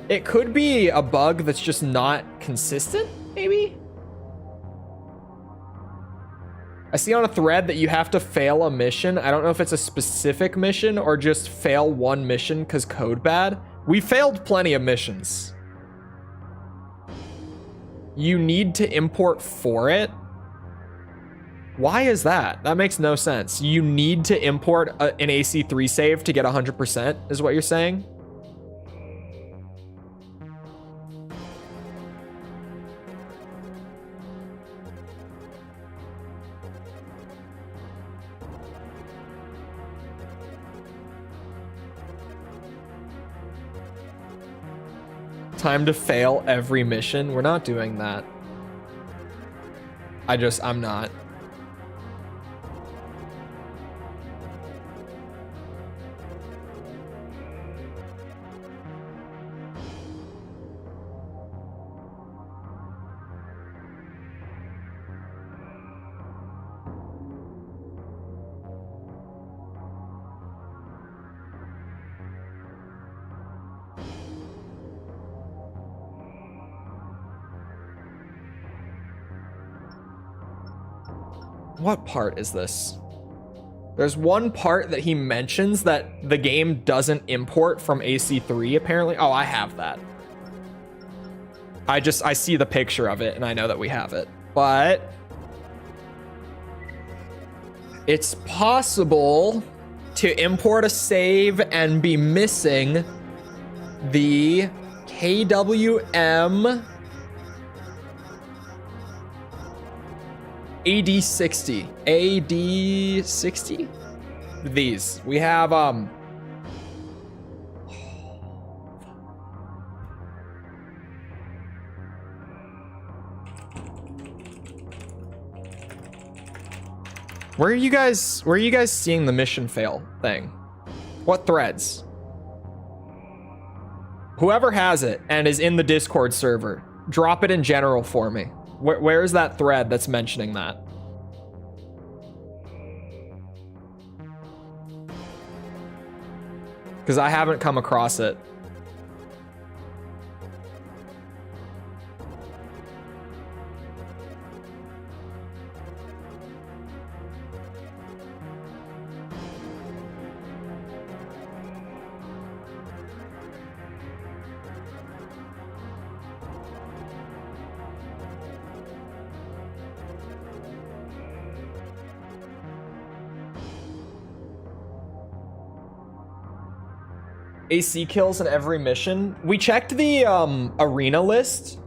It could be a bug that's just not consistent, maybe? I see on a thread that you have to fail a mission. I don't know if it's a specific mission or just fail one mission because code bad. We failed plenty of missions. You need to import for it? Why is that? That makes no sense. You need to import an AC3 save to get 100%, is what you're saying? Time to fail every mission. We're not doing that. I'm not. What part is this? There's one part that he mentions that the game doesn't import from AC3 apparently. Oh, I have that. I see the picture of it and I know that we have it. But it's possible to import a save and be missing the KWM AD60. AD60? These. We have, Where are you guys seeing the mission fail thing? What threads? Whoever has it and is in the Discord server, drop it in general for me. Where is that thread that's mentioning that? Because I haven't come across it. AC kills in every mission. We checked the arena list,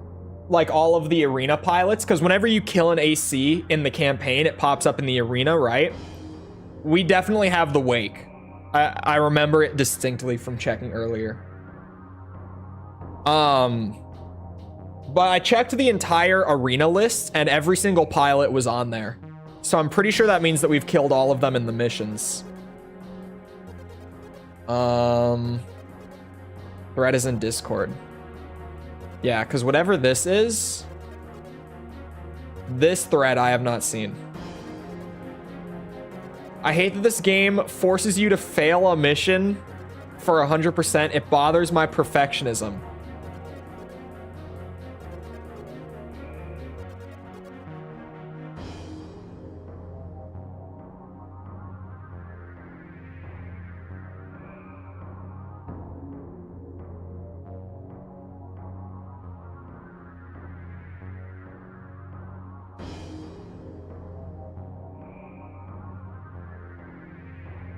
like all of the arena pilots, because whenever you kill an AC in the campaign, it pops up in the arena, right? We definitely have the wake. I remember it distinctly from checking earlier. But I checked the entire arena list and every single pilot was on there. So I'm pretty sure that means that we've killed all of them in the missions. Thread is in Discord. Yeah, because whatever this is, this thread I have not seen. I hate that this game forces you to fail a mission for 100%. It bothers my perfectionism.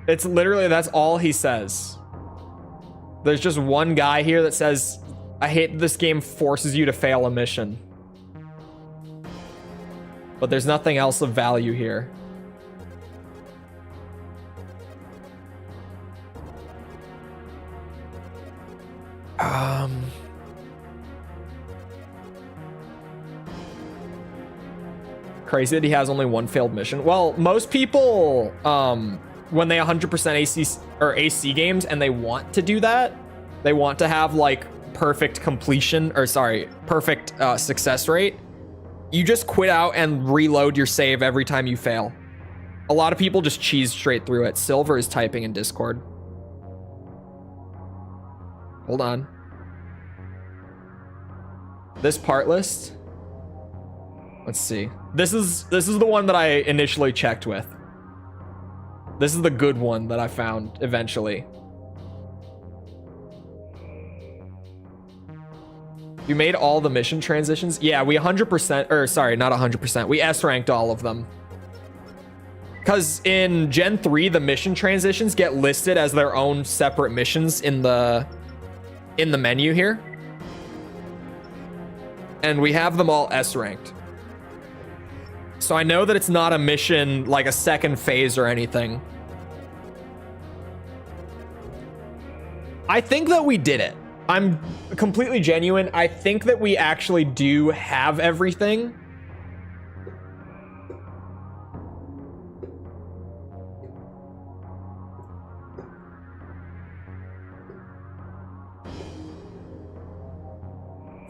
It's literally, that's all he says. There's just one guy here that says, I hate that this game forces you to fail a mission. But there's nothing else of value here. Crazy that he has only one failed mission. Well, most people, when they 100% AC games and they want to do that, they want to have like perfect completion, or sorry, perfect success rate. You just quit out and reload your save every time you fail. A lot of people just cheese straight through it. Silver is typing in Discord. Hold on. This part list. Let's see. This is the one that I initially checked with. This is the good one that I found eventually. You made all the mission transitions? Yeah, we 100%, or sorry, not 100%. We S-ranked all of them. Because in Gen 3, the mission transitions get listed as their own separate missions in the menu here. And we have them all S-ranked. So I know that it's not a mission like a second phase or anything. I think that we did it. I'm completely genuine. I think that we actually do have everything.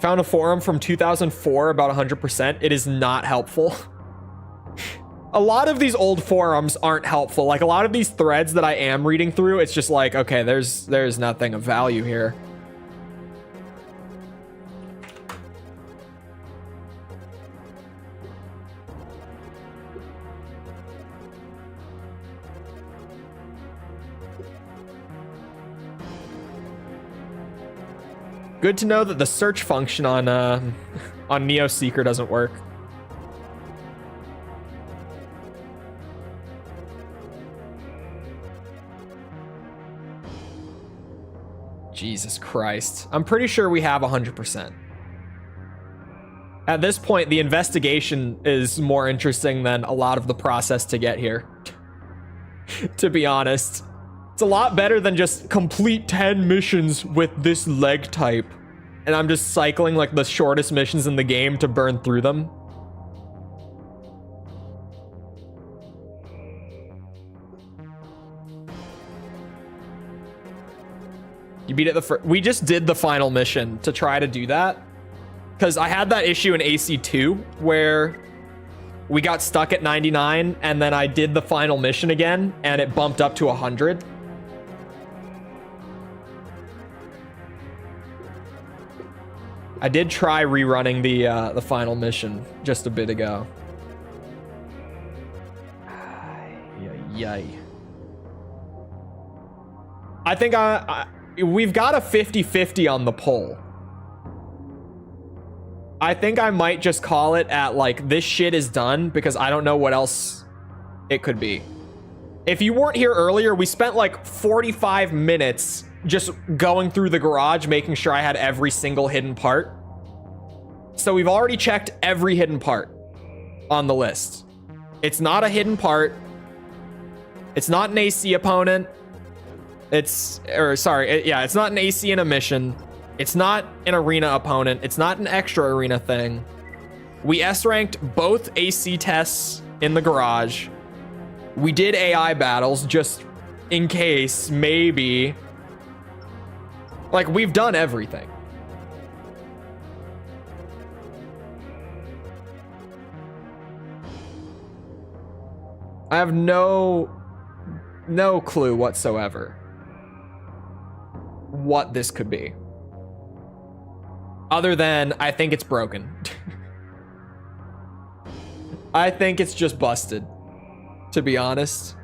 Found a forum from 2004 about 100%. It is not helpful. A lot of these old forums aren't helpful. Like a lot of these threads that I am reading through, it's just like, okay, there's nothing of value here. Good to know that the search function on Neo Seeker doesn't work. Jesus Christ. I'm pretty sure we have 100%. At this point, the investigation is more interesting than a lot of the process to get here. To be honest. It's a lot better than just complete 10 missions with this leg type. And I'm just cycling like the shortest missions in the game to burn through them. You beat it we just did the final mission to try to do that. Because I had that issue in AC2 where we got stuck at 99 and then I did the final mission again and it bumped up to 100. I did try rerunning the final mission just a bit ago. Yay. I think we've got a 50-50 on the poll. I think I might just call it at like, this shit is done because I don't know what else it could be. If you weren't here earlier, we spent like 45 minutes just going through the garage, making sure I had every single hidden part. So we've already checked every hidden part on the list. It's not a hidden part. It's not an AC opponent. It's not an AC in a mission. It's not an arena opponent. It's not an extra arena thing. We S-ranked both AC tests in the garage. We did AI battles just in case, maybe. Like, we've done everything. I have no clue whatsoever what this could be. Other than, I think it's broken. I think it's just busted, to be honest.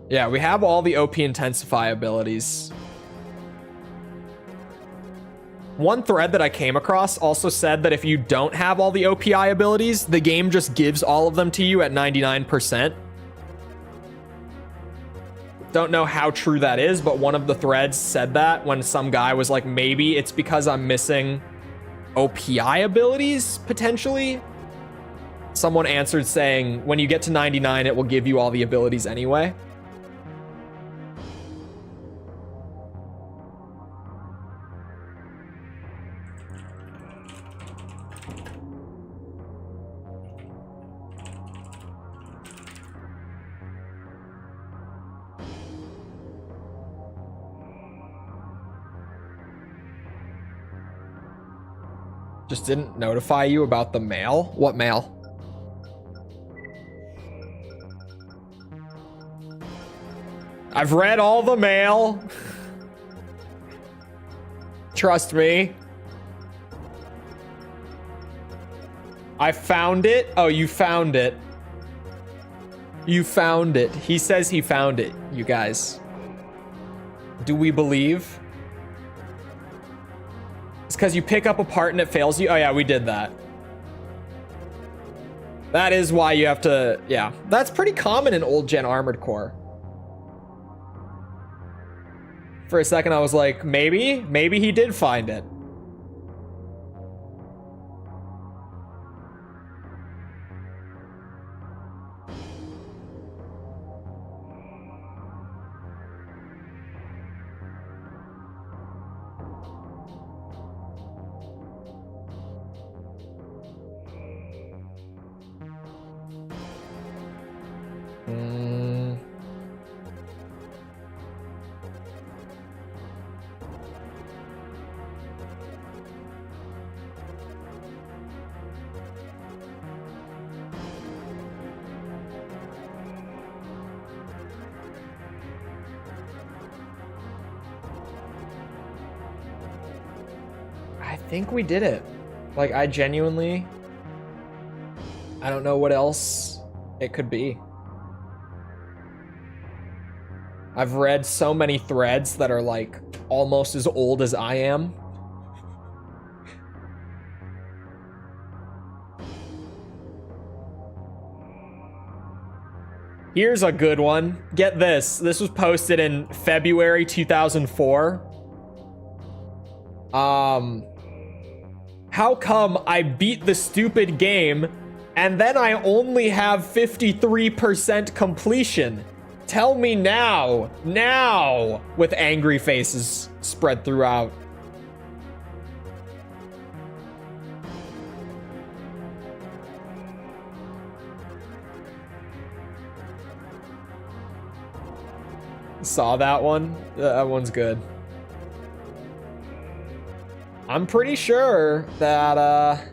Yeah, we have all the OP Intensify abilities. One thread that I came across also said that if you don't have all the OPI abilities, the game just gives all of them to you at 99%. Don't know how true that is, but one of the threads said that when some guy was like, maybe it's because I'm missing OPI abilities, potentially. Someone answered saying, when you get to 99, it will give you all the abilities anyway. Just didn't notify you about the mail? What mail? I've read all the mail. Trust me. I found it. Oh, you found it. You found it. He says he found it, you guys. Do we believe? It's because you pick up a part and it fails you. Oh yeah, we did that. That is why you have to, yeah. That's pretty common in old gen Armored Core. For a second I was like, maybe he did find it. I think we did it. Like, I genuinely, I don't know what else it could be. I've read so many threads that are like almost as old as I am. Here's a good one. Get this. This was posted in February 2004. How come I beat the stupid game and then I only have 53% completion? Tell me now, now, with angry faces spread throughout. Saw that one? That one's good. I'm pretty sure that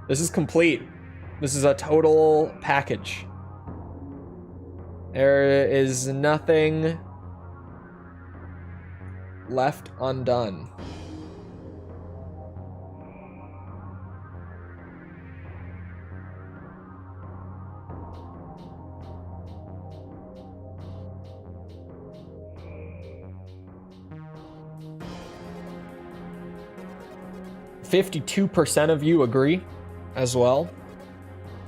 this is complete. This is a total package. There is nothing left undone. %52% of you agree as well.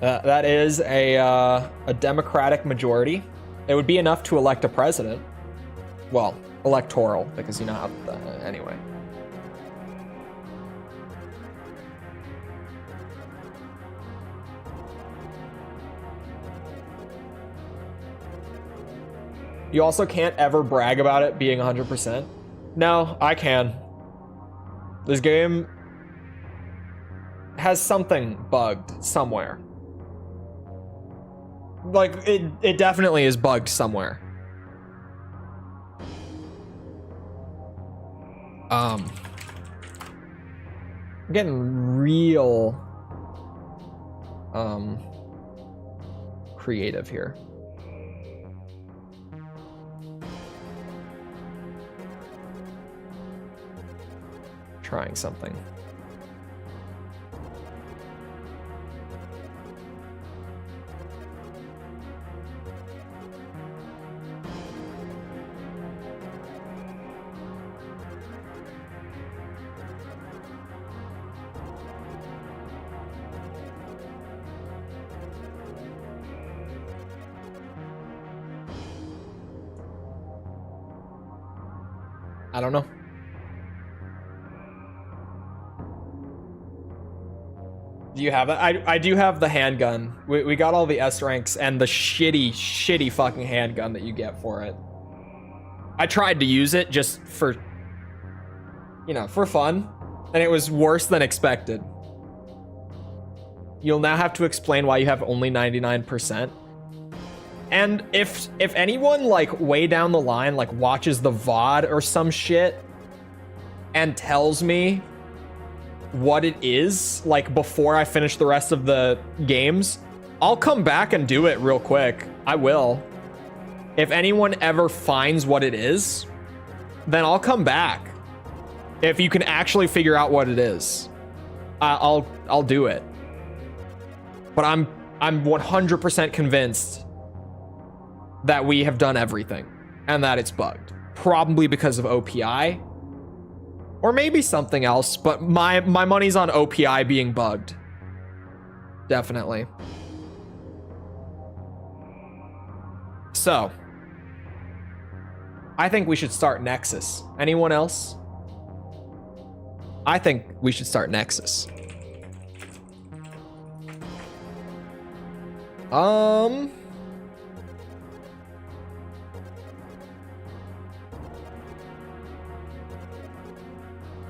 That is a Democratic majority. It would be enough to elect a president. Well, electoral, because you know how, anyway. You also can't ever brag about it being 100%. No, I can. This game has something bugged somewhere. Like, it definitely is bugged somewhere. I'm getting real creative here. Trying something. I don't know. Do you have it? I do have the handgun. We got all the S ranks and the shitty fucking handgun that you get for it. I tried to use it just for, you know, for fun, and it was worse than expected. You'll now have to explain why you have only 99%. And if anyone like way down the line like watches the VOD or some shit and tells me what it is, like before I finish the rest of the games, I'll come back and do it real quick. I will. If anyone ever finds what it is, then I'll come back. If you can actually figure out what it is, I'll do it. But I'm 100% convinced that we have done everything and that it's bugged. Probably because of OPI. Or maybe something else, but my money's on OPI being bugged. Definitely. So, I think we should start Nexus. Anyone else? I think we should start Nexus.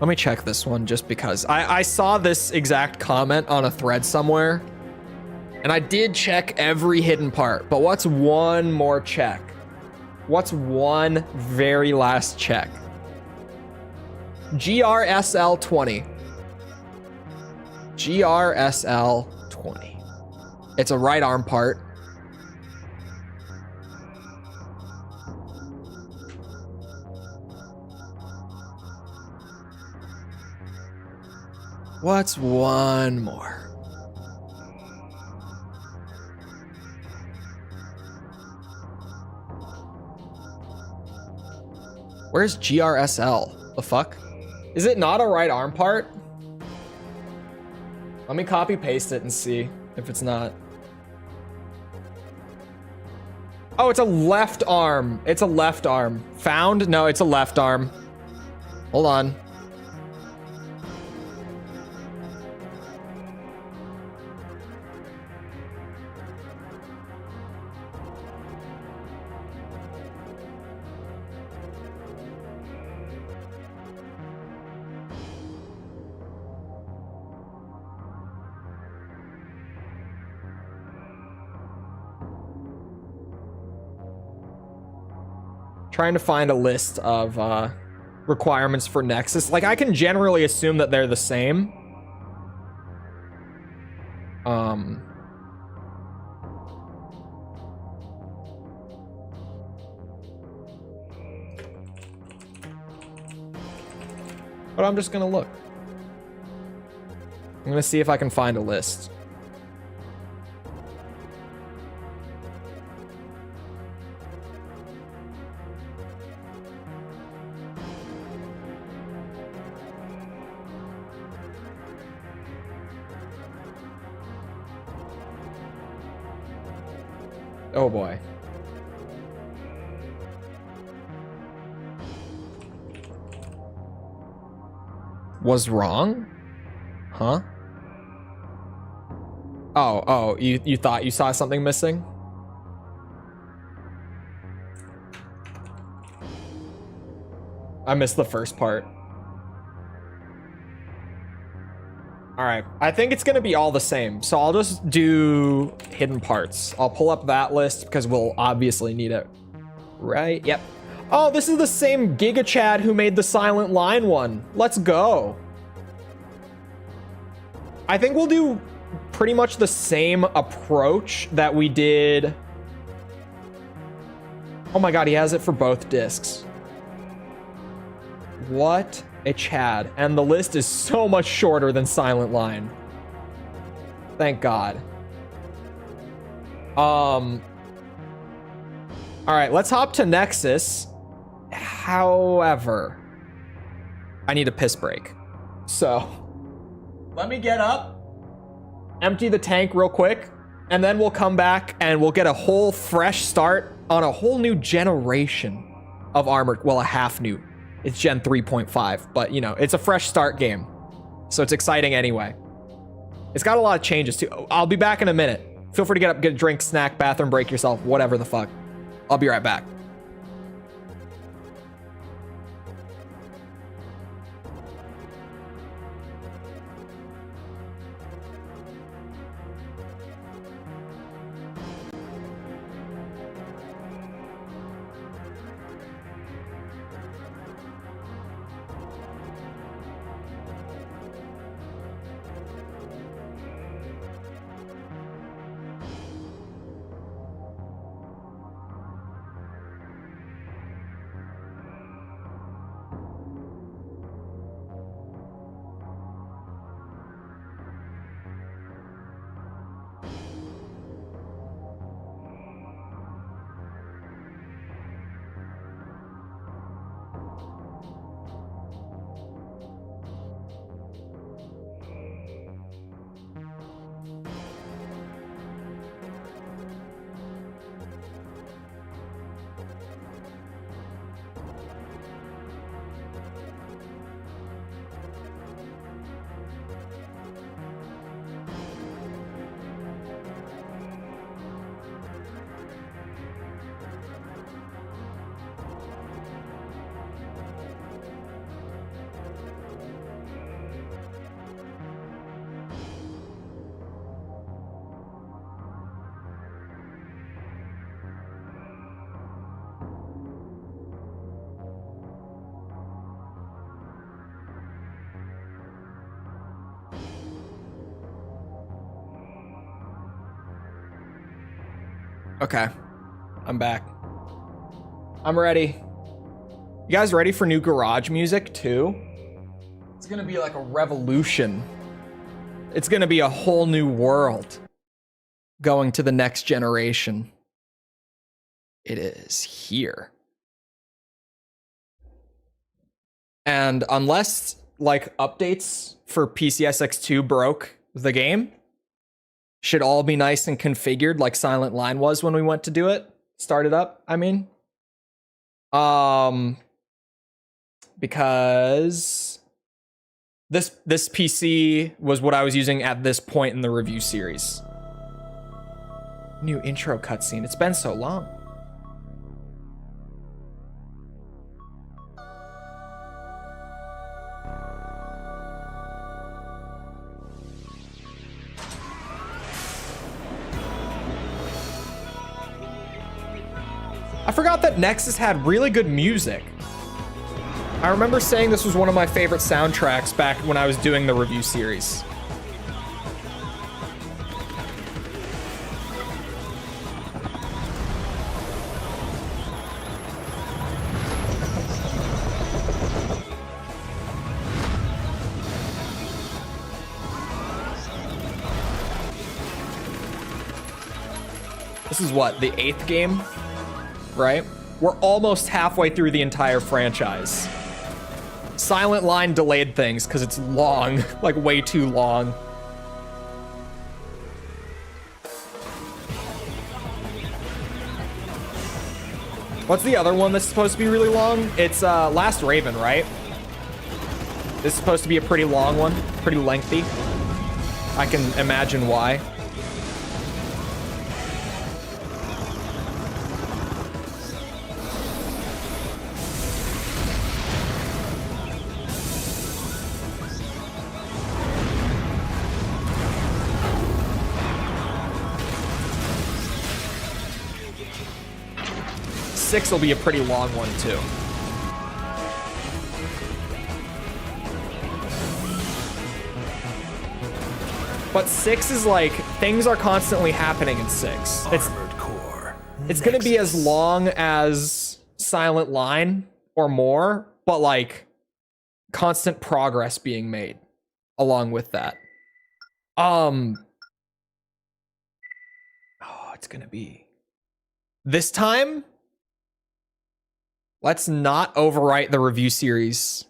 Let me check this one just because I saw this exact comment on a thread somewhere, and I did check every hidden part, but what's one more check? What's one very last check? GRSL 20. GRSL 20. It's a right arm part. What's one more? Where's GRSL? The fuck? Is it not a right arm part? Let me copy paste it and see if it's not. Oh, it's a left arm. It's a left arm. Found? No, it's a left arm. Hold on. Trying to find a list of requirements for Nexus. Like, I can generally assume that they're the same. But I'm just gonna look. I'm gonna see if I can find a list. Oh boy. Was wrong? Huh? Oh, you thought you saw something missing? I missed the first part. All right, I think it's gonna be all the same. So I'll just do hidden parts. I'll pull up that list because we'll obviously need it. Right, yep. Oh, this is the same Giga Chad who made the Silent Line one. Let's go. I think we'll do pretty much the same approach that we did. Oh my God, he has it for both discs. What a Chad. And the list is so much shorter than Silent Line. Thank God. All right, let's hop to Nexus. However, I need a piss break. So let me get up, empty the tank real quick, and then we'll come back and we'll get a whole fresh start on a whole new generation of Armored. Well, a half new. It's Gen 3.5, but you know, it's a fresh start game. So it's exciting anyway. It's got a lot of changes too. I'll be back in a minute. Feel free to get up, get a drink, snack, bathroom break yourself, whatever the fuck. I'll be right back. Okay. I'm back. I'm ready. You guys ready for new garage music too? It's gonna be like a revolution. It's gonna be a whole new world going to the next generation. It is here. And unless like updates for PCSX2 broke the game, should all be nice and configured like Silent Line was when we went to do it. Start it up, I mean. Because this PC was what I was using at this point in the review series. New intro cutscene. It's been so long. I forgot that Nexus had really good music. I remember saying this was one of my favorite soundtracks back when I was doing the review series. This is what, the 8th game? Right? We're almost halfway through the entire franchise. Silent Line delayed things because it's long, like way too long. What's the other one that's supposed to be really long? It's Last Raven, right? This is supposed to be a pretty long one, pretty lengthy. I can imagine why. Six will be a pretty long one too. But 6 is like, things are constantly happening in 6. It's gonna be as long as Silent Line or more, but like constant progress being made along with that. Oh, it's gonna be this time. Let's not overwrite the review series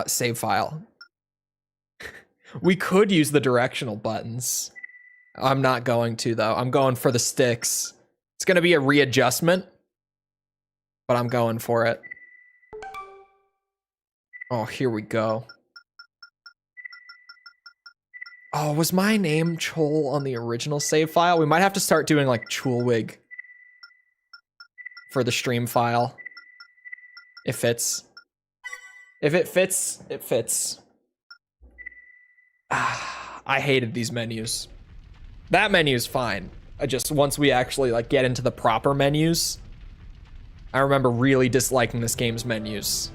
save file. We could use the directional buttons. I'm not going to though. I'm going for the sticks. It's gonna be a readjustment, but I'm going for it. Oh, here we go. Oh, was my name Chole on the original save file? We might have to start doing like Chulwig for the stream file. It fits. If it fits, it fits. I hated these menus. That menu is fine. I just, once we actually like get into the proper menus, I remember really disliking this game's menus.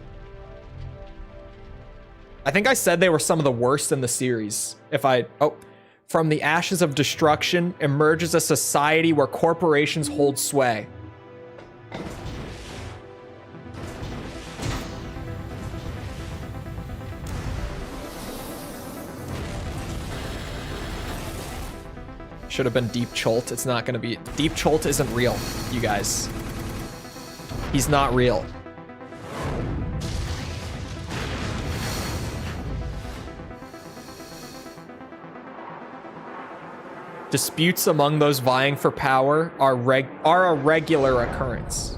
I think I said they were some of the worst in the series. From the ashes of destruction emerges a society where corporations hold sway. Should have been Deep Cholt. It's not gonna be. Deep Cholt isn't real, you guys. He's not real. Disputes among those vying for power are a regular occurrence.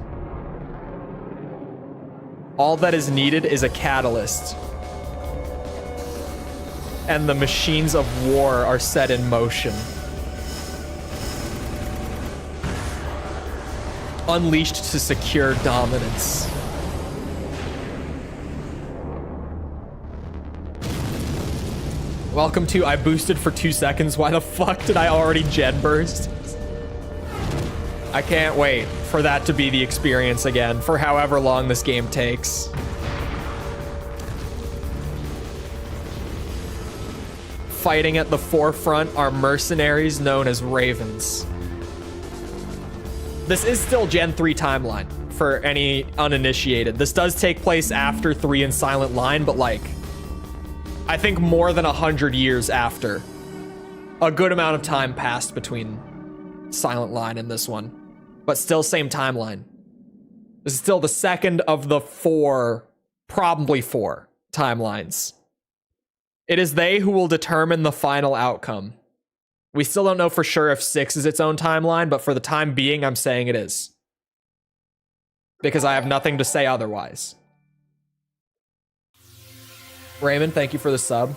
All that is needed is a catalyst. And the machines of war are set in motion. Unleashed to secure dominance. Welcome to I boosted for 2 seconds. Why the fuck did I already gen burst? I can't wait for that to be the experience again for however long this game takes. Fighting at the forefront are mercenaries known as Ravens. This is still Gen 3 timeline for any uninitiated. This does take place after 3 and Silent Line, but like, I think more than 100 years after. A good amount of time passed between Silent Line and this one, but still same timeline. This is still the second of the 4, probably 4 timelines. It is they who will determine the final outcome. We still don't know for sure if 6 is its own timeline, but for the time being, I'm saying it is. Because I have nothing to say otherwise. Raymond, thank you for the sub.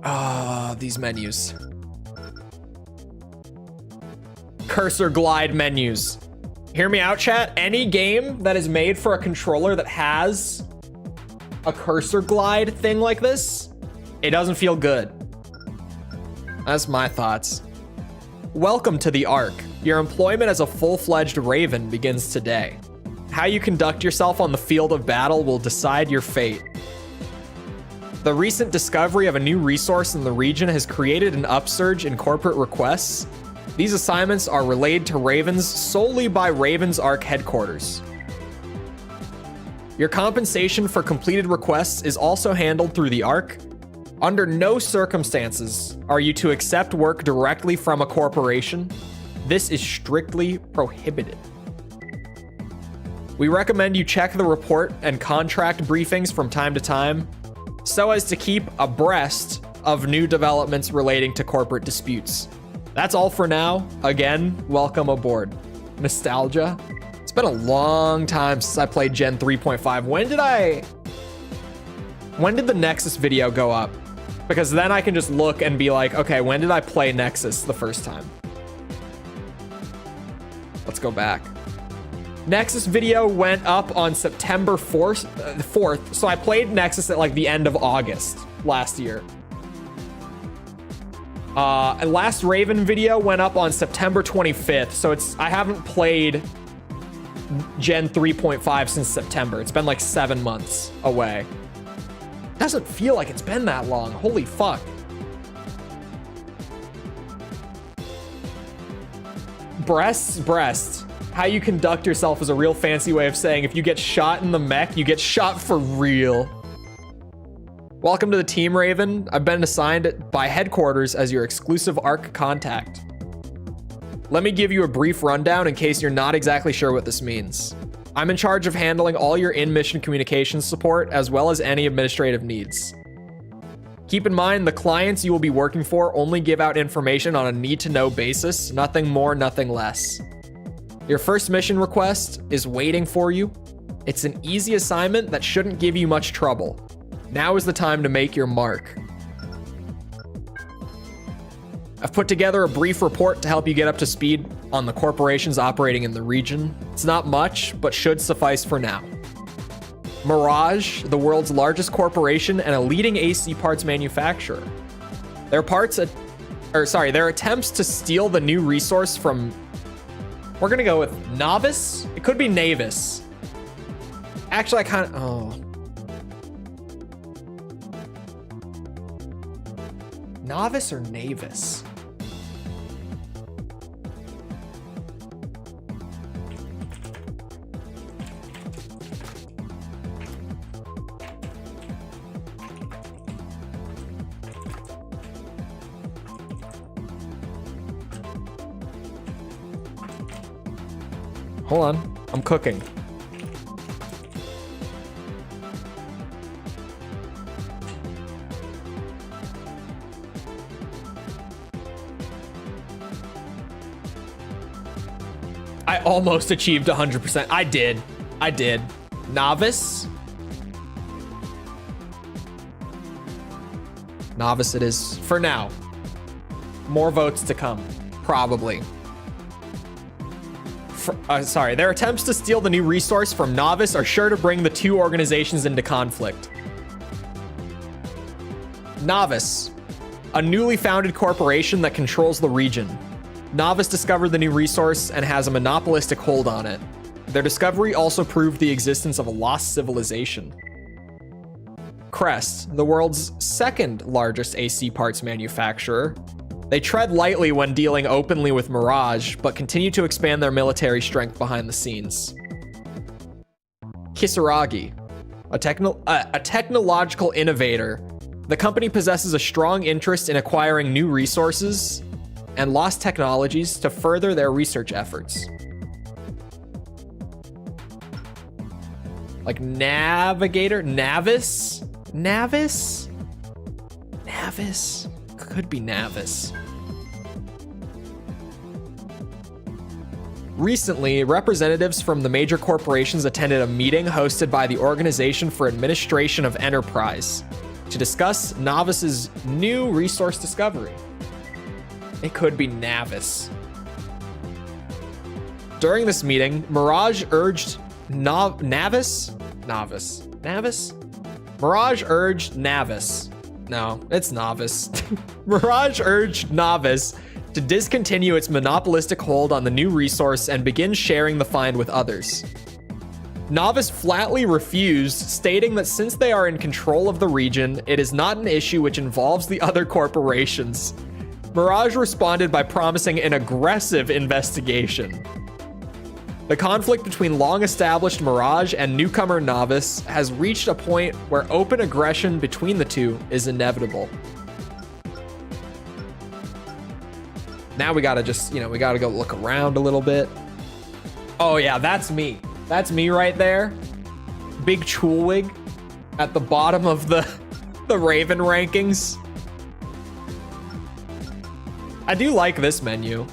Ah, these menus. Cursor glide menus. Hear me out, chat. Any game that is made for a controller that has a cursor glide thing like this, it doesn't feel good. That's my thoughts. Welcome to the Ark. Your employment as a full-fledged Raven begins today. How you conduct yourself on the field of battle will decide your fate. The recent discovery of a new resource in the region has created an upsurge in corporate requests. These assignments are relayed to Ravens solely by Ravens Ark headquarters. Your compensation for completed requests is also handled through the Ark. Under no circumstances are you to accept work directly from a corporation. This is strictly prohibited. We recommend you check the report and contract briefings from time to time so as to keep abreast of new developments relating to corporate disputes. That's all for now. Again, welcome aboard. Nostalgia. It's been a long time since I played Gen 3.5. When did the Nexus video go up? Because then I can just look and be like, okay, when did I play Nexus the first time? Let's go back. Nexus video went up on September 4th, so I played Nexus at like the end of August last year. And last Raven video went up on September 25th, so I haven't played Gen 3.5 since September. It's been like 7 months away. Doesn't feel like it's been that long. Holy fuck. Breast. How you conduct yourself is a real fancy way of saying if you get shot in the mech, you get shot for real. Welcome to the team, Raven. I've been assigned by headquarters as your exclusive Ark contact. Let me give you a brief rundown in case you're not exactly sure what this means. I'm in charge of handling all your in-mission communications support as well as any administrative needs. Keep in mind, the clients you will be working for only give out information on a need-to-know basis, nothing more, nothing less. Your first mission request is waiting for you. It's an easy assignment that shouldn't give you much trouble. Now is the time to make your mark. I've put together a brief report to help you get up to speed on the corporations operating in the region. It's not much, but should suffice for now. Mirage, the world's largest corporation and a leading AC parts manufacturer. Their attempts to steal the new resource from... We're gonna go with Novice? It could be Navis. Actually, Novice or Navis? Hold on, I'm cooking. I almost achieved 100%. I did. Novice? Novice it is for now. More votes to come, probably. Their attempts to steal the new resource from Novice are sure to bring the two organizations into conflict. Novice, a newly founded corporation that controls the region. Novice discovered the new resource and has a monopolistic hold on it. Their discovery also proved the existence of a lost civilization. Crest, the world's second largest AC parts manufacturer. They tread lightly when dealing openly with Mirage, but continue to expand their military strength behind the scenes. Kisaragi, a technological innovator. The company possesses a strong interest in acquiring new resources and lost technologies to further their research efforts. Like Navigator? Navis? Navis? Navis? Could be Navis. Recently, representatives from the major corporations attended a meeting hosted by the Organization for Administration of Enterprise to discuss Navis's new resource discovery. It could be Navis. During this meeting, Mirage urged Navis? Mirage urged Navis. No, it's Navis. Mirage urged Navis to discontinue its monopolistic hold on the new resource and begin sharing the find with others. Navis flatly refused, stating that since they are in control of the region, it is not an issue which involves the other corporations. Mirage responded by promising an aggressive investigation. The conflict between long-established Mirage and newcomer Navis has reached a point where open aggression between the two is inevitable. Now we gotta just, we gotta go look around a little bit. Oh yeah, that's me. That's me right there. Big Chole at the bottom of the Raven rankings. I do like this menu.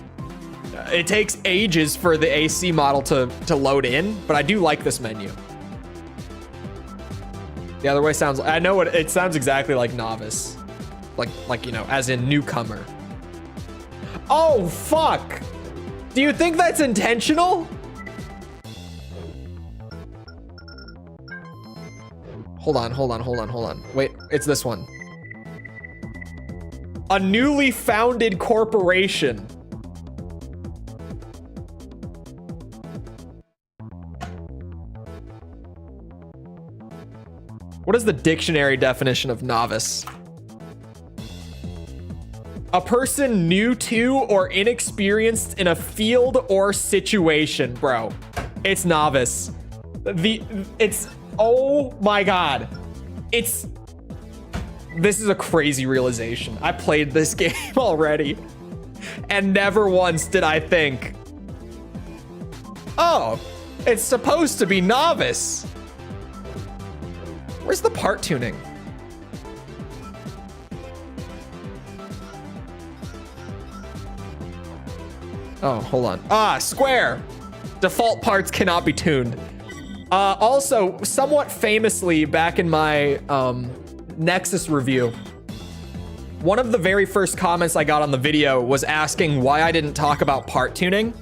It takes ages for the AC model to load in, but I do like this menu. The other way sounds, I know what it sounds exactly like Novice. Like, as in newcomer. Oh, fuck. Do you think that's intentional? Hold on. Wait, it's this one. A newly founded corporation. What is the dictionary definition of novice? A person new to or inexperienced in a field or situation, bro. It's novice. Oh my God. This is a crazy realization. I played this game already and never once did I think, oh, it's supposed to be novice. Where's the part tuning? Oh, hold on. Square. Default parts cannot be tuned. Also, somewhat famously, back in my Nexus review, one of the very first comments I got on the video was asking why I didn't talk about part tuning.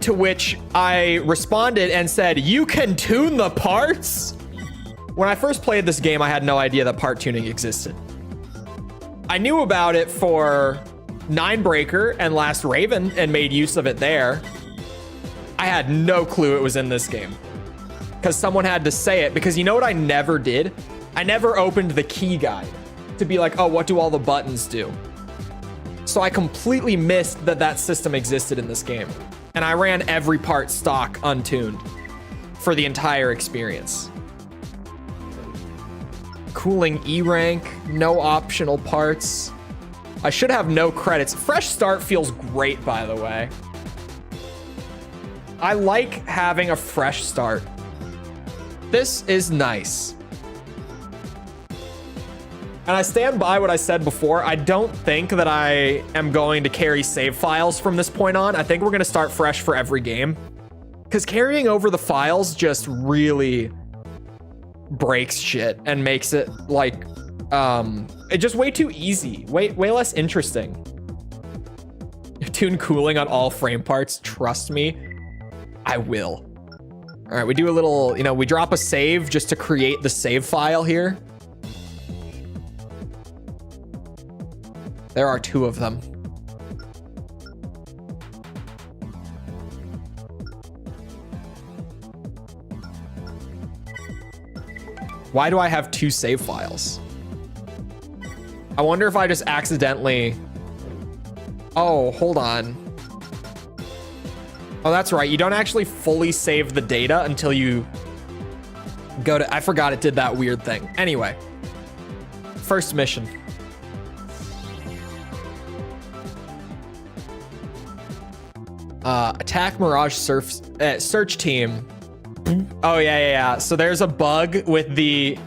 To which I responded and said, you can tune the parts? When I first played this game, I had no idea that part tuning existed. I knew about it for Ninebreaker and Last Raven and made use of it there. I had no clue it was in this game because someone had to say it. Because you know what I never did? I never opened the key guide to be like, oh, what do all the buttons do? So I completely missed that system existed in this game. And I ran every part stock untuned for the entire experience. Cooling E rank, no optional parts. I should have no credits. Fresh start feels great, by the way. I like having a fresh start. This is nice. And I stand by what I said before. I don't think that I am going to carry save files from this point on. I think we're going to start fresh for every game. Because carrying over the files just really breaks shit and makes it like, it's just way too easy. Way less interesting. Tune cooling on all frame parts. Trust me, I will. All right, we do a little, we drop a save just to create the save file here. There are 2 of them. Why do I have 2 save files? I wonder if I just accidentally... Oh, hold on. Oh, that's right. You don't actually fully save the data until you go to... I forgot it did that weird thing. Anyway. First mission. Attack Mirage search team. Oh, yeah. So there's a bug with the...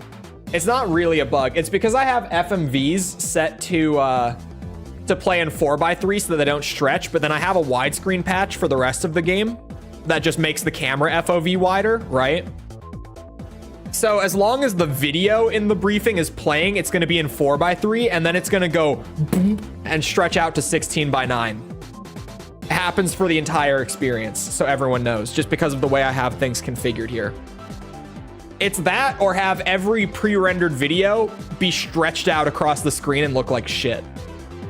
It's not really a bug. It's because I have FMVs set to play in 4x3 so that they don't stretch, but then I have a widescreen patch for the rest of the game that just makes the camera FOV wider, right? So as long as the video in the briefing is playing, it's going to be in 4x3, and then it's going to go boom and stretch out to 16:9. It happens for the entire experience, so everyone knows, just because of the way I have things configured here. It's that, or have every pre-rendered video be stretched out across the screen and look like shit.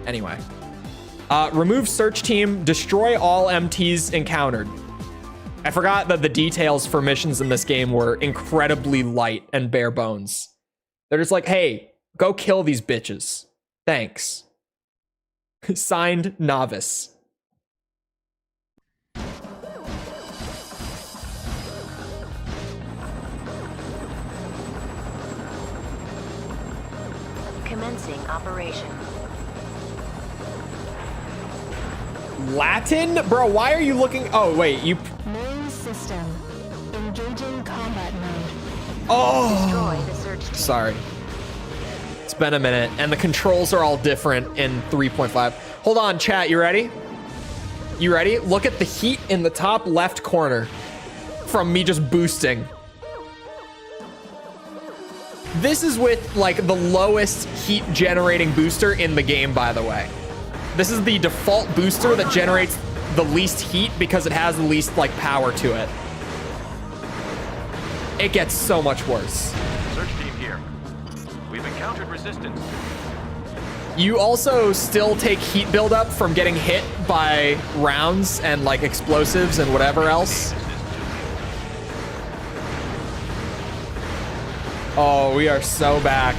Anyway. Remove search team, destroy all MTs encountered. I forgot that the details for missions in this game were incredibly light and bare bones. They're just like, hey, go kill these bitches. Thanks. Signed, Novice. Commencing operation. Latin? Bro, why are you looking... Oh, wait, you... Main system. Engaging combat mode. Oh! Destroy the search team. Sorry. It's been a minute, and the controls are all different in 3.5. Hold on, chat, you ready? You ready? Look at the heat in the top left corner from me just boosting. This is with, like, the lowest heat generating booster in the game, by the way. This is the default booster that generates the least heat because it has the least, like, power to it. It gets so much worse. Search team here. We've encountered resistance. You also still take heat buildup from getting hit by rounds and, like, explosives and whatever else. Oh, we are so back.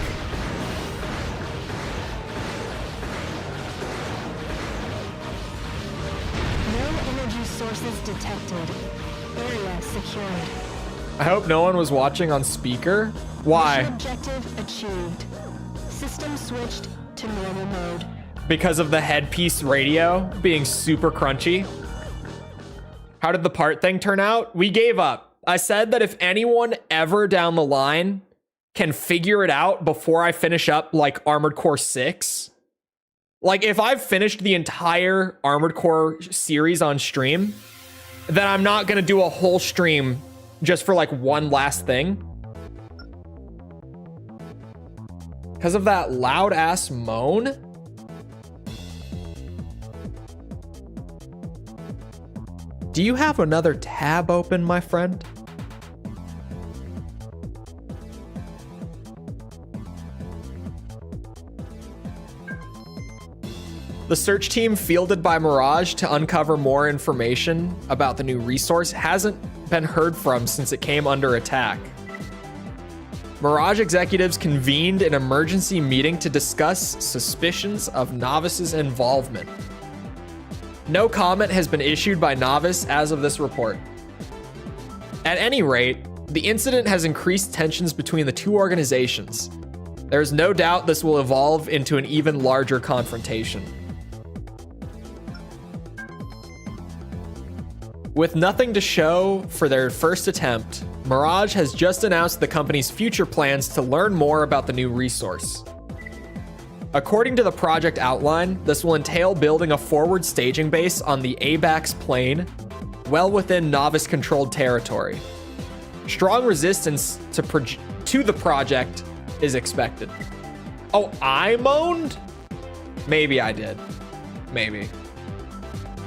No energy sources detected. Area secured. I hope no one was watching on speaker. Why? Mission objective achieved. System switched to normal mode. Because of the headpiece radio being super crunchy. How did the part thing turn out? We gave up. I said that if anyone ever down the line can figure it out before I finish up, like, Armored Core 6. Like, if I've finished the entire Armored Core series on stream, then I'm not going to do a whole stream just for, like, one last thing. Because of that loud-ass moan? Do you have another tab open, my friend? The search team fielded by Mirage to uncover more information about the new resource hasn't been heard from since it came under attack. Mirage executives convened an emergency meeting to discuss suspicions of Novice's involvement. No comment has been issued by Novice as of this report. At any rate, the incident has increased tensions between the two organizations. There is no doubt this will evolve into an even larger confrontation. With nothing to show for their first attempt, Mirage has just announced the company's future plans to learn more about the new resource. According to the project outline, this will entail building a forward staging base on the ABAX plain, well within Novice-controlled territory. Strong resistance to the project is expected. Oh, I moaned? Maybe I did. Maybe.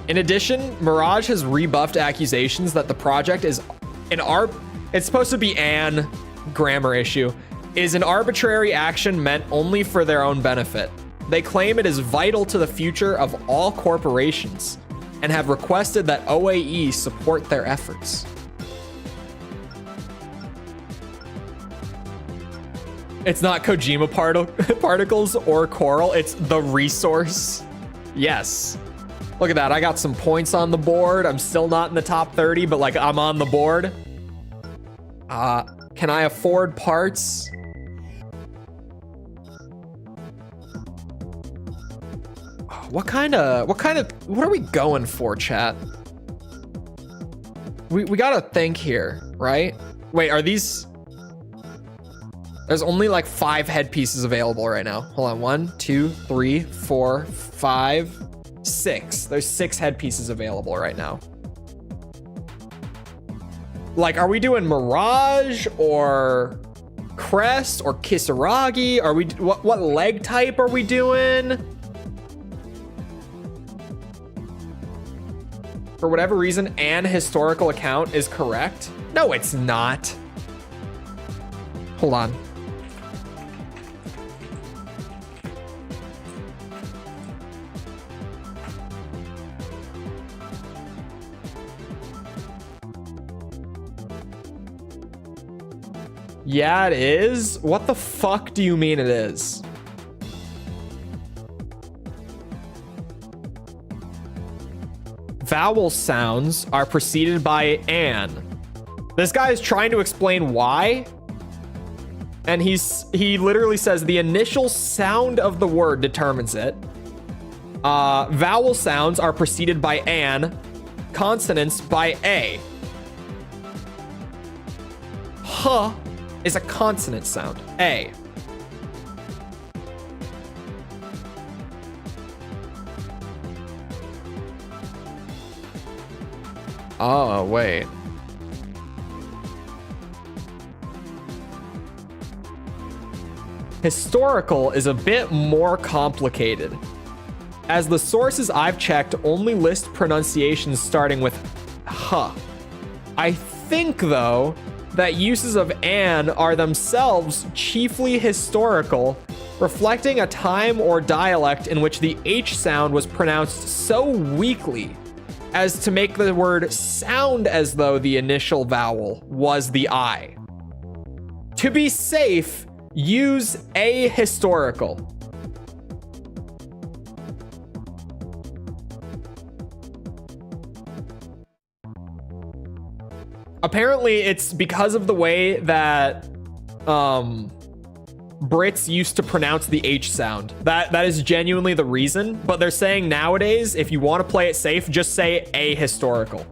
In addition, Mirage has rebuffed accusations that the project is it's supposed to be an grammar issue, is an arbitrary action meant only for their own benefit. They claim it is vital to the future of all corporations and have requested that OAE support their efforts. It's not Kojima particles or coral. It's the resource. Yes. Look at that. I got some points on the board. I'm still not in the top 30, but like I'm on the board. Can I afford parts? What are we going for, chat? We gotta think here, right? Wait, are these? There's only like 5 headpieces available right now. Hold on, 1, 2, 3, 4, 5, 6. There's 6 headpieces available right now. Like, are we doing Mirage or Crest or Kisaragi? Are we, what leg type are we doing? For whatever reason, an historical account is correct. No, it's not. Hold on. Yeah, it is. What the fuck do you mean it is? Vowel sounds are preceded by an. This guy is trying to explain why. And he literally says the initial sound of the word determines it. Vowel sounds are preceded by an. Consonants by a. Huh is a consonant sound. A. Oh, wait. Historical is a bit more complicated, as the sources I've checked only list pronunciations starting with huh. I think, though, that uses of an are themselves chiefly historical, reflecting a time or dialect in which the H sound was pronounced so weakly as to make the word sound as though the initial vowel was the I. To be safe, use ahistorical. Apparently, it's because of the way that Brits used to pronounce the H sound. That is genuinely the reason. But they're saying nowadays, if you want to play it safe, just say ahistorical.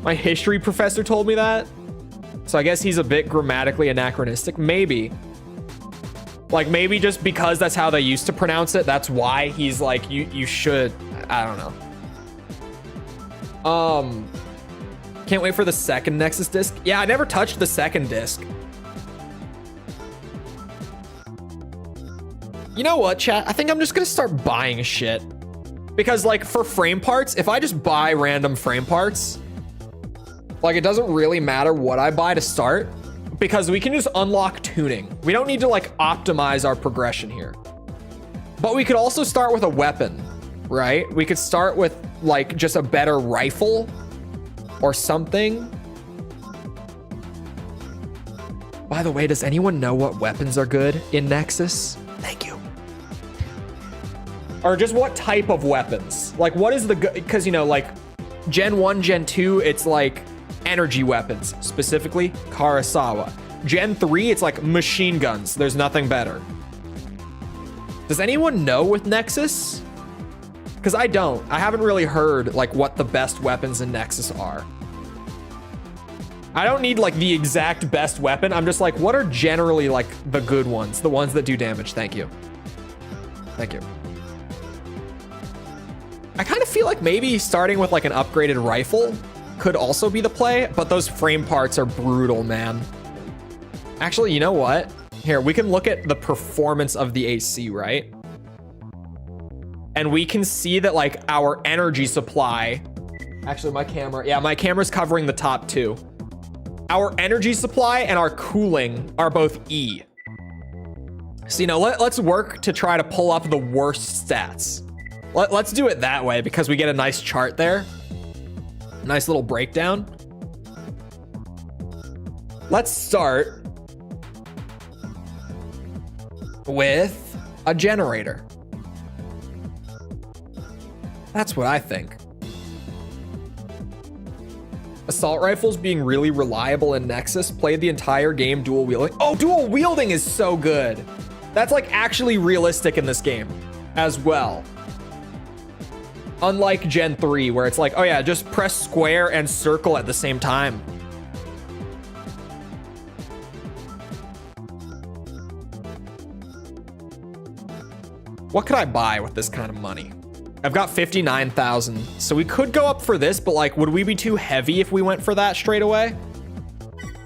My history professor told me that. So I guess he's a bit grammatically anachronistic. Maybe. Like, maybe just because that's how they used to pronounce it, that's why he's like, you should. I don't know. Can't wait for the second Nexus disc. Yeah, I never touched the second disc. You know what, chat? I think I'm just gonna start buying shit. Because, like, for frame parts, if I just buy random frame parts, like, it doesn't really matter what I buy to start, because we can just unlock tuning. We don't need to, like, optimize our progression here. But we could also start with a weapon, right? We could start with, like, just a better rifle or something. By the way, does anyone know what weapons are good in Nexus? Thank you. Or just what type of weapons? Like, what is the good? Because, you know, like, Gen 1, Gen 2, it's like energy weapons, specifically Karasawa. Gen 3, it's like machine guns. There's nothing better. Does anyone know with Nexus? Because I don't. I haven't really heard, like, what the best weapons in Nexus are. I don't need, like, the exact best weapon. I'm just like, what are generally, like, the good ones? The ones that do damage. Thank you. Thank you. I kind of feel like maybe starting with, like, an upgraded rifle could also be the play, but those frame parts are brutal, man. Actually, you know what? Here, we can look at the performance of the AC, right? And we can see that, like, our energy supply... Actually, my camera's covering the top two. Our energy supply and our cooling are both E. So, you know, let's work to try to pull up the worst stats. Let's do it that way because we get a nice chart there. Nice little breakdown. Let's start with a generator. That's what I think. Assault rifles being really reliable in Nexus. Played the entire game dual wielding. Oh, dual wielding is so good. That's like actually realistic in this game as well. Unlike Gen 3, where it's like, oh yeah, just press square and circle at the same time. What could I buy with this kind of money? I've got 59,000, so we could go up for this, but like, would we be too heavy if we went for that straight away?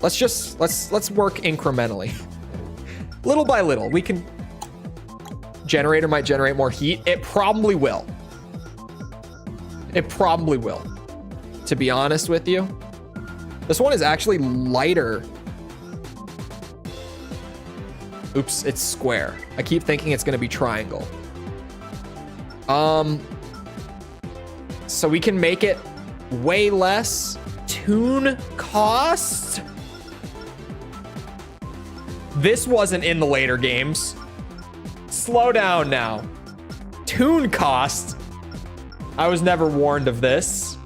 Let's work incrementally. Little by little, we can... Generator might generate more heat. It probably will. It probably will, to be honest with you. This one is actually lighter. Oops, it's square. I keep thinking it's gonna be triangle. So we can make it way less. Tune cost. This wasn't in the later games. Slow down now. Tune cost. I was never warned of this.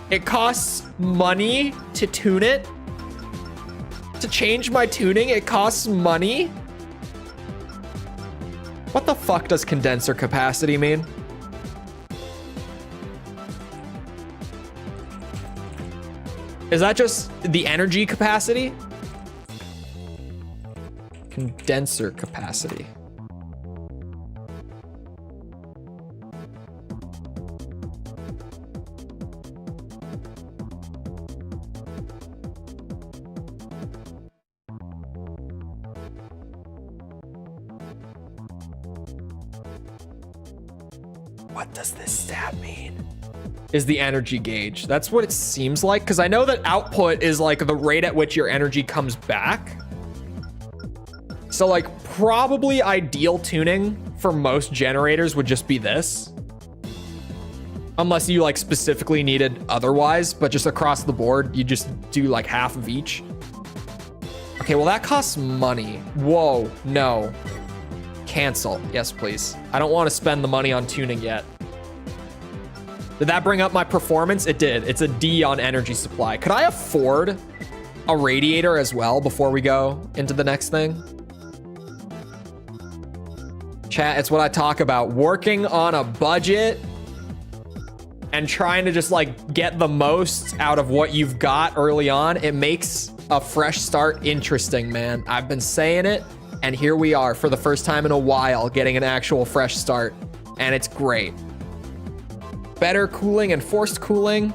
It costs money to tune it. To change my tuning, it costs money. What the fuck does condenser capacity mean? Is that just the energy capacity? Condenser capacity. What does this stat mean? Is the energy gauge. That's what it seems like, because I know that output is like the rate at which your energy comes back. So like probably ideal tuning for most generators would just be this. Unless you like specifically needed otherwise, but just across the board, you just do like half of each. Okay, well that costs money. Whoa, no. Cancel, yes please. I don't want to spend the money on tuning yet. Did that bring up my performance? It did. It's a D on energy supply. Could I afford a radiator as well before we go into the next thing? Chat, it's what I talk about. Working on a budget and trying to just like get the most out of what you've got early on. It makes a fresh start interesting, man. I've been saying it, and here we are for the first time in a while getting an actual fresh start, and it's great. Better cooling and forced cooling.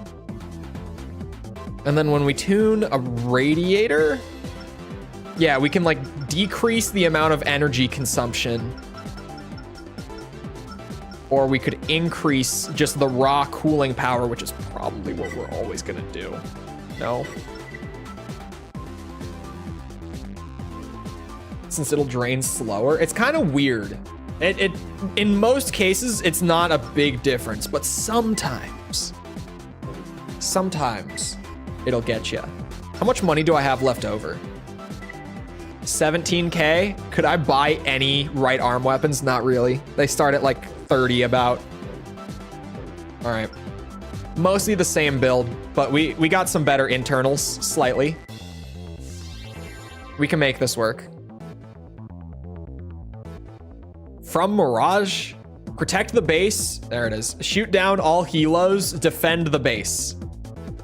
And then when we tune a radiator, yeah, we can like decrease the amount of energy consumption. Or we could increase just the raw cooling power, which is probably what we're always gonna do. No? Since it'll drain slower. It's kind of weird. It in most cases, it's not a big difference, but sometimes it'll get you. How much money do I have left over? 17K? Could I buy any right arm weapons? Not really. They start at like 30 about. All right. Mostly the same build, but we got some better internals slightly. We can make this work. From Mirage, protect the base. There it is. Shoot down all helos, defend the base.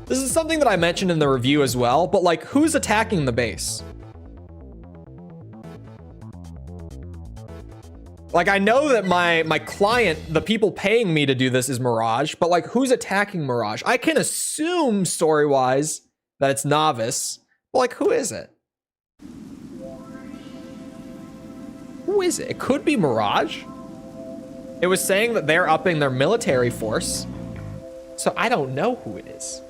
This is something that I mentioned in the review as well, but like, who's attacking the base? Like, I know that my client, the people paying me to do this is Mirage, but like, who's attacking Mirage? I can assume story-wise that it's Novice, but like, who is it? Who is it? It could be Mirage. It was saying that they're upping their military force. So I don't know who it is.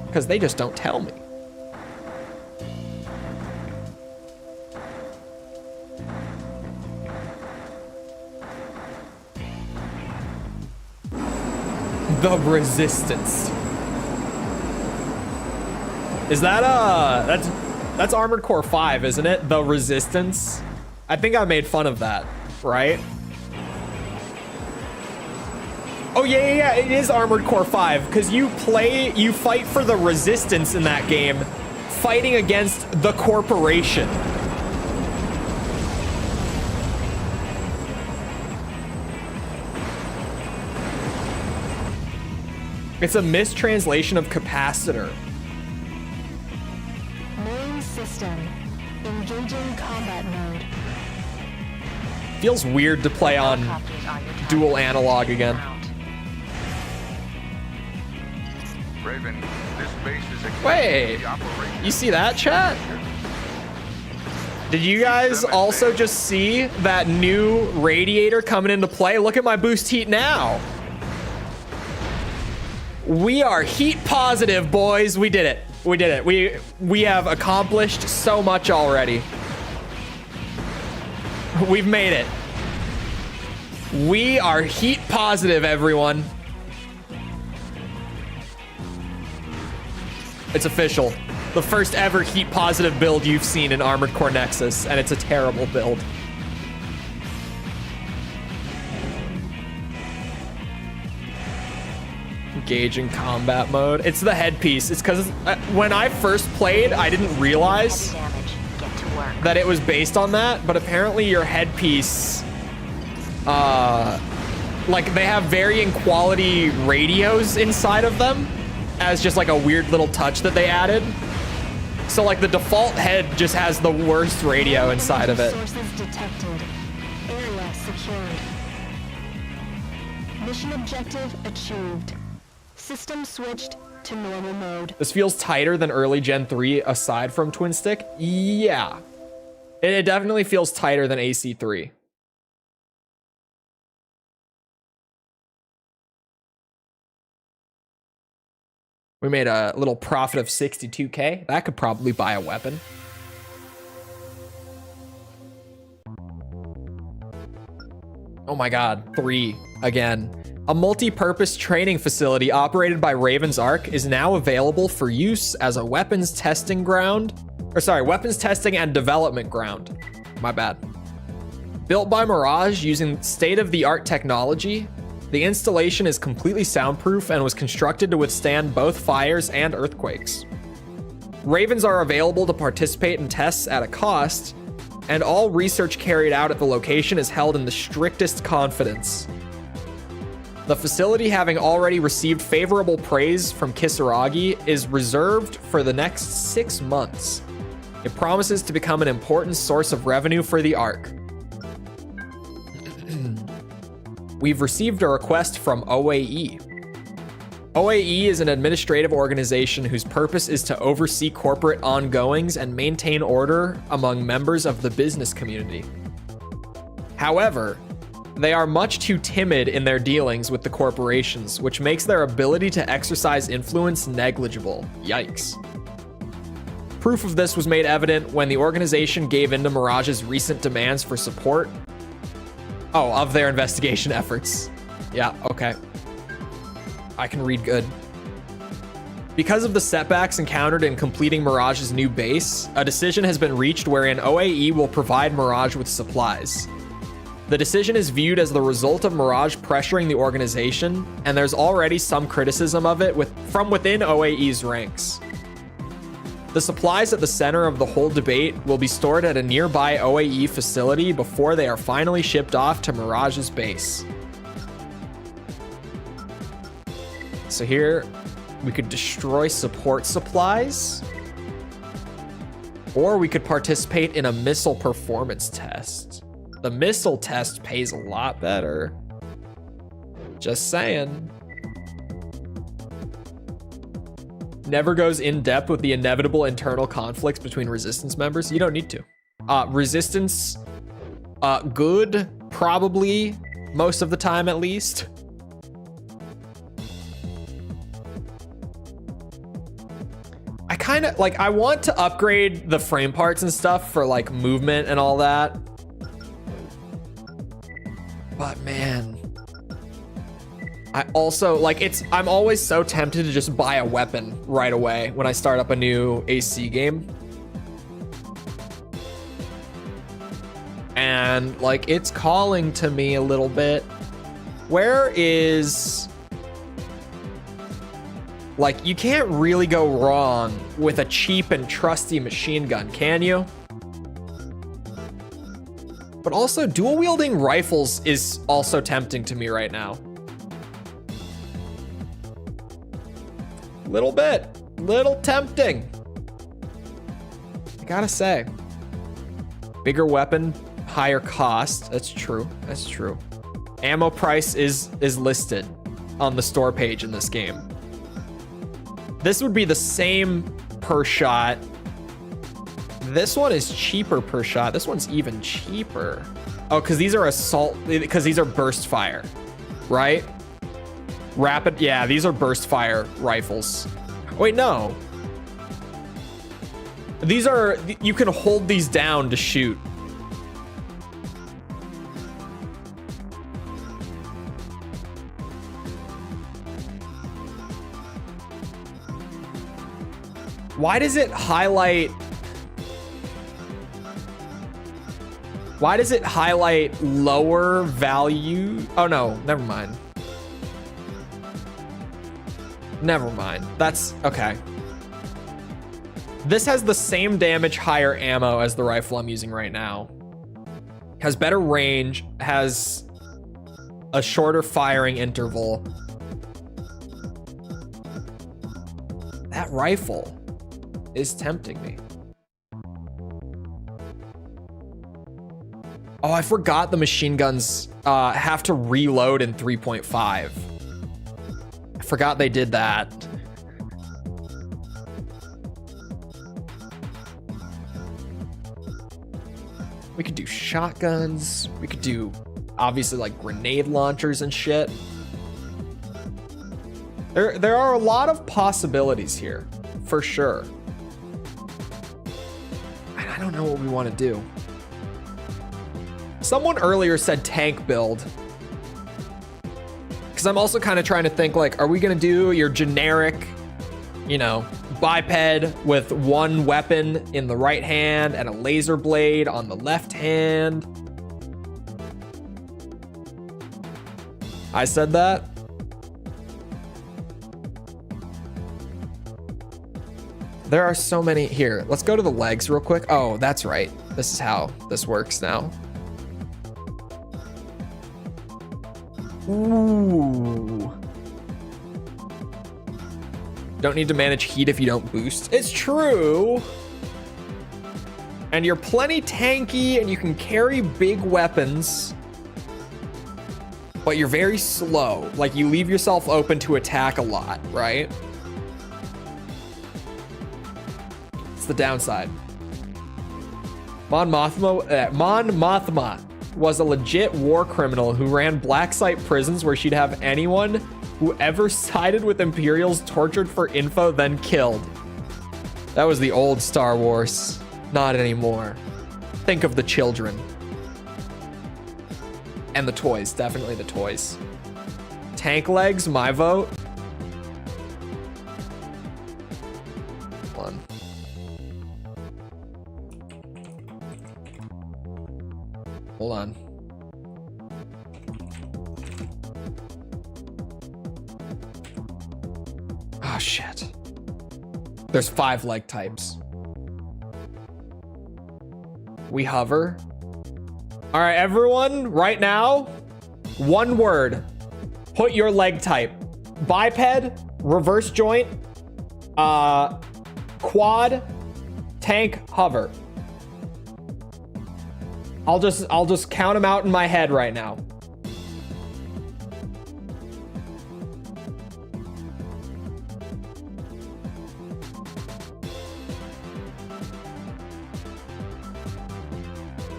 Because they just don't tell me. The Resistance. Is that that's Armored Core 5, isn't it? The Resistance. I think I made fun of that, right? Oh yeah, it is Armored Core 5 because you fight for the Resistance in that game, fighting against the corporation. It's a mistranslation of capacitor. Main system. Engaging combat mode. Feels weird to play on dual analog again. Raven, this base is Wait, you see that, chat? Did you guys also just see that new radiator coming into play? Look at my boost heat now. We are heat positive, boys. We did it. We did it. We have accomplished so much already. We've made it. We are heat positive, everyone. It's official. The first ever heat positive build you've seen in Armored Core Nexus, and it's a terrible build. Engaging combat mode. It's the headpiece. It's because when I first played, I didn't realize that it was based on that, but apparently your headpiece, like they have varying quality radios inside of them as just like a weird little touch that they added. So like the default head just has the worst radio inside of it. Sources detected. Area secured. Mission objective achieved. System switched to normal mode. This feels tighter than early Gen 3 aside from Twin Stick. Yeah. It definitely feels tighter than AC3. We made a little profit of 62K. That could probably buy a weapon. Oh my God, 3 again. A multi-purpose training facility operated by Raven's Ark is now available for use as a weapons testing ground. Weapons testing and development ground. My bad. Built by Mirage using state-of-the-art technology, the installation is completely soundproof and was constructed to withstand both fires and earthquakes. Ravens are available to participate in tests at a cost, and all research carried out at the location is held in the strictest confidence. The facility, having already received favorable praise from Kisaragi, is reserved for the next 6 months. It promises to become an important source of revenue for the Ark. We've received a request from OAE. OAE is an administrative organization whose purpose is to oversee corporate ongoings and maintain order among members of the business community. However, they are much too timid in their dealings with the corporations, which makes their ability to exercise influence negligible. Yikes. Proof of this was made evident when the organization gave in to Mirage's recent demands for support. Oh, of their investigation efforts. Yeah, okay. I can read good. Because of the setbacks encountered in completing Mirage's new base, a decision has been reached wherein OAE will provide Mirage with supplies. The decision is viewed as the result of Mirage pressuring the organization, and there's already some criticism of it from within OAE's ranks. The supplies at the center of the whole debate will be stored at a nearby OAE facility before they are finally shipped off to Mirage's base. So here, we could destroy support supplies, or we could participate in a missile performance test. The missile test pays a lot better. Just saying. Never goes in depth with the inevitable internal conflicts between Resistance members. You don't need to. Resistance, good, probably, most of the time at least. I kind of, like, I want to upgrade the frame parts and stuff for, like, movement and all that. But man, I also, like, I'm always so tempted to just buy a weapon right away when I start up a new AC game. And, like, it's calling to me a little bit. Where is... Like, you can't really go wrong with a cheap and trusty machine gun, can you? But also, dual-wielding rifles is also tempting to me right now. Little bit. Little tempting. I gotta say. Bigger weapon, higher cost. That's true. That's true. Ammo price is listed on the store page in this game. This would be the same per shot. This one is cheaper per shot. This one's even cheaper. Oh, because these are assault, because these are burst fire, right? Rapid, yeah, these are burst fire rifles. Wait, no. These are, you can hold these down to shoot. Why does it highlight? Why does it highlight lower value? Oh no, never mind. Never mind. That's okay. This has the same damage, higher ammo as the rifle I'm using right now. Has better range, has a shorter firing interval. That rifle is tempting me. Oh, I forgot the machine guns have to reload in 3.5. I forgot they did that. We could do shotguns. We could do, obviously, like grenade launchers and shit. There are a lot of possibilities here, for sure. I don't know what we want to do. Someone earlier said tank build. Because I'm also kind of trying to think, like, are we going to do your generic, you know, biped with one weapon in the right hand and a laser blade on the left hand? I said that. There are so many here. Let's go to the legs real quick. Oh, that's right. This is how this works now. Ooh. Don't need to manage heat if you don't boost. It's true. And you're plenty tanky and you can carry big weapons, but you're very slow. Like, you leave yourself open to attack a lot, right? The downside. Mon Mothma was a legit war criminal who ran black site prisons where she'd have anyone who ever sided with Imperials tortured for info, then killed. That was the old Star Wars. Not anymore. Think of the children. And the toys. Definitely the toys. Tank legs, my vote. Hold on. Oh, shit. There's 5 leg types. We hover. All right, everyone, right now, one word. Put your leg type. Biped, reverse joint, quad, tank, hover. I'll just count them out in my head right now.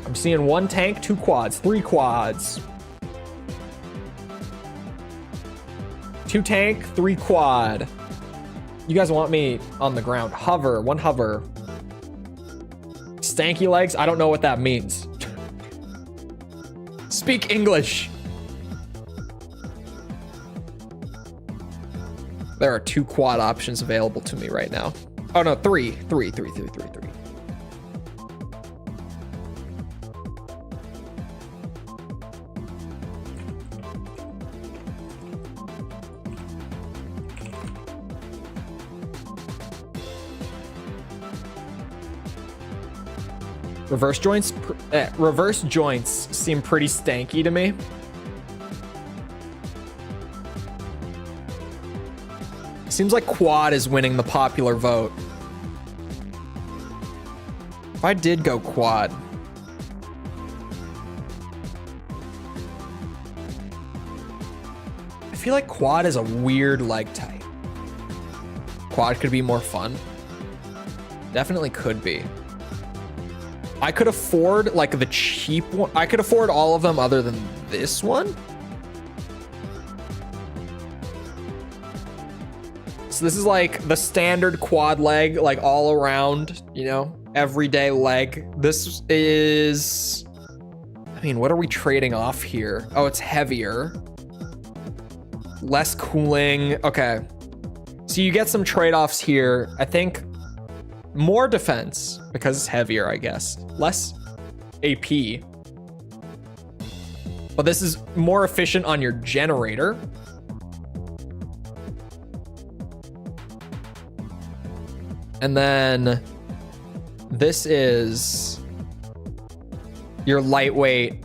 I'm seeing 1 tank, 2 quads, 3 quads. 2 tank, 3 quad. You guys want me on the ground. Hover, 1 hover. Stanky legs, I don't know what that means. Speak English. There are 2 quad options available to me right now. Oh no, 3. Reverse joints seem pretty stanky to me. Seems like quad is winning the popular vote. If I did go quad, I feel like quad is a weird leg type. Quad could be more fun. Definitely could be. I could afford like the cheap one. I could afford all of them other than this one. So this is like the standard quad leg, like all around, you know, everyday leg. This is, I mean, what are we trading off here? Oh, it's heavier. Less cooling. Okay. So you get some trade-offs here. I think more defense because it's heavier, I guess. Less AP. But this is more efficient on your generator. And then this is your lightweight.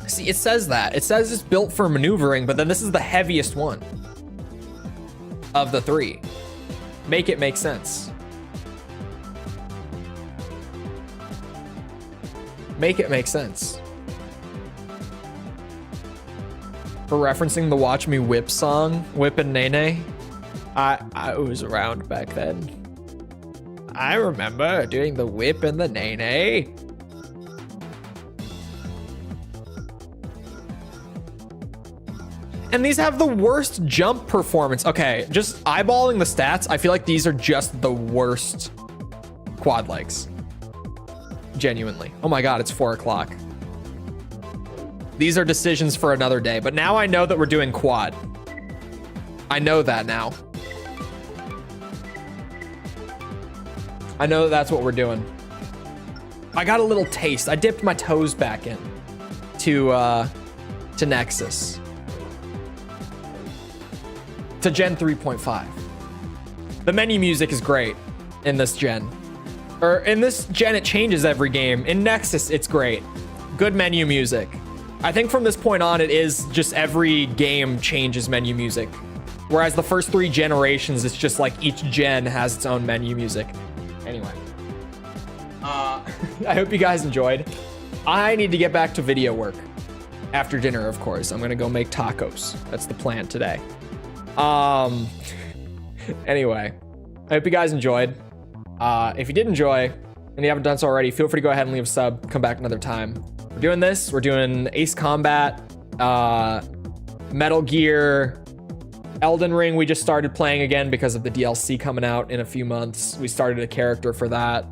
See, it says that. It says it's built for maneuvering, but then this is the heaviest one of the 3. Make it make sense. Make it make sense. For referencing the Watch Me Whip song, Whip and Nene. I was around back then. I remember doing the whip and the Nene. And these have the worst jump performance. Okay, just eyeballing the stats, I feel like these are just the worst quad legs. Genuinely. Oh my God, it's 4 o'clock. These are decisions for another day, but now I know that we're doing quad. I know that now. I know that's what we're doing. I got a little taste. I dipped my toes back in to Nexus. To Gen 3.5. The menu music is great in this gen. Or in this gen, it changes every game. In Nexus, it's great. Good menu music. I think from this point on, it is just every game changes menu music. Whereas the first 3 generations, it's just like each gen has its own menu music. Anyway, I hope you guys enjoyed. I need to get back to video work after dinner, of course. I'm gonna go make tacos. That's the plan today. Anyway, I hope you guys enjoyed. If you did enjoy and you haven't done so already, feel free to go ahead and leave a sub. Come back another time. We're doing this. We're doing Ace Combat, Metal Gear, Elden Ring. We just started playing again because of the DLC coming out in a few months. We started a character for that.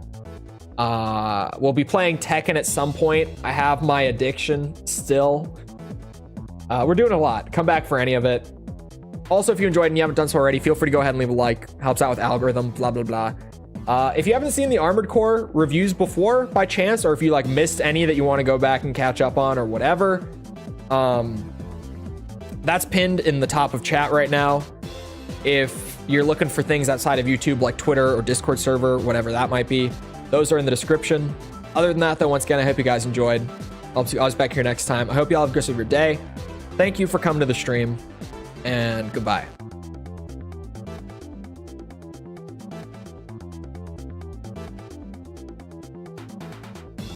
We'll be playing Tekken at some point. I have my addiction still. We're doing a lot. Come back for any of it. Also, if you enjoyed and you haven't done so already, feel free to go ahead and leave a like. Helps out with algorithm, blah, blah, blah. If you haven't seen the Armored Core reviews before by chance, or if you like missed any that you want to go back and catch up on or whatever, that's pinned in the top of chat right now. If you're looking for things outside of YouTube, like Twitter or Discord server, whatever that might be, those are in the description. Other than that, though, once again, I hope you guys enjoyed. I'll see you guys back here next time. I hope you all have a good rest of your day. Thank you for coming to the stream, and goodbye.